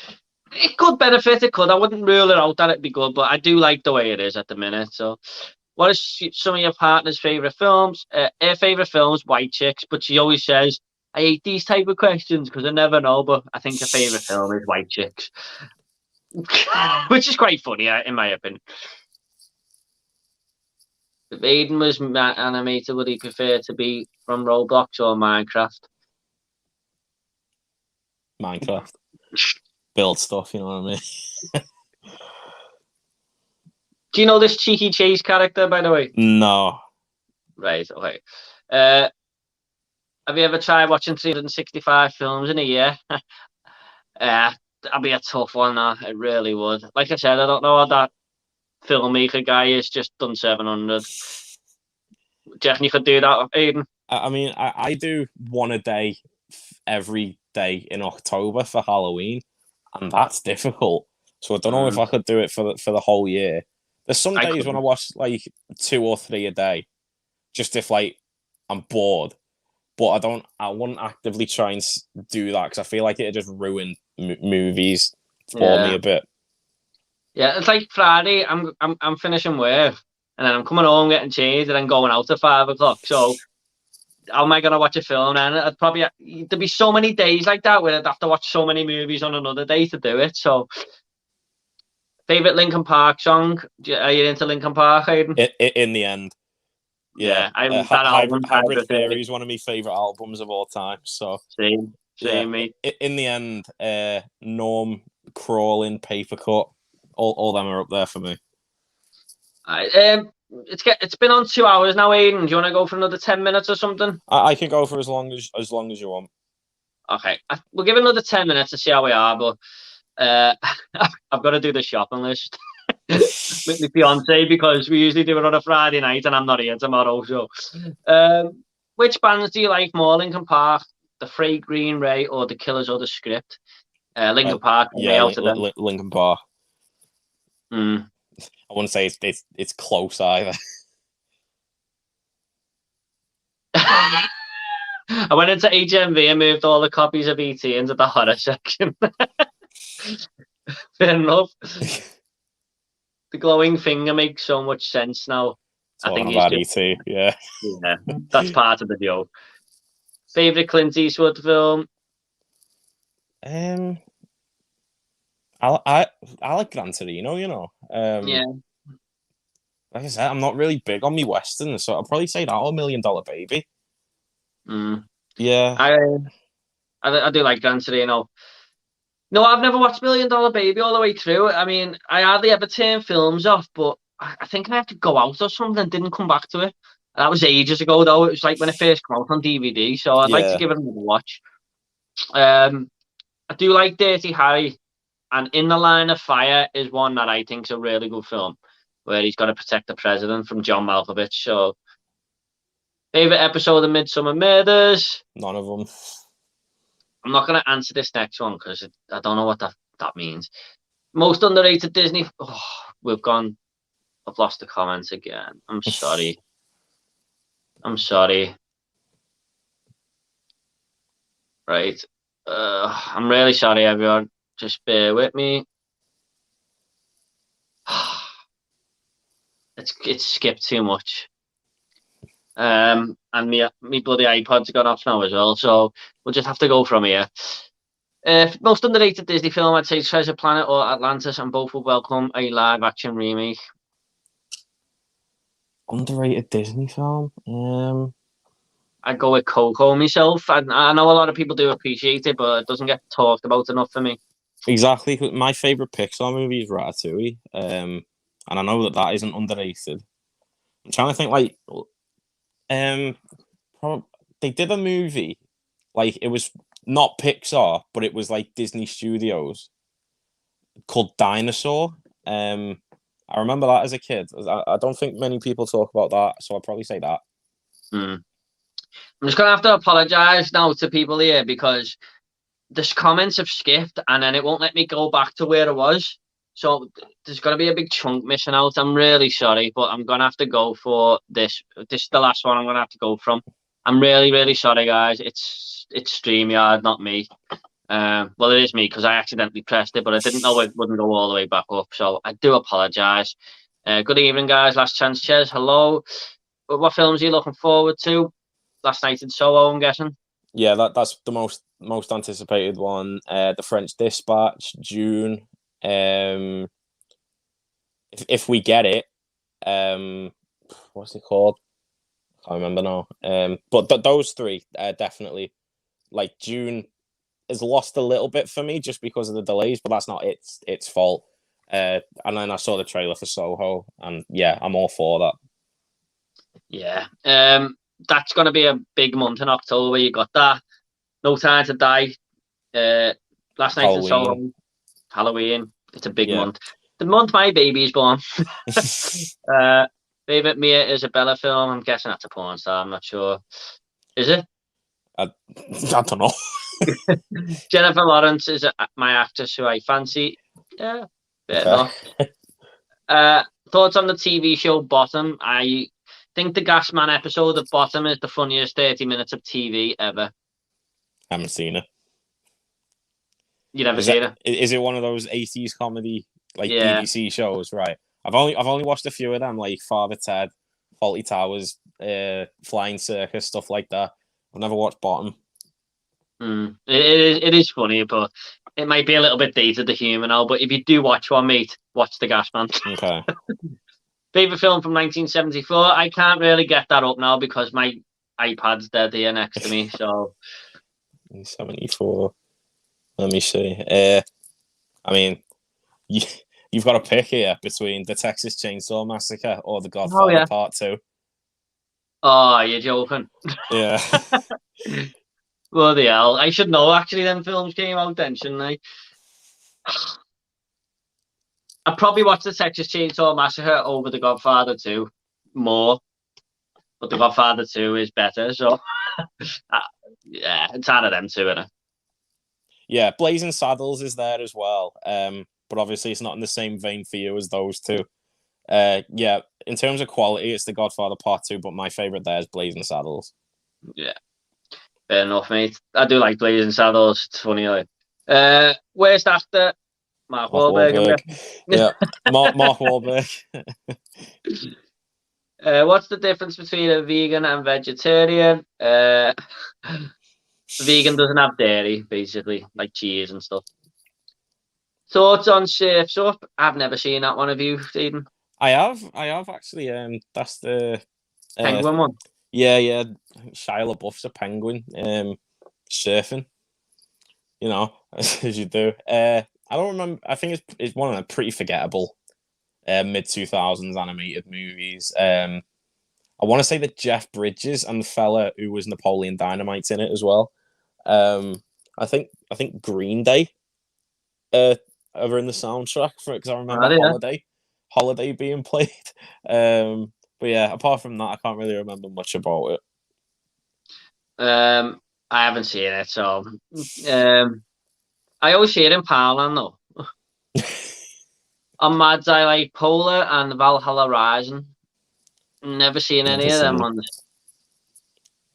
could benefit. It could. I wouldn't rule it out that it'd be good, but I do like the way it is at the minute. So, what is some of your partner's favorite films? Her favorite film is White Chicks, but she always says, "I hate these type of questions because I never know." But I think her favorite film is White Chicks, which is quite funny in my opinion. If Aiden was animated, would he prefer to be from Roblox or Minecraft? Minecraft. Build stuff, you know what I mean? Do you know this Cheeky Chase character, by the way? No. Right, okay. Have you ever tried watching 365 films in a year? That'd be a tough one, it really would. Like I said, I don't know how that filmmaker guy is just done 700. Do you reckon you could do that, Aiden? I mean, I do one a day every day in October for Halloween, and that's difficult. So I don't know if I could do it for the whole year. There's some days when I watch like 2 or 3 a day, just if like I'm bored. But I wouldn't actively try and do that because I feel like it'd just ruin movies for me a bit. Yeah, it's like Friday. I'm finishing work, and then I'm coming home, getting changed, and then going out at 5 o'clock. So how am I gonna watch a film? And I'd probably there'd be so many days like that where I'd have to watch so many movies on another day to do it. So, favorite Linkin Park song? Are you into Linkin Park, Aiden? In the end, yeah. That album, Hybrid Theory is one of my favorite albums of all time. So same, mate. In the end, Norm, Crawling, Paper Cut, all them are up there for me. It's been on 2 hours now, Aiden. Do you want to go for another 10 minutes or something? I can go for as long as you want. Okay, we'll give it another 10 minutes to see how we are, but I've got to do the shopping list with my fiance because we usually do it on a Friday night and I'm not here tomorrow. So, which bands do you like more, Linkin Park, the Frey Green Ray, or the Killers, or the Script? Linkin Park. Yeah, Linkin Park. Mm. I wouldn't say it's close either. I went into HMV and moved all the copies of E.T. into the horror section. Fair enough. The glowing finger makes so much sense now. I think about E.T. Yeah, that's part of the joke. Favorite Clint Eastwood film? I like Gran Torino. You know. Yeah. Like I said, I'm not really big on me westerns, so I'll probably say that or $1 Million Baby. Yeah. I do like Gran Torino. No, I've never watched $1 Million Baby all the way through. I mean, I hardly ever turn films off, but I think I have to go out or something and didn't come back to it. That was ages ago, though. It was like when it first came out on DVD, so I'd like to give it another watch. I do like Dirty Harry, and In the Line of Fire is one that I think is a really good film, where he's got to protect the president from John Malkovich. So, favorite episode of Midsummer Murders? None of them. I'm not going to answer this next one because I don't know what that means. Most underrated Disney. Oh, I've lost the comments again. I'm sorry. Right. I'm really sorry, everyone. Just bear with me. It's skipped too much. And me bloody iPod's gone off now as well, so we'll just have to go from here. Most underrated Disney film, I'd say Treasure Planet or Atlantis, and both will welcome a live-action remake. Underrated Disney film? I'd go with Coco myself. I know a lot of people do appreciate it, but it doesn't get talked about enough for me. Exactly. My favorite Pixar movie is Ratatouille, and I know that isn't underrated. I'm trying to think, like, they did a movie, like it was not Pixar, but it was like Disney Studios called Dinosaur. I remember that as a kid. I don't think many people talk about that, so I'd probably say that. I'm just gonna have to apologise now to people here because this comments have skipped and then it won't let me go back to where it was. So there's gonna be a big chunk missing out. I'm really sorry, but I'm gonna have to go for this. This is the last one I'm gonna have to go from. I'm really, really sorry, guys. It's StreamYard, not me. Well, it is me because I accidentally pressed it, but I didn't know it wouldn't go all the way back up. So I do apologise. Good evening, guys. Last Chance Chairs. Hello. What films are you looking forward to? Last night in Soho, I'm guessing. Yeah, that's the most anticipated one. The French Dispatch, June. If we get it, what's it called? I can't remember now. But those three definitely. Like June has lost a little bit for me just because of the delays, but that's not its fault. And then I saw the trailer for Soho, and yeah, I'm all for that. Yeah. That's going to be a big month in October. You got that. No Time to Die. Last Night in Soho. Halloween. It's a big month. The month my baby's born. Favorite Mia Isabella film. I'm guessing that's a porn star. I'm not sure. Is it? I don't know. Jennifer Lawrence is my actress who I fancy. Yeah, fair enough. Thoughts on the TV show Bottom? I think the Gasman episode of Bottom is the funniest 30 minutes of TV ever. I haven't seen it. You never seen it? Is it one of those 80s comedy BBC shows? Right. I've only watched a few of them, like Father Ted, Fawlty Towers, Flying Circus, stuff like that. I've never watched Bottom. It is funny, but it might be a little bit dated, the humour now. But if you do watch one, mate, watch The Gasman. Okay. Favorite film from 1974? I can't really get that up now because my iPad's dead here next to me. So 74. Let me see. I mean, you've got to pick here between the Texas Chainsaw Massacre or The Godfather Part 2. Oh, you're joking. Yeah. Bloody hell. I should know, actually, them films came out then, shouldn't I? I'd probably watch the Texas Chainsaw Massacre over The Godfather 2 more. But The Godfather 2 is better, so... yeah, it's out of them two, innit? Yeah, Blazing Saddles is there as well. But obviously it's not in the same vein for you as those two. Yeah, in terms of quality, it's The Godfather Part 2, but my favourite there is Blazing Saddles. Yeah. Fair enough, mate. I do like Blazing Saddles. It's funny, like. Worst actor? Mark Wahlberg. Yeah, Mark Wahlberg. What's the difference between a vegan and vegetarian? Vegan doesn't have dairy, basically, like cheese and stuff. Thoughts on Surf's Up? I've never seen that one of you, Aiden. I have actually. That's the Penguin one. Yeah. Shia LaBeouf's a penguin, surfing. You know, as you do. I don't remember. I think it's one of the pretty forgettable mid-2000s animated movies. I want to say that Jeff Bridges and the fella who was Napoleon Dynamite's in it as well. I think Green Day are in the soundtrack for it because I remember Holiday being played. But yeah, apart from that, I can't really remember much about it. I haven't seen it, so I always see it in Poundland though. On Mads, I like Polar and Valhalla Rising. Never seen any of them ones.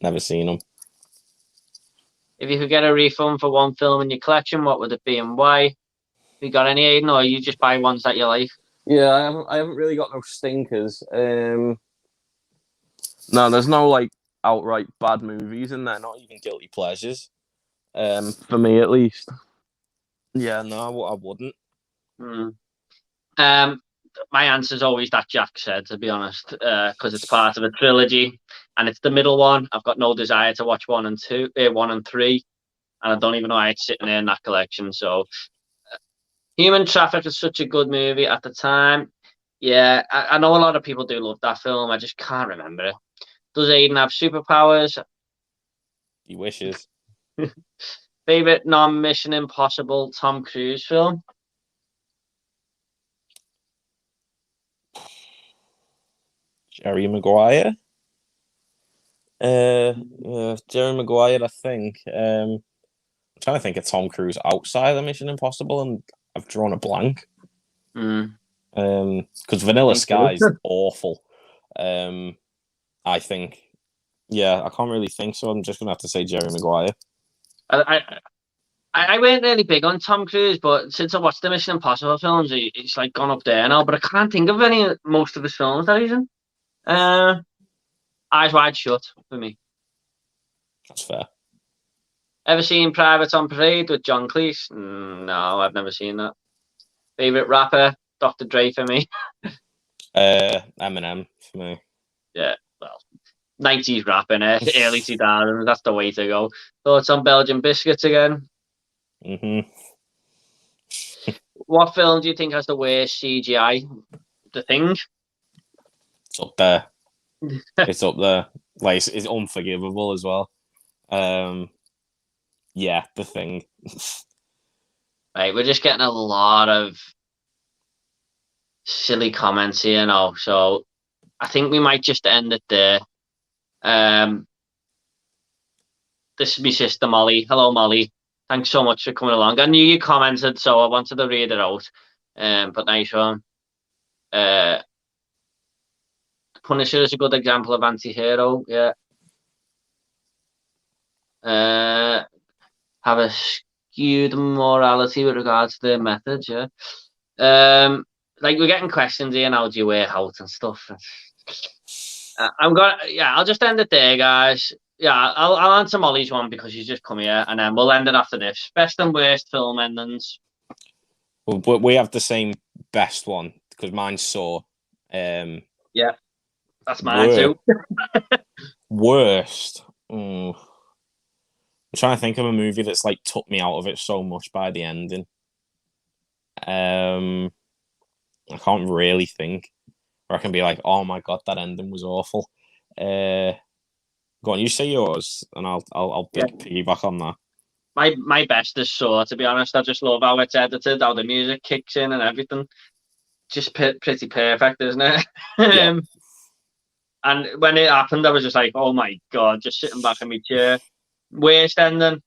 Never seen them. If you could get a refund for one film in your collection, what would it be and why? You got any, Aiden, or you just buy ones that you like? Yeah, I haven't really got no stinkers. No, there's no like outright bad movies in there, not even guilty pleasures. For me at least. Yeah, no, I wouldn't. My answer is always that Jack said, to be honest, because it's part of a trilogy. and it's the middle one. I've got no desire to watch 1 and 2, 1 and 3, and I don't even know why it's sitting there in that collection. So, Human Traffic is such a good movie at the time. Yeah, I know a lot of people do love that film. I just can't remember it. Does Aiden have superpowers? He wishes. Favorite non-Mission Impossible Tom Cruise film? Jerry Maguire. Jerry Maguire, I think. I'm trying to think of Tom Cruise outside of Mission Impossible, and I've drawn a blank. Because Vanilla Sky is awful. I think. Yeah, I can't really think, so I'm just gonna have to say Jerry Maguire. I weren't really big on Tom Cruise, but since I watched the Mission Impossible films, it's like gone up there now. But I can't think of most of his films that he's in. Eyes Wide Shut for me. That's fair. Ever seen Privates on Parade with John Cleese? No, I've never seen that. Favorite rapper? Dr. Dre for me. Eminem for me. Yeah, well, 90s rapping, early 2000s. That's the way to go. Thoughts on Belgian Biscuits again? What film do you think has the worst CGI? The Thing? It's up there. It's up there. Like it's unforgivable as well. Yeah, The Thing. Right, we're just getting a lot of silly comments here now, so I think we might just end it there. This is my sister Molly. Hello, Molly. Thanks so much for coming along. I knew you commented, so I wanted to read it out. But nice one. Punisher is a good example of anti-hero. Yeah. Have a skewed morality with regards to their methods. Yeah. Like we're getting questions here now. Do you wear out and stuff? I'll just end it there, guys. Yeah, I'll answer Molly's one because she's just come here, and then we'll end it after this. Best and worst film endings. Well, we have the same best one because mine's Saw. Yeah, that's mine too. Worst. I'm trying to think of a movie that's like took me out of it so much by the ending. I can't really think. Or I can be like, oh my god, that ending was awful. Go on, you say yours, and I'll piggyback on that. My best is Saw, to be honest. I just love how it's edited, how the music kicks in and everything. Just pretty perfect, isn't it? Yeah. And when it happened, I was just like, oh my god, just sitting back in my chair. Worst ending.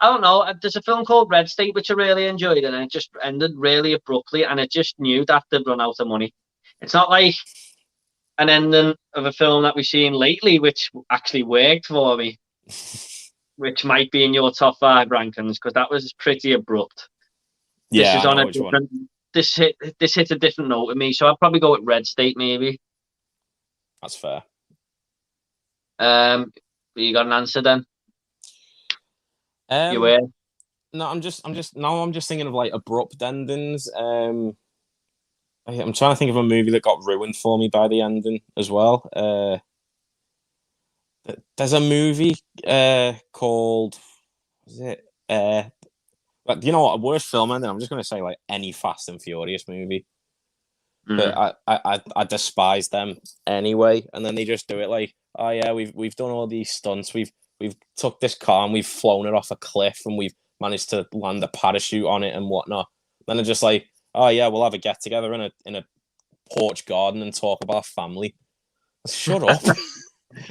I don't know. There's a film called Red State, which I really enjoyed, and it just ended really abruptly, and it just knew that they'd run out of money. It's not like an ending of a film that we've seen lately, which actually worked for me, which might be in your top 5 rankings, because that was pretty abrupt. Yeah, this is on a different. This hit a different note with me, so I'd probably go with Red State, maybe. That's fair. You got an answer then? You were? No, I'm just thinking of like abrupt endings. I'm trying to think of a movie that got ruined for me by the ending as well. There's a movie called, is it? But you know what? A worst film ending. I'm just going to say like any Fast and Furious movie. But I despise them anyway. And then they just do it like, oh yeah, we've done all these stunts. We've took this car and we've flown it off a cliff and we've managed to land a parachute on it and whatnot. Then they're just like, oh yeah, we'll have a get together in a porch garden and talk about family. Shut up.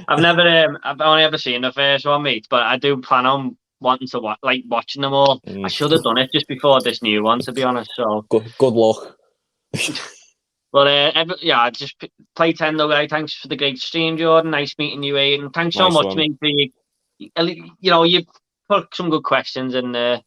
I've only ever seen the first one, mate, but I do plan on wanting to watching them all. I should have done it just before this new one, to be honest. So good luck. But just play Tendo, guy. Thanks for the great stream, Jordan. Nice meeting you, Aiden. Thanks so much, mate. You put some good questions in there.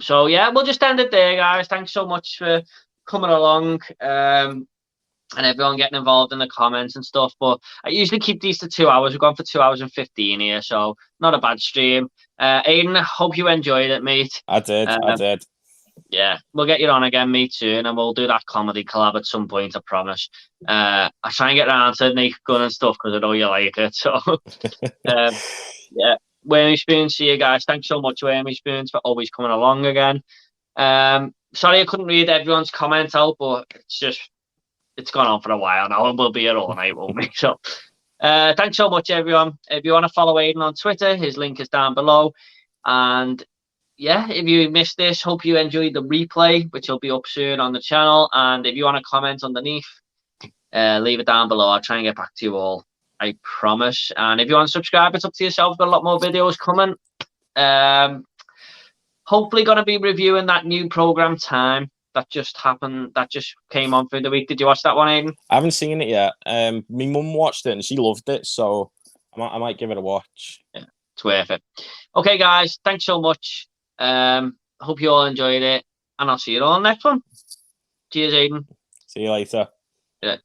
So yeah, we'll just end it there, guys. Thanks so much for coming along. And everyone getting involved in the comments and stuff. But I usually keep these to 2 hours. We've gone for 2 hours and 15 here, so not a bad stream. Aiden, hope you enjoyed it, mate. I did. Yeah, we'll get you on again, mate, soon, and we'll do that comedy collab at some point, I promise. I try and get around to Naked Gun and stuff because I know you like it. So, yeah, Wormy Spoon, see you guys. Thanks so much, Wormy Spoons, for always coming along again. Sorry I couldn't read everyone's comment out, but it's gone on for a while now, and we'll be here all night, won't we? So, thanks so much, everyone. If you want to follow Aiden on Twitter, his link is down below. And yeah, if you missed this, hope you enjoyed the replay, which will be up soon on the channel. And if you want to comment underneath, leave it down below. I'll try and get back to you all, I promise. And if you want to subscribe, it's up to yourself. We've got a lot more videos coming. Hopefully going to be reviewing that new program Time that just happened, that just came on through the week. Did you watch that one, Aiden? I haven't seen it yet. My mum watched it and she loved it, so I might give it a watch. Yeah, it's worth it. Okay, guys, thanks so much. Hope you all enjoyed it, and I'll see you all on the next one. Cheers, Aiden. See you later. Yeah.